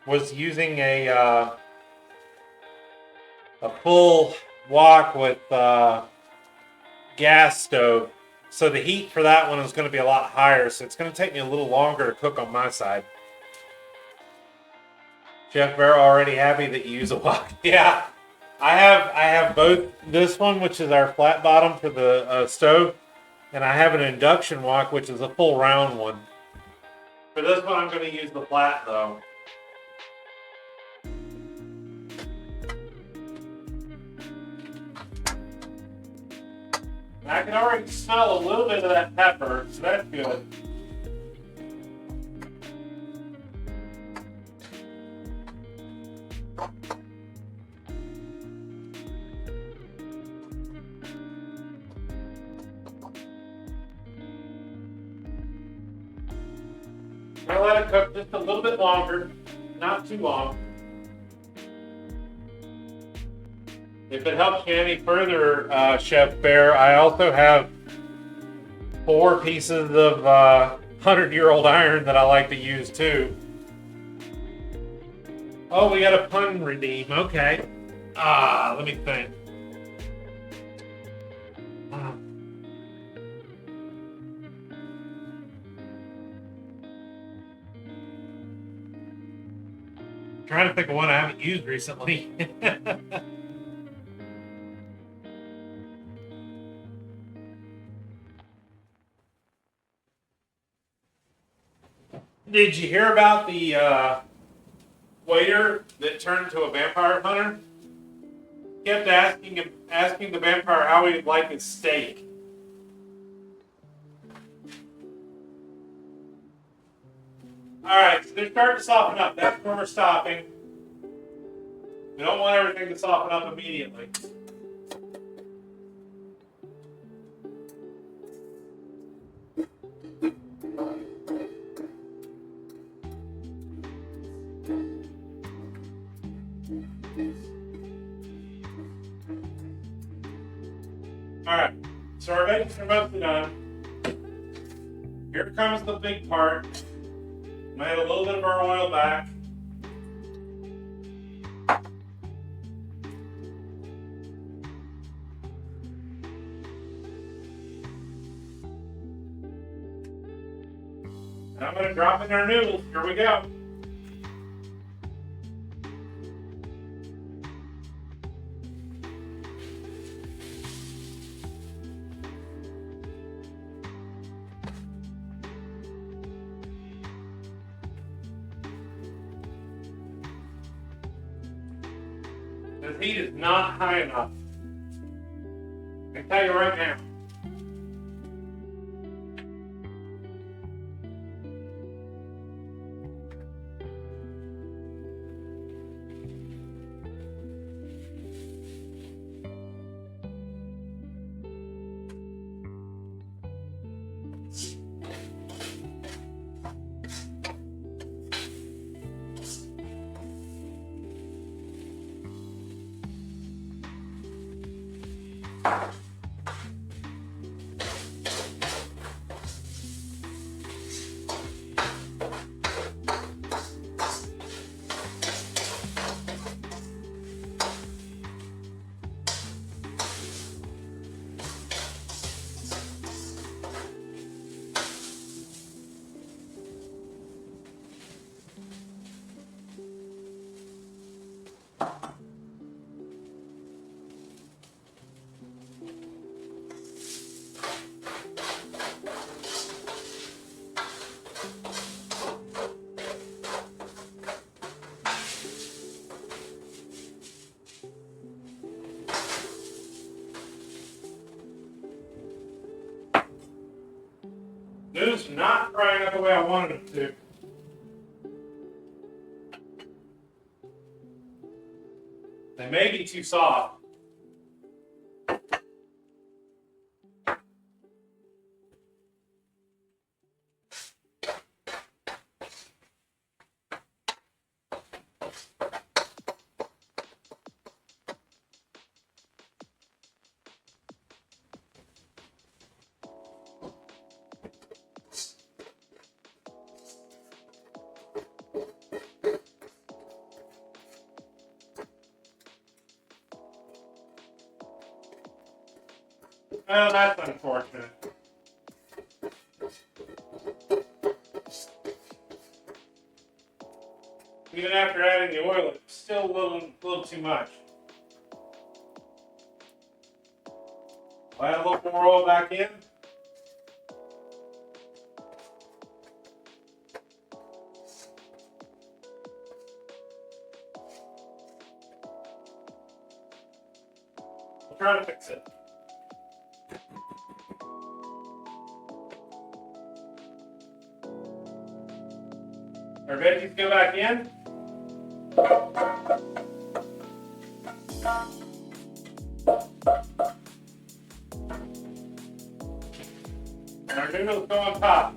[SPEAKER 1] was using a full wok with gas stove, so the heat for that one is going to be a lot higher. So it's going to take me a little longer to cook on my side. Chef Bear already happy that you use a wok. Yeah. I have both this one, which is our flat bottom for the stove, and I have an induction wok, which is a full round one. For this one, I'm going to use the flat though. I can already smell a little bit of that pepper, so that's good. I'm going to let it cook just a little bit longer, not too long. If it helps you any further, Chef Bear, I also have 4 pieces of 100-year-old iron that I like to use too. Oh, we got a pun redeem. Okay. Let me think. Trying to think of one I haven't used recently. Did you hear about the waiter that turned into a vampire hunter? He kept asking the vampire how he'd like his steak. Alright, so they're starting to soften up. That's where we're stopping. We don't want everything to soften up immediately. Alright, so our veggies are mostly done. Here comes the big part. I'm going to add a little bit of our oil back. And I'm going to drop in our noodles. Here we go. This heat is not high enough. I can tell you right now. just not frying up the way I wanted them to. They may be too soft. Well, that's unfortunate. Even after adding the oil, it's still a little too much. I'll add a little more oil back in. We'll try to fix it. Our veggies go back in. And our noodles go on top.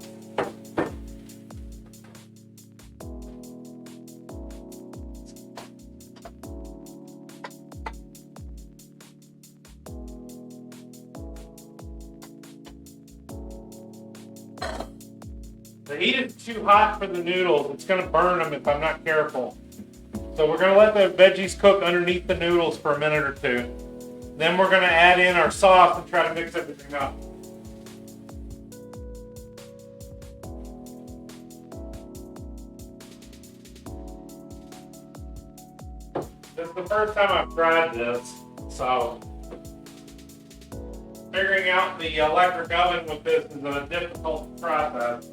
[SPEAKER 1] The heat is too hot for the noodles. It's going to burn them if I'm not careful. So we're going to let the veggies cook underneath the noodles for a minute or two. Then we're going to add in our sauce and try to mix everything up. This is the first time I've tried this, so figuring out the electric oven with this is a difficult process.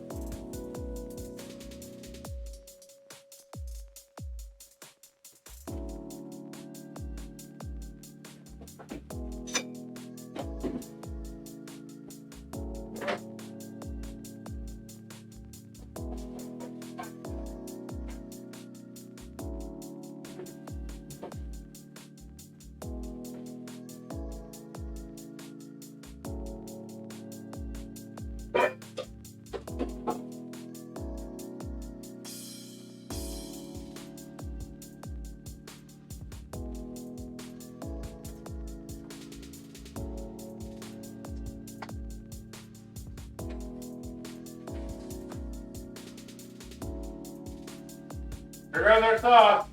[SPEAKER 1] Here goes our sauce.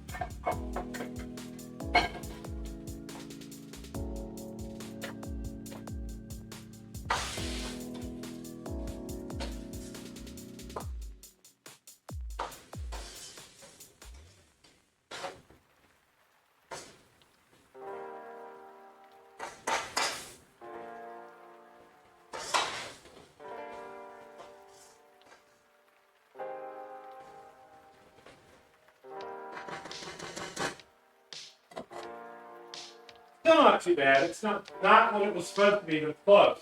[SPEAKER 1] Still not too bad. It's not what it was supposed to be, but it's close.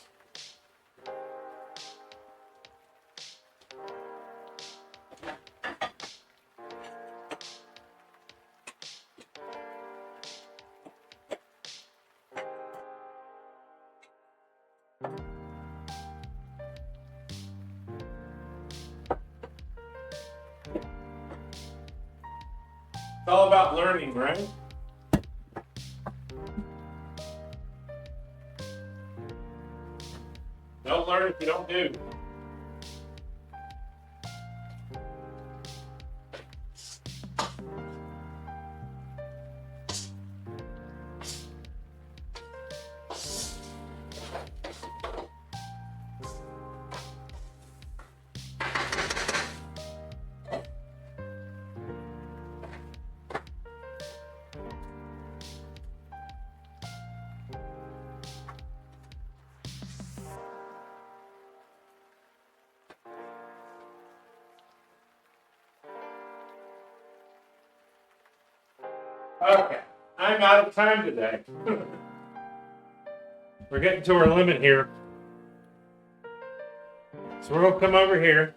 [SPEAKER 1] It's all about learning, right? Don't learn if you don't do. Okay, I'm out of time today. We're getting to our limit here. So we're gonna come over here.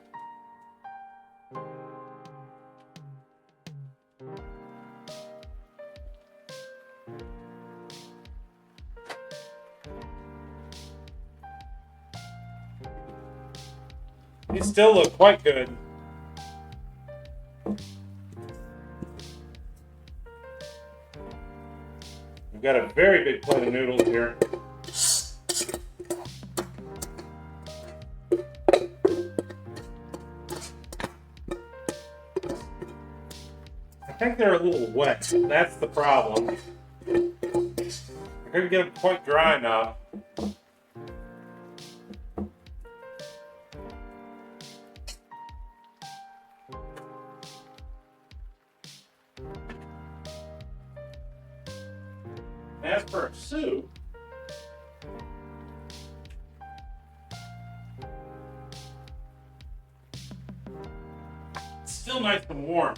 [SPEAKER 1] These still look quite good. We've got a very big plate of noodles here. I think they're a little wet. That's the problem. I couldn't get them quite dry enough. As for a soup, it's still nice and warm.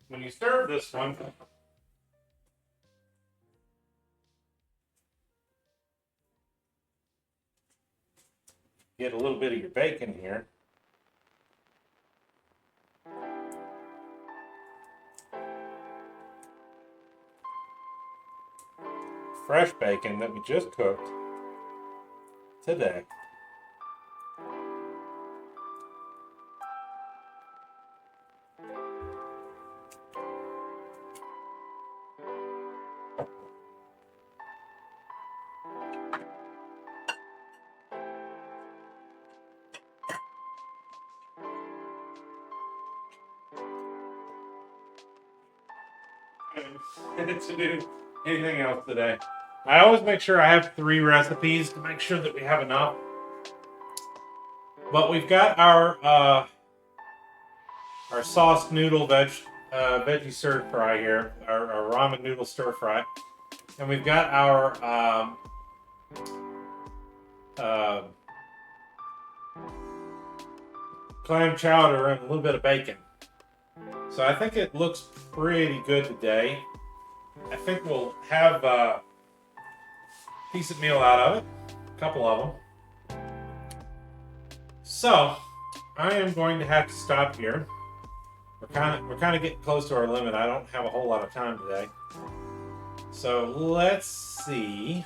[SPEAKER 1] When you serve this one, get a little bit of your bacon here. Fresh bacon that we just cooked today. To do anything else today. I always make sure I have 3 recipes to make sure that we have enough. But we've got our sauce noodle veggie stir fry here, our ramen noodle stir fry, and we've got our clam chowder and a little bit of bacon. So I think it looks pretty good today. I think we'll have a decent meal out of it. A couple of them. So, I am going to have to stop here. We're kind of getting close to our limit. I don't have a whole lot of time today. So, let's see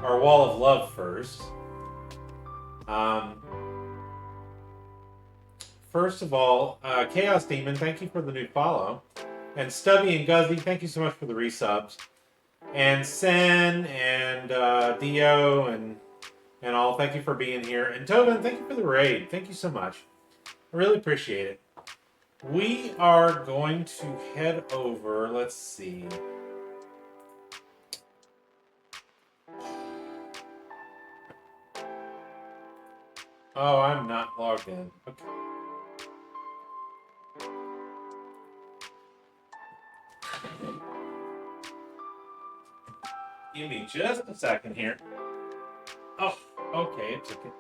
[SPEAKER 1] our wall of love first. First of all, Chaos Demon, thank you for the new follow. And Stubby and Guzzy, thank you so much for the resubs. And Sen and Dio and all, thank you for being here. And Tobin, thank you for the raid. Thank you so much. I really appreciate it. We are going to head over, let's see. Oh, I'm not logged in. Okay. Give me just a second here. Oh, okay, it took it.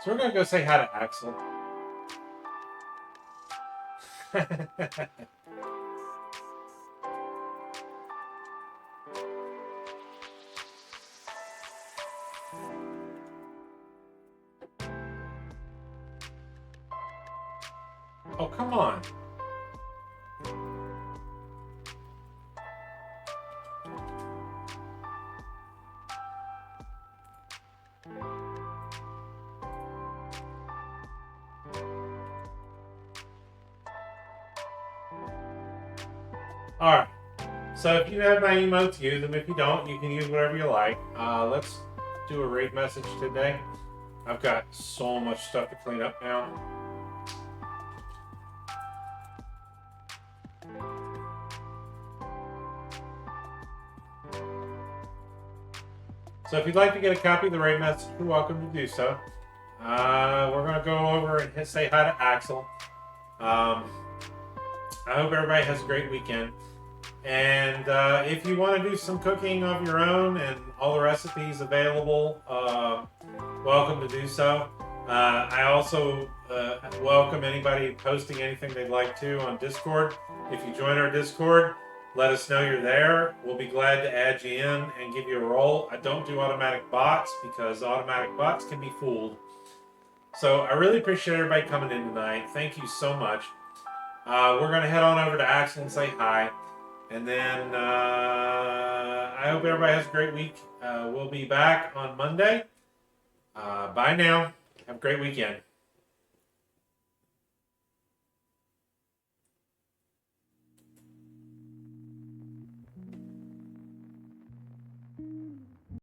[SPEAKER 1] So we're gonna go say hi to Axel. Oh, come on. Alright. So if you have my emotes, use them. If you don't, you can use whatever you like. Let's do a raid message today. I've got so much stuff to clean up now. So if you'd like to get a copy of the raid message, you're welcome to do so. We're going to go over and say hi to Axel. I hope everybody has a great weekend. And if you want to do some cooking of your own and all the recipes available, welcome to do so. I also welcome anybody posting anything they'd like to on Discord. If you join our Discord, let us know you're there. We'll be glad to add you in and give you a role. I don't do automatic bots because automatic bots can be fooled. So I really appreciate everybody coming in tonight. Thank you so much. We're going to head on over to Axel and say hi. And then I hope everybody has a great week. We'll be back on Monday. Bye now. Have a great weekend.